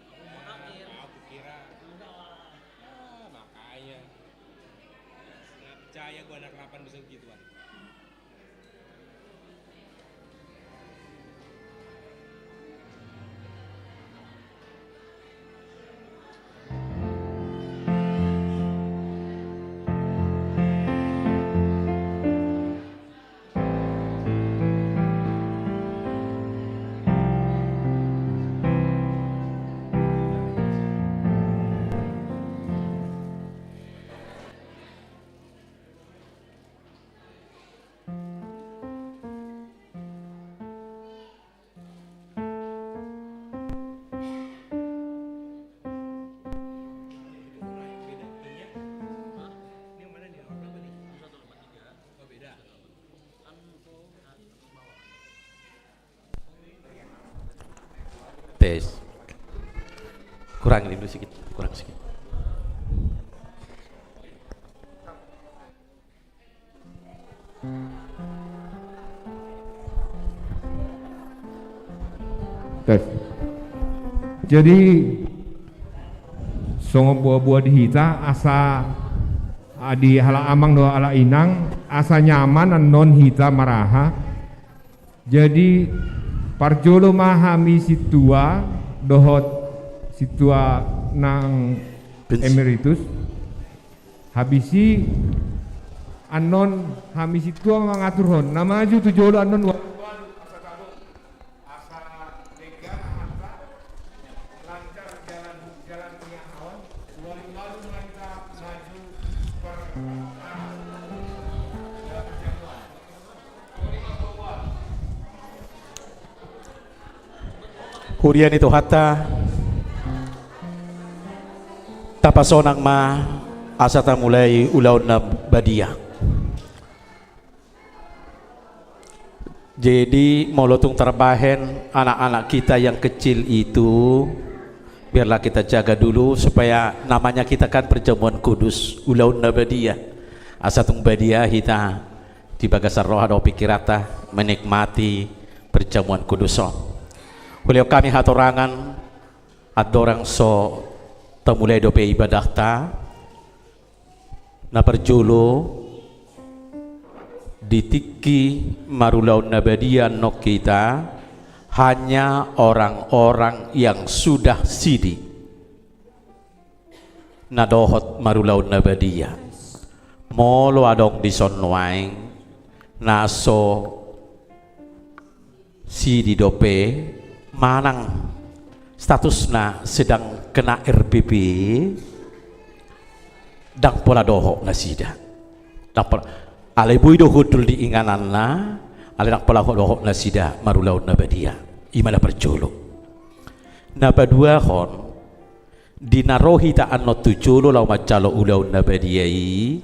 Aku kira. Makanya. Nggak percaya gua anak 8 bisa begituan. Tes. Kurangin dulu sedikit, kurang sedikit. Tes. Jadi songo buah-buah di hita asa di hala amang doa ala inang asa nyaman non hita maraha. Jadi parjolo mahami situa dohot situa nang emeritus habisi anon hami situa mengatur hon nama aju tu jolo anon asa lega Hurian itu hatta tapasonang ma asata mulai ulaun na badia. Jadi molotung terbahen anak-anak kita yang kecil itu biarlah kita jaga dulu supaya namanya kita kan perjamuan kudus ulaun na badia. Asatung badia kita di bagasar roh ada pikirata menikmati perjamuan kudus. Beliau kami hatorangan adorang so temulai dope ibadah ta na perjulu ditiki marulaun nabadian nok kita hanya orang-orang yang sudah sidi na dohot marulaun nabadia molo adong disonwaing naso sidi dope manang statusna sedang kena RPP dang pola doho na sida dang pola alai buido hudul di ingananna alai dang pola doho na sida marulaun na badia imana perjolo na badua hon dinarohi ta anno tujolo lau macalo ulaun na badiai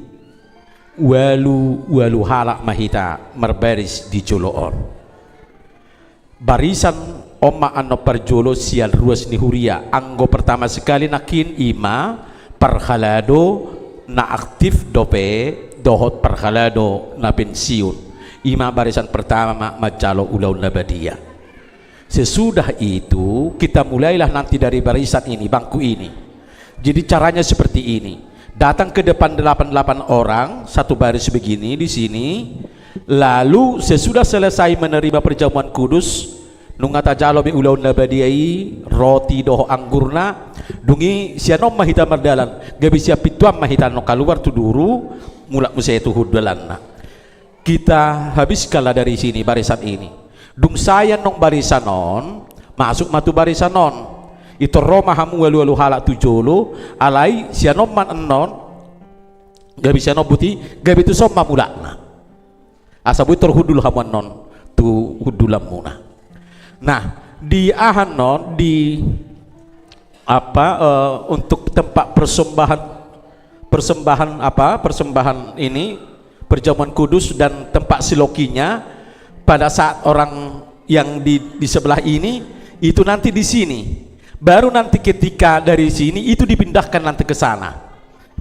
walu halak mahita merbaris di joloon barisan Oma anno perjolo sial ruas ni huria anggo pertama sekali nakin ima perhalado na aktif dope dohot perhalado na pensiun ima barisan pertama macalo ulaun nabadia. Sesudah itu kita mulailah nanti dari barisan ini bangku ini. Jadi caranya seperti ini, datang ke depan 88 orang satu baris begini di sini, lalu sesudah selesai menerima perjamuan kudus nungata jalo mi ulaun nabadiai roti doho anggurna dungi sianom mahita mardalan gabi siap pituam mahita no keluar tu duru mulak musaya tu hudalanna kita habiskanlah dari sini barisan ini dung saya nong barisan non masuk matu barisan non itu roma hamu walu halak tujolo alai sianom man non gabi sianom buti gabi tu somma mulakna asabu terhudul hamuan non tu hudulam muna. Nah, di ahanon di untuk tempat persembahan ini perjamuan kudus dan tempat silokinya pada saat orang yang di sebelah ini itu nanti di sini. Baru nanti ketika dari sini itu dipindahkan nanti ke sana.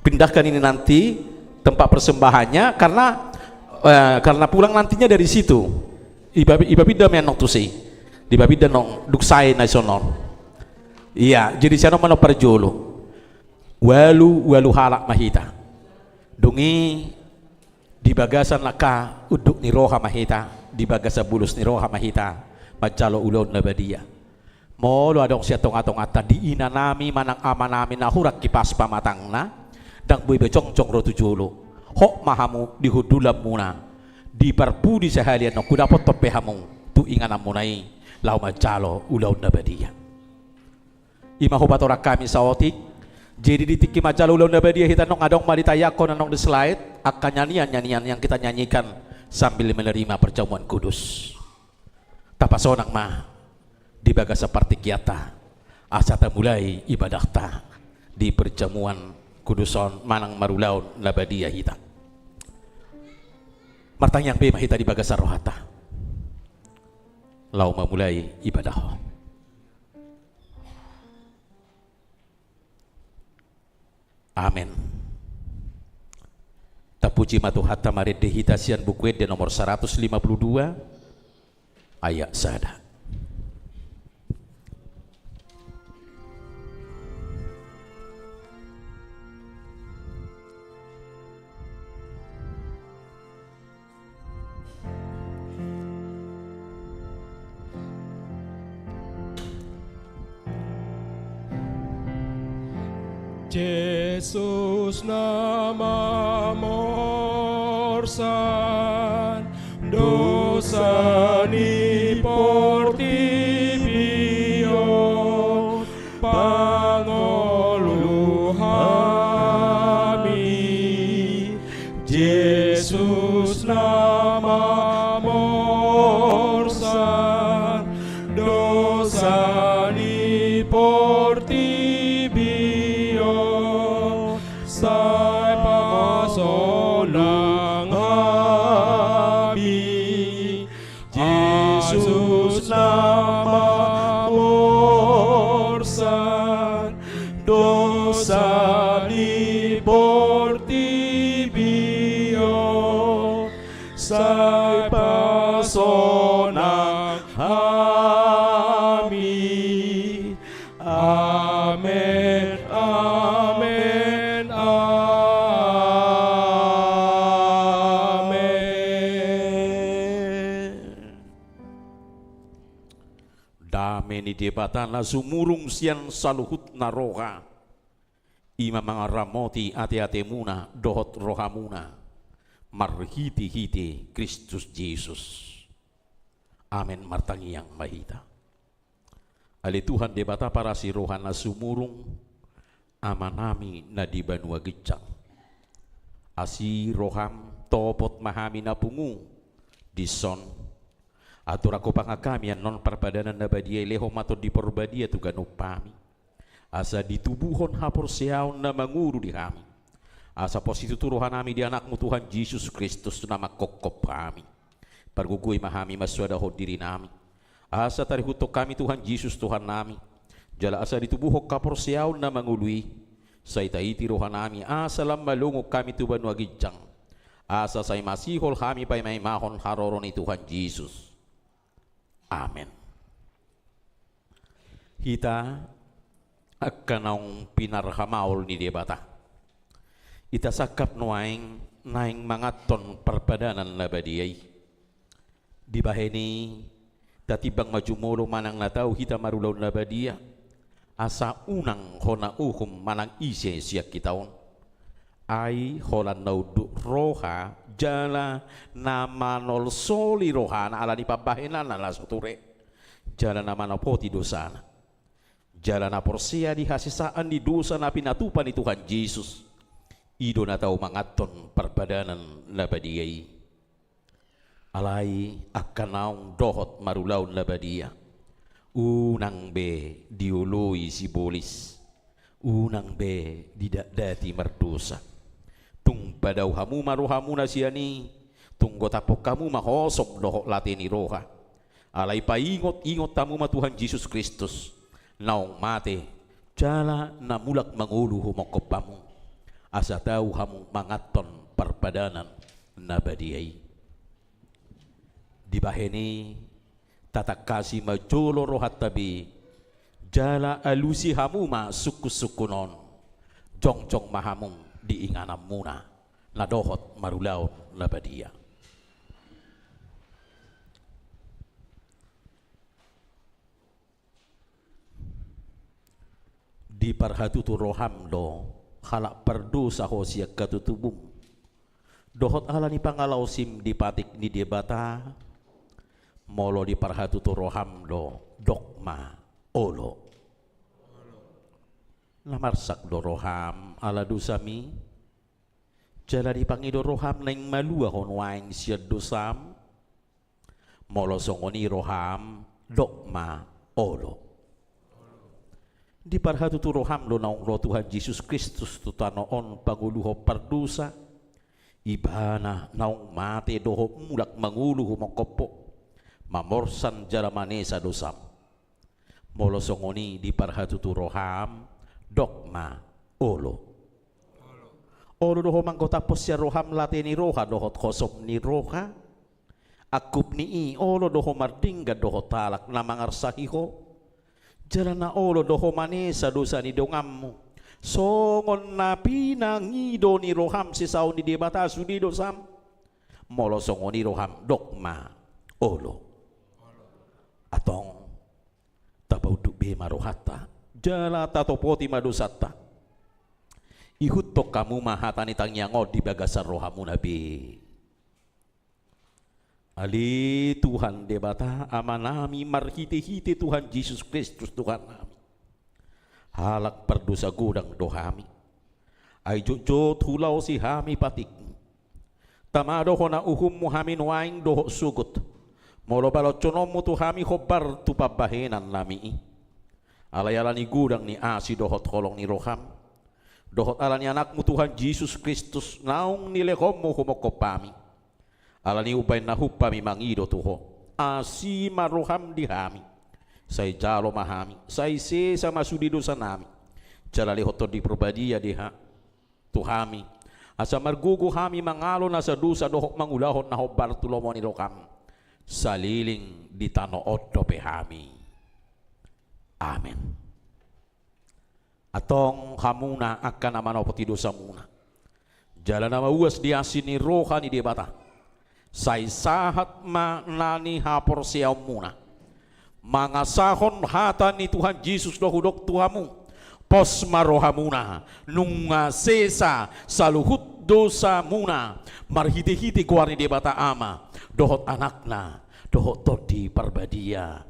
Pindahkan ini nanti tempat persembahannya karena pulang nantinya dari situ. Ibabi menok tu sih. Di babi danong duksai nasional. Iya, jadi siano mano perjolo. Walu halak mahita. Dungi di bagasan laka uduk ni roha mahita, di bagasa bulus ni roha mahita, macalo ulon na badia. Molo adong siya tong ata di inanami manang amanami na hurak kipas pamatang na, dang buy becong ro tujolo. Hok mahamu dihudulam muna, di parpudi sehalian no kudapot tope hamung tu inganam munai. Lau macalo ulaun nabadia ima hubat orang kami sawotik jadi ditiki macalo ulaun nabadia kita nong adong maritayako nanong di slide akan nyanyian yang kita nyanyikan sambil menerima perjamuan kudus tapasonang mah di bagasa partikiata asata mulai ibadah ta di perjamuan kuduson manang marulaun nabadia hita martang yang bema hita di bagasa rohata lau memulai ibadah. Amin. Tapuji matu hatta marid dehitasian buku de nomor 152 ayat sada. Yesus nama morsan dosa ni portibio pangoluhan portibio sai pasonang kami Jesus nama morsan dosa di portibio sai pasonang kami. Amen, amen, amen. Dame ni debatana sumurung sian saluhut naroha. Ima mga ramoti ate-ate muna dohot rohamuna. Marhiti-hiti Kristus Jesus. Amen martangiyang mahita. Ali Tuhan debata para si rohan na sumurung amanami na di banua gicang. Asi roham topot mahami na pungu dison. Atur ako pangakami non parpadanan na badia leho mato di porbadia tu ganupami. Asa ditubuhon hapor siyaw na manguru di kami. Asa positu turuhan nami di anakmu Tuhan Yesus Kristus na makokop kami. Pargugoy mahami maswadaho diri nami. Asa tarihutok kami Tuhan Yesus Tuhan nami. Jala asa ditubuhok kapor siyaw na mangului. Sa itaiti rohan nami asa lam malungok kami tuban wagidjang. Asa say masihol kami pay may mahon haroron ni Tuhan Yesus. Amen. Hita akanang pinarhamaol ni debata. Itasakap nuaing naing mangaton perpadanan na badiyay. Di baheni tatibang majumulo manang nataw hita marulaw na badiya. Asa unang hona uhum manang ise siya kitaon. Ay holan naudu roha jala na manol soli roha na ala ni pabahenan na lasuture. Jala na manapoti dosana. Jala na porsia di hasisaan di dosa na pinatupan ni Tuhan Yesus. Ido na tao mangaton perbadanan labadiyay. Alay akanaung dohot marulaw labadiya. Unang be diului si bolis. Unang be didadati merdosa. Tung padaw hamu maruhamu na siya ni. Tung gotapok kamu mahosok dohot latini roha. Alay paingot-ingot tamu ma Tuhan Yesus Kristus. Naong mate, jala na mulak mangulu humokopamu. Asa tahu hamu mangaton perpadanan na badiyay. Di baheni tatak kasih majolo rohat tabi jala alusi hamu ma suku-sukunon jong-jong mahamung diinganam muna na dohot marulaw na badiya. Di parhatutu roham do halak perdu sahosia katutubum dohot ala ni pangalaw sim di patik ni debata molo di parhatutu roham do dokma olo namarsak do roham ala dosami jala di pangido roham neng malua honwaing siya dosam molo songoni roham dokma olo di parhatutu roham lo naong lo Tuhan Yesus Kristus tutanoon panguluho pardusa ibana naong mate doho mulak manguluho mongkopo mamorsan jaramane sa dosam molo songoni di parhatutu roham dokma olo doho manggotapos siya roham late ni roha dohot kosom ni roha akup ni i olo doho mardingga doho talak na mangarsahiho jala na olo doho manesa dosa ni dongammu songon na pinangido ni roham sisaw ni debata sudi dosam molo songon ni roham dokma olo atong tabaw dubi marohata jala tatopoti madosata ihutok kamu mahatan itang yango di bagasar rohamu nabi. Ali Tuhan debata amanami marhiti-hiti Tuhan Yesus Kristus Tuhan kami. Halak perdosa godang dohami. Ay jujut hulau si hami patik. Tamado hona uhum muhamin waing doho sugut. Molo balot conomu tu hami khobar tu pabahenan nami. Alayala ni gudang ni asi dohot kolong ni roham. Dohot ala ni anakmu Tuhan Yesus Kristus naung nilekomu humokopami. Ala ni ubay na hupami mangido tuho. Asi maroham dihami. Say jalo mahami. Say se sama sudido sa nami. Jalali hoto di perbadia diha. Tuhami. Asa margugu hami mangalo na sa dusa dohok mangulahon na hobar tulomo ni rokam. Saliling di tanood do pehami. Amen. Atong hamuna akan naman opoti dosa muna. Jalan nama uas di asini roha ni debata. Say sahat manani hapor siyaw muna. Mangasahon hata ni Tuhan Yesus do hudok Tuhamu. Pos maroha muna. Nunga sesa saluhut dosa muna. Marhiti-hiti kuar ni debata ama. Dohot anakna. Dohot todi parbadia.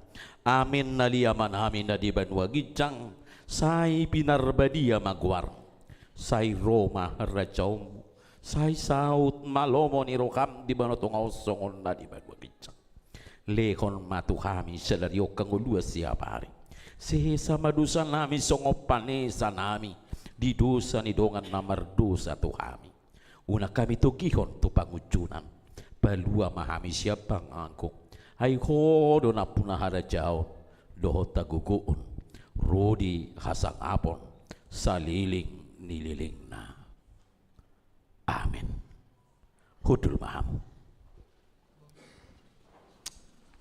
Amin naliaman amin na di banwa gijang. Say pinarbadia magwar. Say Roma rajaum. Say saut malomo ni rokam di banotong songon na di banwa gijang. Lekon matuhami selariok kangulua siapa hari. Sehesa madusa nami songopanesa nami. Di dosa ni dongan namar dosa tuhami. Una kami tugihon tu pangujunan. Balua mahami siapa ngangkuk. Hai hodo na punahara jauh dohota guguun rodi hasang apon saliling nililing na. Amin. Hudul mahamu.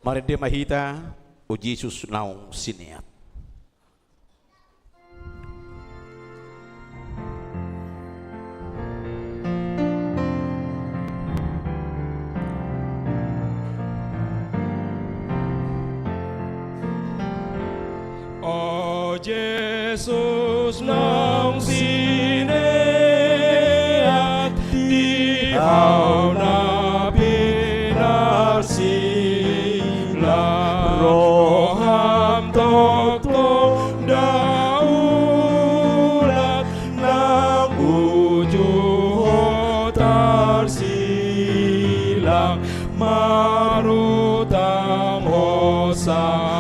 Marede mahita o Jesus naung siniat. O Jesus nang sineat dihaw na pinarsila roham toktok daulat nang ujuh tarsilang marutang hosa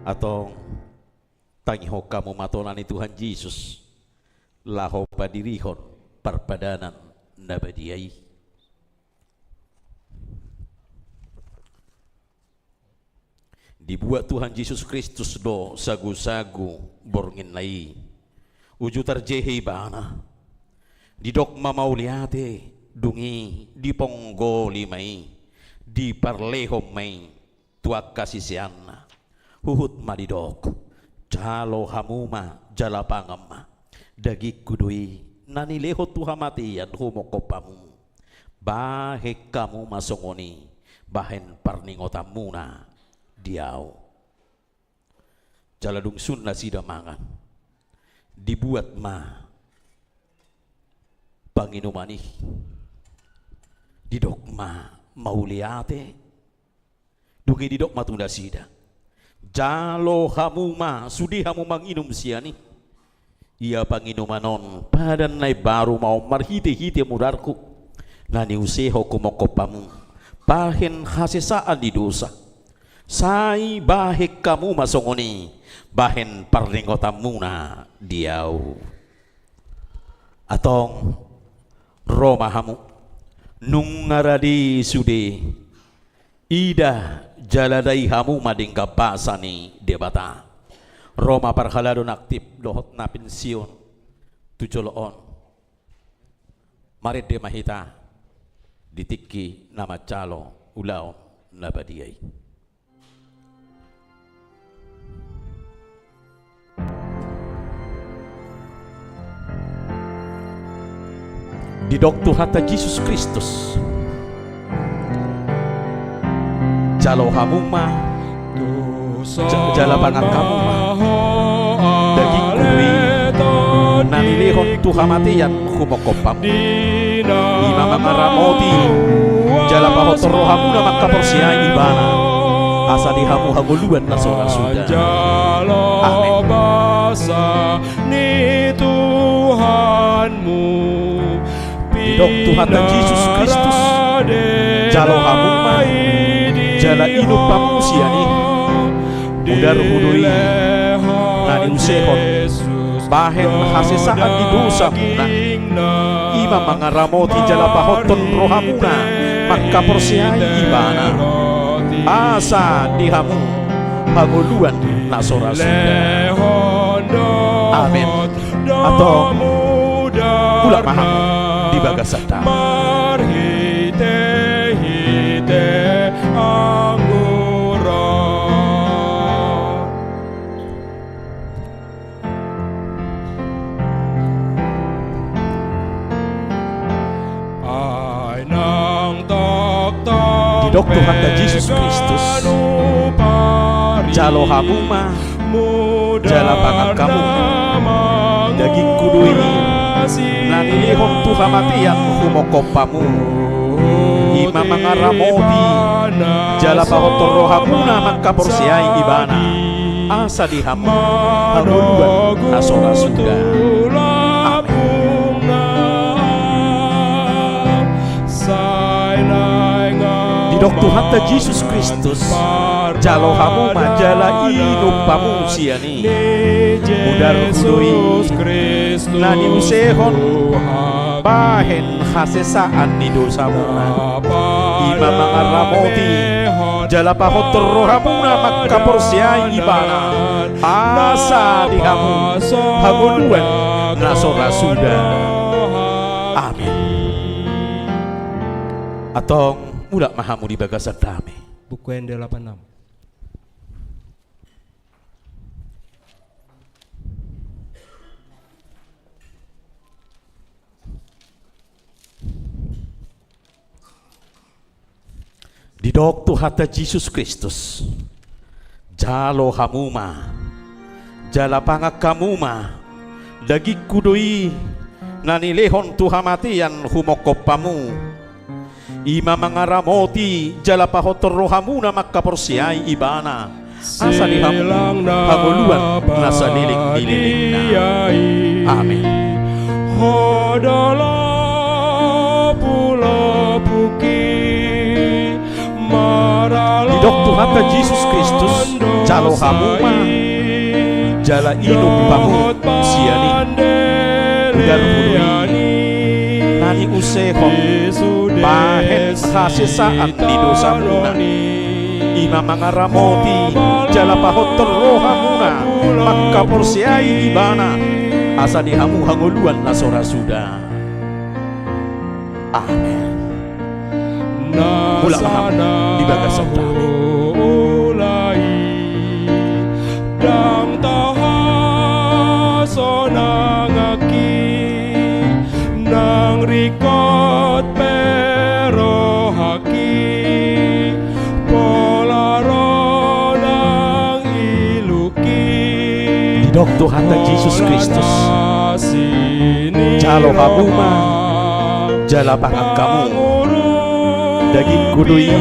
atau tangiho kamu matonan ni Tuhan Yesus laho padirihon perpadanan nabadiai dibuat Tuhan Yesus Kristus do sagu-sagu borngin lai uju tarjehi bana di dogma mauliate dungi di ponggoli mai di parleho mai tuak kasisianna huhut madidok jalo hamuma jalapangama dagi kudui nani leho tuhamatian humokopamu bahek kamu masongoni bahen parningotamuna diau jaladung sunna sidamangan dibuat ma panginumani didok ma mauliate dungi didok matunda sida jalo hamuma sudi hamu manginum siani ia panginumanon padan nai baru mau marhite-hite mudarku nani useho kumokopamu bahen hasesaan di dosa sai bahek kamu masongoni bahen parningotamuna diau atong Roma hamu nung ngaradi sude ida jaladai hamu madingga basani debata Roma parhaladon aktif dohot na pensiun tujoloon marit de mahita ditiki nama calo ulaon nabadiai di doktu hata Yesus Kristus jalo hamuma jala pangan kamu daging kui nanilihon tuhamatian humokopam imam maramoti jala pahotor rohamuna maka porsiai ibana asa dihamu hanguluan na sora sudah. Amin. Ni Tuhanmu Didok Tuhan dan Yesus Kristus jalo hamuma jala inup pamusiani mudar hudui nani usehon bahen hasesaan di dosa muna ima mangaramoti jala pahoton rohamuna maka persiai ibana asa dihamu hanguluan nasora sudah. Amin. Atau pula mahamu di bagasata didok Tuhan dan Yesus Kristus jalo hamuma jala pangan kamu daging kudu ini nani lehon Tuhan matian humokopamu ima mangaramodi jala pahotor rohamuna maka porsiai ibana asa dihamu hanguluan nasora sudah. Didok Tuhan dan Yesus Kristus jalo hamu majala inup pamusiani mudar hudui nani usehon bahen hasesaan di dosamuna ima mangaramoti jala pahotor rohamuna maka porsiai ibana asa dihamu hanguluan nasora sudah. Amin. Atong mulak mahamu di bagasan damai. Buku Ende 86. Didok Tuhan Yesus Kristus jalo hamuma jala pangak kamuma dagi kudui nani lehon Tuhan matian humokopamu ima mangaramoti jala pahotor rohamuna maka porsiai ibana asa dihamu hanguluan nasa liling-lilingna. Amin. Didok Tuhan dan Yesus Kristus jalo hamuma jala inup pamu siani udar hudui nani usehon bahen hasesaan di dosamuna ima mangaramoti jala pahotor rohamuna maka porsiai ibana asa dihamu hanguluan nasora sudah. Amin. Mulak mahamu di bagasan damai. Rikot pero haki polarong iluki Didok Tuhan dan Yesus Kristus jalo hamuma jala pangan kamu daging kudui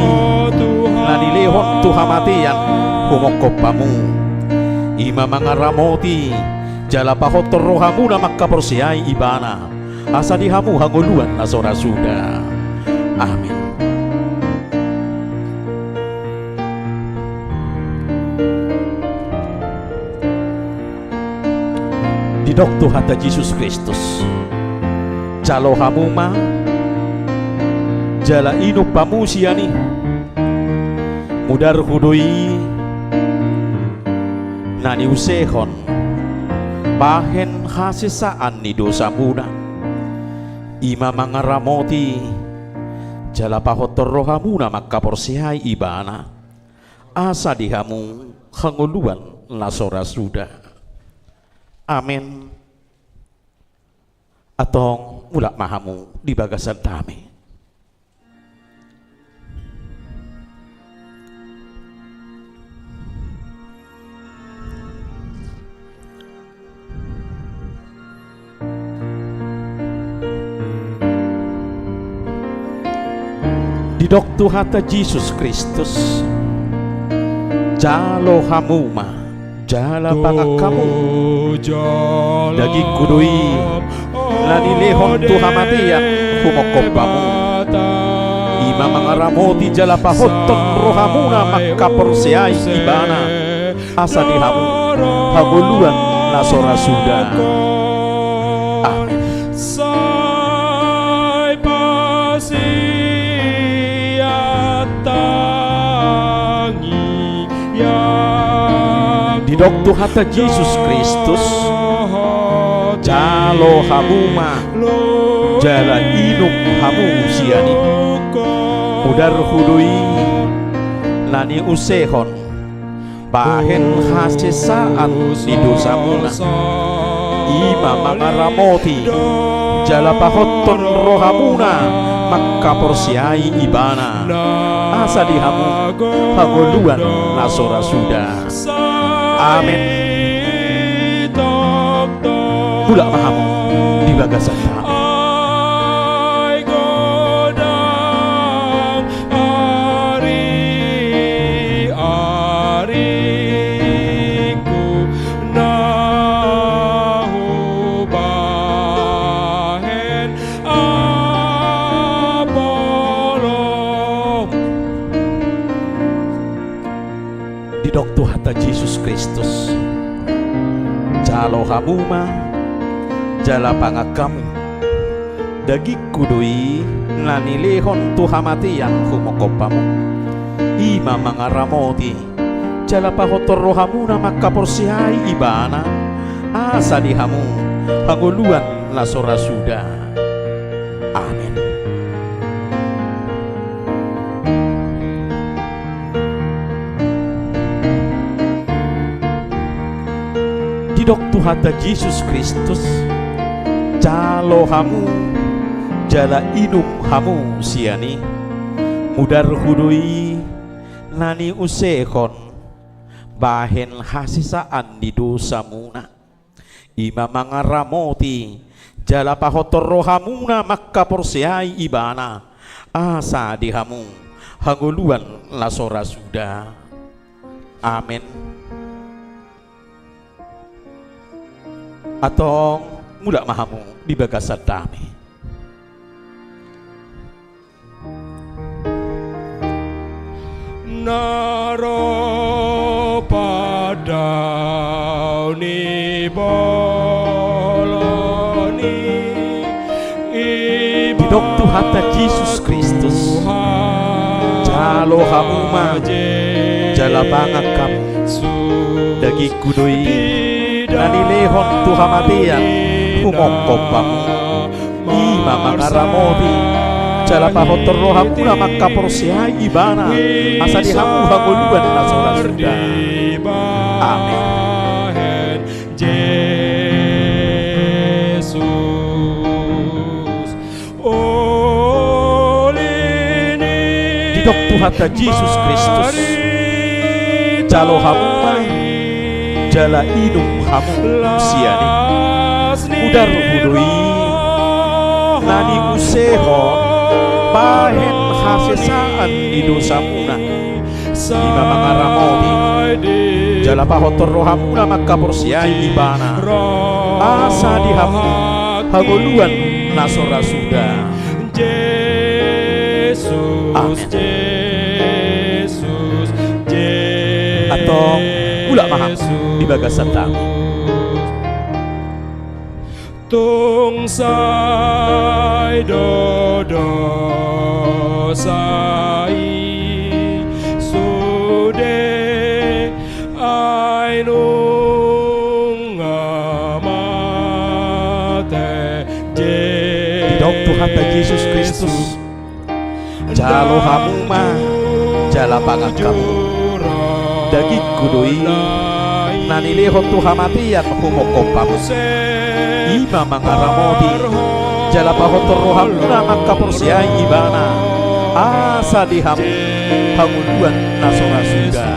nani lehon Tuhan matian humokopamu ima mangaramoti jala pahotor rohamuna maka porsiai ibana asa dihamu hanguluan nasora sudah. Amin. Didok Tuhan dan Yesus Kristus jalo hamuma jala inup pamusiani mudar hudui nani usehon bahen hasesaan ni dosa muda ima mangaramoti jala pahotor rohamuna maka porsiai ibana asa dihamu hanguluan nasora sudah. Amin. Atong mulak mahamu di bagasan damai. Didok Tuhan Yesus Kristus jalo hamuma jala pangakamu dagi kudui lani lehon tuhamatian humokopamu ima mangaramoti jala pahotton rohamuna makaporsiai ibana asa dihamu hagoluan nasora sudah. Amin. Di doktu hata Yesus Kristus jalo hamuma jala inum hamu siani mudar hudui nani usehon bahen hasesaan di dosamuna ima mangaramoti jala pahotton rohamuna maka porsiai ibana asa dihamu hagoluan nasora sudah. Amin. Budak mahamu di bagasan kami. Doktu hata Yesus Kristus jalo hamuma jala pangakamu dagi kudui nani lehon tuhamatian humokopamu ima mangaramoti jala pahotor rohamuna maka porsiai ibana asa dihamu hagoluan nasora sudah. Amin. Doktu hata Yesus Kristus jalo hamu jala inum hamu siani mudar hudui nani usehon bahen hasisaan di dosamuna ima mangaramoti jala pahotor rohamuna maka porsiai ibana asa dihamu hagoluan lasora sudah. Amin. Atau muda mahamu di bagasan dami. Naro padau ni boloni di doktu hata Yesus Kristus jalo hamuma jala pangakam dagi kudui nani lehon tuhamatian humongkopamu ima mangaramoti jala pahotor rohamuna maka porsiai ibana asa dihamu hagoluan nasora sudah. Amin. Di doktu hata Yesus Kristus jalo hamuma jala inum hamu siani mudar hudui nani usehon bahen hasesaan di dosamuna ima mangaramoti jala pahotor rohamuna maka porsiai ibana asa dihamu hagoluan nasora sudah. Amin. Atau ulak maham di bagasan kami. Tung sai dodo sai sude ainung amate di doktu hata Yesus Kristus jalo hamuma jala pangakamu dagi kudui nani lehon tuhamatian humokopamu ima mangaramoti jala pahotor rohamuna maka porsiai ibana asa dihamu hagoluan nasora sudah.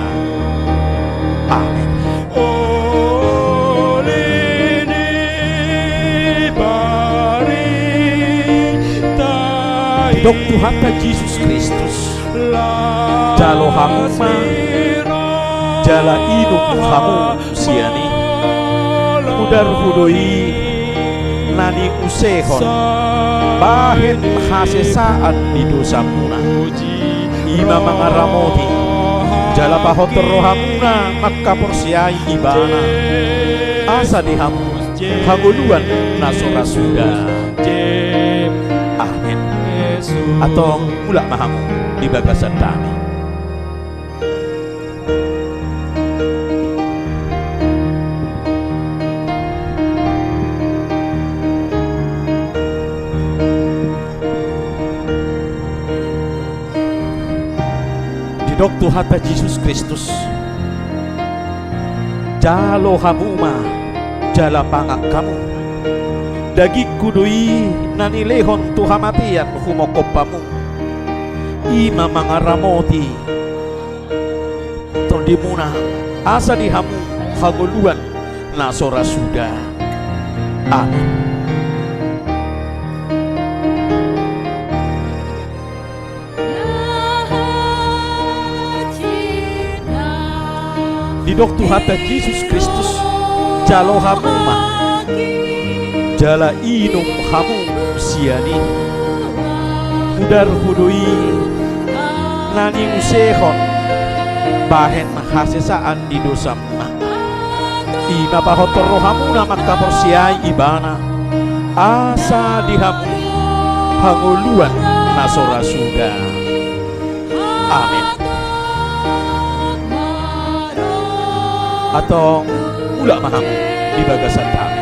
Amin. Tuhan Yesus Kristus jalo hamuma jala inum hamu siani udar hudoi nani usehon bahen hasesaan di dosa muna ima mangaramoti jala pahotor rohamuna maka porsiai ibana asa dihamu haguluan nasora sudah amin atau mulak mahamu di bagasan kami. Dok Tuhan Yesus Kristus jalo hamuma jala pangak kamu dagi kudui nani lehon tuhamatian humokopamu ima mangaramoti tondimuna asa dihamu haguluan nasora sudah amin. Didok Tuhan Yesus Kristus jalo hamuma jala inum hamu siani udar hudui nani usehon bahen hasesaan di dosa muna ima pahotor rohamuna maka porsiai ibana asa dihamu hanguluan nasora sudah amin. Atau ulak mahamu di bagasan kami.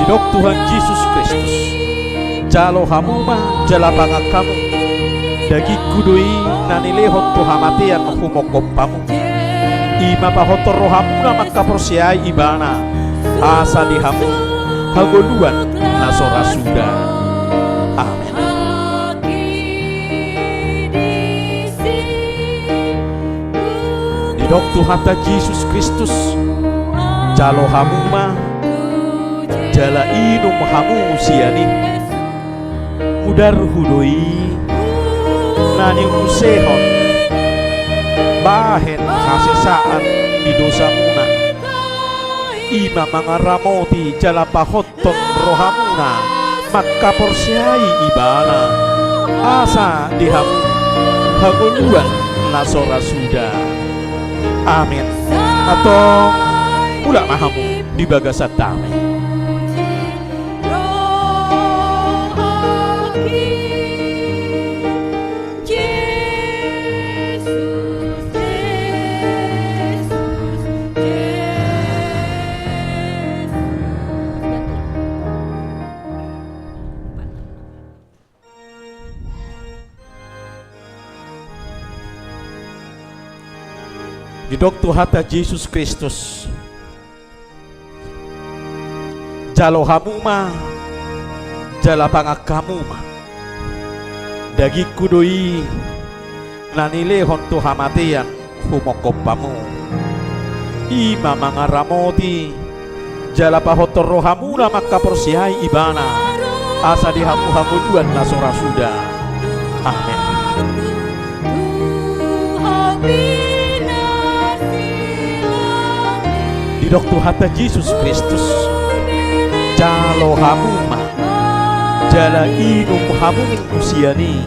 Dok Tuhan Yesus Kristus jalo hamuma jala pangak kamu dagi kudui nani lehot tuhamatian humokopamu ima pahotor rohamuna maka porsiai ibana asa dihamu hagoluan nasora sudah amin. Dok Tuhan Yesus Kristus jalo hamuma jala inum hamu siani udar hudoi nani usehon bahen hasesaan di dosa muna ima mangaramoti jala pahoton rohamuna maka porsiai ibana asa dihamu haguluan nasora sudah amin. Atau ulak mahamu di bagasan kami. Didok Tuhan Yesus Kristus jalo hamuma jala pangak kamu dagi kudui nani lehon tuhamatian humokopamu ima mangaramoti jala pahotor rohamuna maka porsiai ibana asa dihamu haguluan nasora sudah amin. Dok Tuhan Yesus Kristus jalo hamuma jala inum hamu usiani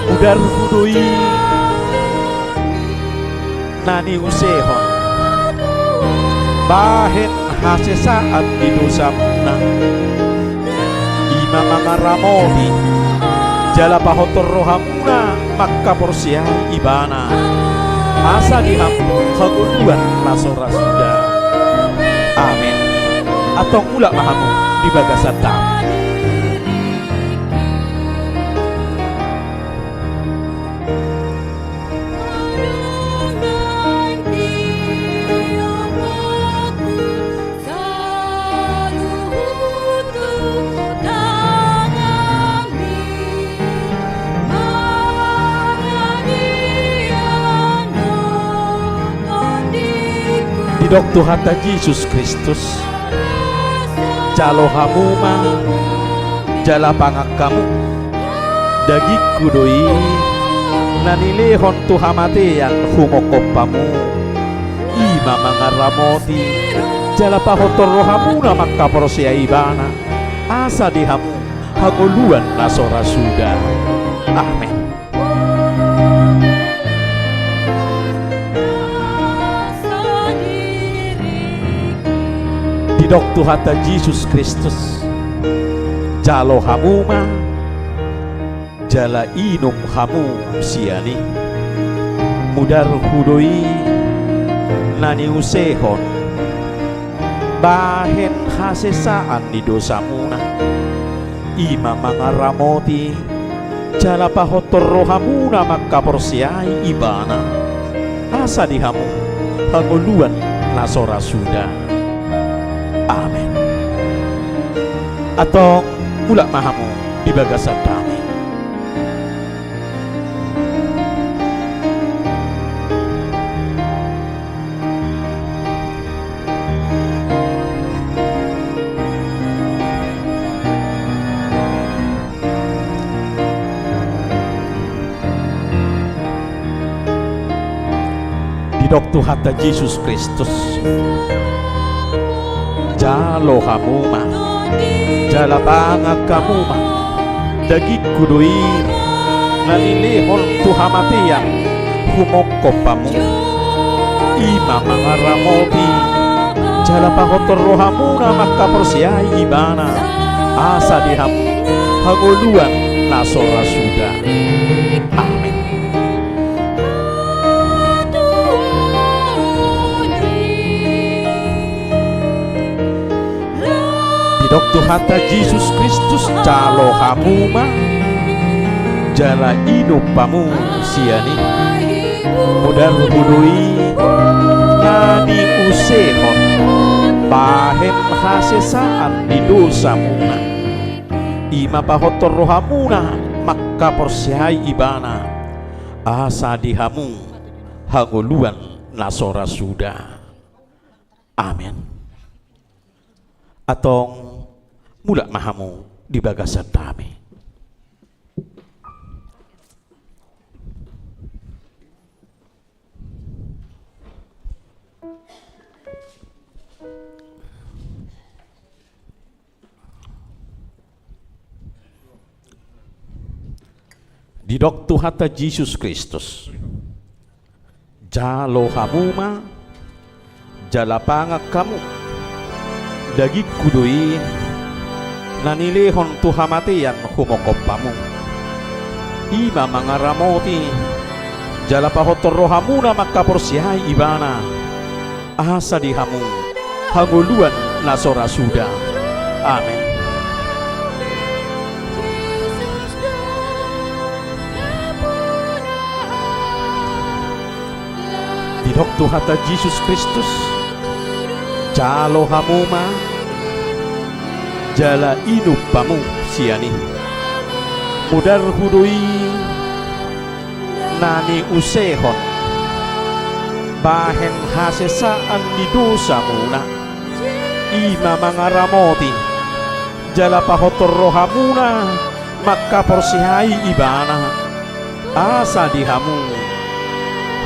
udar hudui nani usehon bahen hasesaan di dosa muna ima mangaramodi jala pahotor rohamuna maka porsiai ibana asa diham kaguluan nasora sudah. Amin. Atau mula mahamu di bagasan tam. Dok Tuhan Yesus Kristus jalo hamuma jala pangakamu dagi kudoi nanile hontu hamate yang humokopamu ima mangaramoti jala pahotor rohamuna maka porsia ibana asa dihamu hagoluan nasora sudah. Amin. Dok Tuhan Yesus Kristus jalo hamuma jala inum hamu siani mudar hudoi nani usehon bahen hasesaan di dosamuna ima mangaramoti jala pahotor rohamuna maka porsiai ibana asa dihamu hanguluan nasora sudah. Amin. Atau mula mahamu di bagasan kami. Di dok Tuhan Yesus Kristus jalo hamuma jala pangakamu dagi kudui nalilehon tuhamatian humokopamu ima mangaramoti jala pahotor rohamuna maka porsiai ibana asa dihamu hagoluan nasora sudah. Amin. Dok Tuhan Yesus Kristus calo hamuma jala inupamu siani mudar hudui nani usehon bahen hasesaan di dosamuna ima pahotor rohamuna maka porsiai ibana asa dihamu hagoluan nasora sudah. Amin. Atau mula mahamu di bagasan kami. Di dok Tuhan Yesus Kristus jalo hamuma jala pangakamu dagi kudui nanilehon tuhamatian humokopamu ima mangaramoti jala pahotor rohamuna maka porsiai ibana asa dihamu hanguluan nasora sudah. Amin. Didok Tuhan Yesus Kristus jalo hamuma jala inupamu siani mudar hudui nani usehon bahen hasesaan di dosamuna ima mangaramoti jala pahotor rohamuna maka porsihai ibana asa dihamu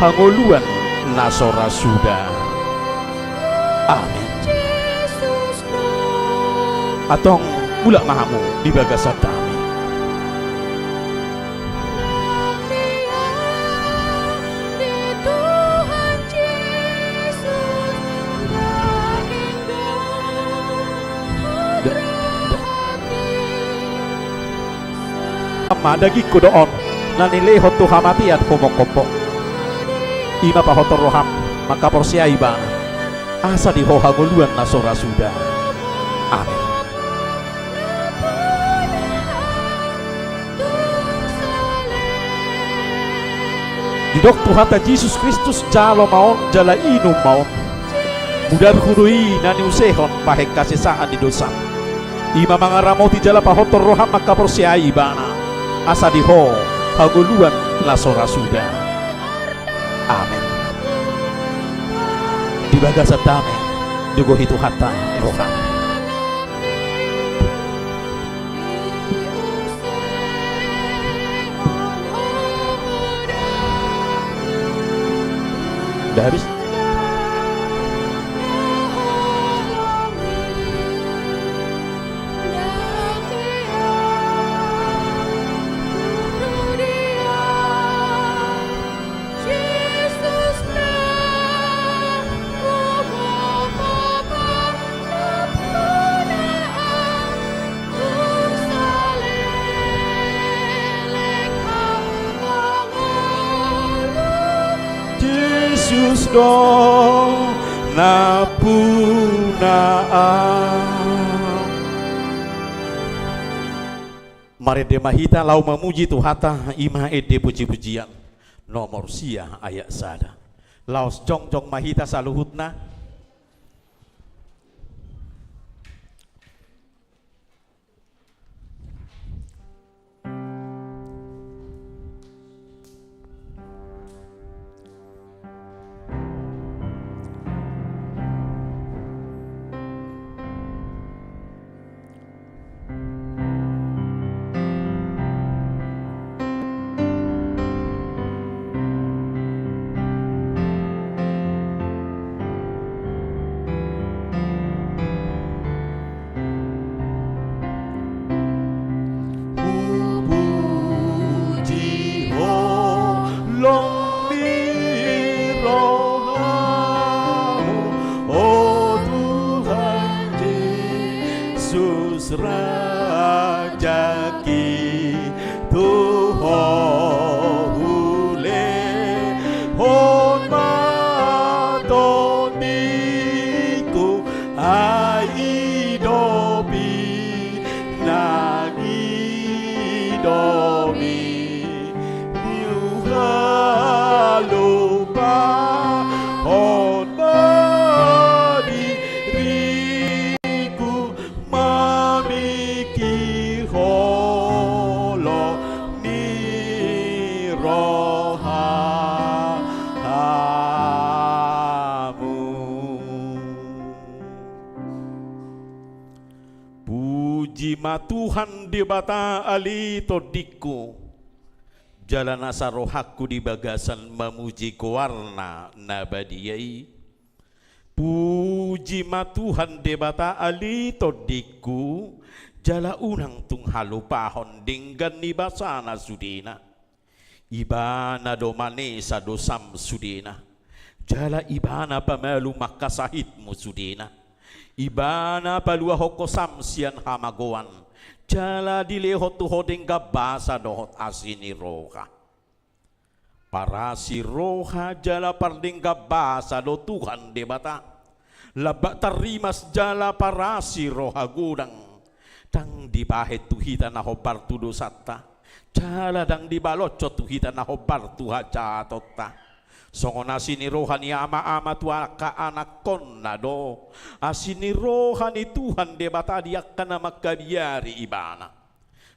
hangoluan nasora sudah. Amin. Atong mula mahamu di bagasan kami. Ama dagiku doon nanilehot tu hamatian humokopok ima pahotor roham maka porsiai bana asa di hoha nguluan nasora sudah. Amin. Didok Tuhan Yesus Kristus jalo maon jala inum maon mudar hudui nani usehon pahek kasesaan di dosa ima mangaramoti jala pahotor roham maka porsiai bana asa di ho haguluan lasora sudah. Amin. Di bagasa damai dugo hitu hatta roham udah habis. Yesus do napunaan. Mari demahita lau memuji Tuhata ima ede puji-pujian nomor sia ayat sada laos jong-jong mahita saluhutna Tuhan di bata ali todiku jalan asa rohaku di bagasan memuji kuarna nabadiyai puji ma Tuhan di bata ali todiku jala unang tung halupahon dinggan ni basana sudina ibana domane sa dosam sudina jala ibana pamalu makasahitmu sudina ibana palua hokosam sian hamagoan jala dilehot tuho dengga basa dohot asini roha para si roha jala pardengga basa do Tuhan debata labak tarimas jala para si roha gudang tang dibahet tuhita na hobar tu dosata jala dang dibalocot tuhita na hobar tuha catota songon asini rohani ama-ama tua ka anak konna do asini rohani Tuhan debata diakkan nama kabiari ibana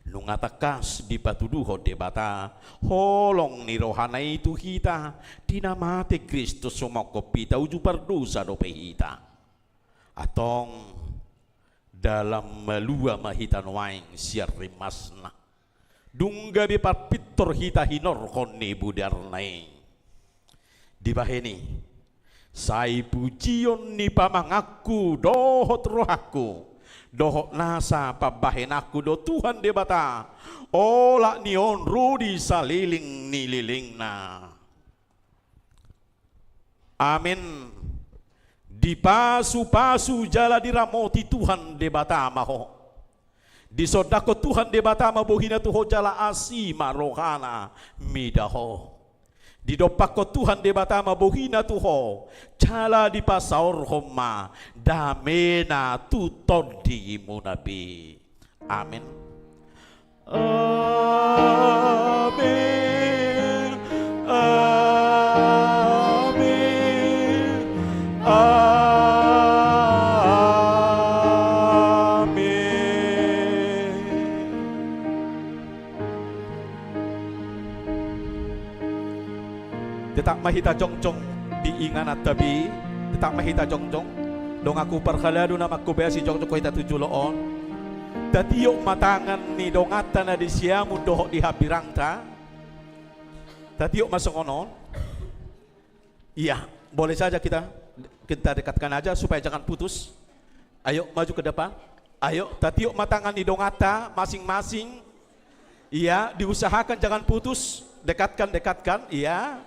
nungatakas di patuduho debata holong ni rohana itu kita dinamate Kristus sumoko pita uju pardosa do pehita atong dalam melua mahitan waing siar rimasna dungga bi parpitor hita hinor konni budarnai di baheni sai pujion ni pamangaku dohot rohaku dohot nasa pabahenaku do Tuhan debata ola nion rudi saliling ni lilingna amin di pasu-pasu jala diramoti Tuhan debata maho Di sodako Tuhan de batama bohina tuho jala asima rohana midaho. Di dopako Tuhan de batama bohina tuho jala di pasaur homa damena tuton di munabi. Amin. Amin. Amin. Tetak mahita jongjong diingan at tabi, tetak mahita jongjong dong aku perhalado na makubesi jongjong ko hita tujuloon tatiyok matangan ni dongata na di siyamu doho di habirangta tatiyok masungonon. Iya, boleh saja kita dekatkan aja supaya jangan putus. Ayo maju ke depan. Ayo tatiyok matangan ni dongata masing-masing. Iya, diusahakan jangan putus. Dekatkan, iya.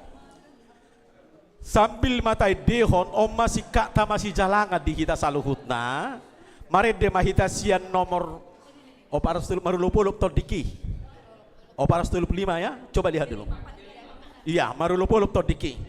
Sambil matai dehon oma si kata masih jalangan di kita saluhutna. Mari de mahita sian nomor oparas tulip marulupulup todiki. Oparas tulip 5 ya. Coba lihat dulu. Iya, marulupulup todiki.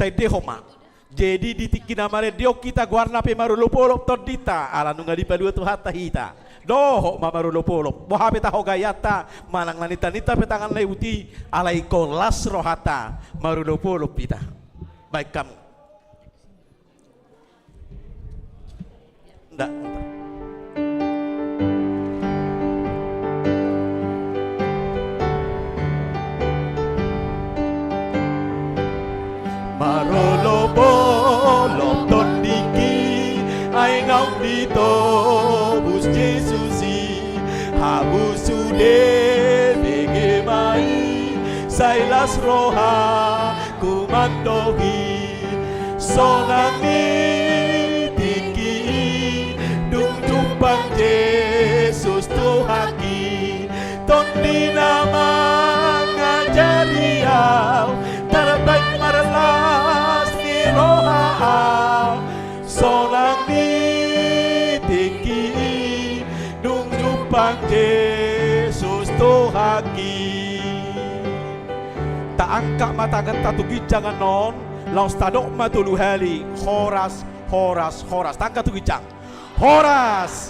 Tai dehoma. Jadi di tikina mare dio kita guarna pe marulupulup todita. Ala nunga di palua tu hatta hita. Doho ma marulupulup. Boha peta hogayata manang lanita-nita petangan leuti alai kolas rohata marulupulup pita. Baik kamu. Enggak. Marolo bolo tondiki ai ngau dito bus Jesusi habu sude bege mai sailas roha kumandohi sonami tinggi dung jumpang Yesus Tuhaki tondi nama ngajari au terbaik marlas di roha sonami tinggi dung jumpang Yesus Tuhaki. Tak angkat mata genta tugi jangan non laus tadok matulu hali horas tangka tugi jang horas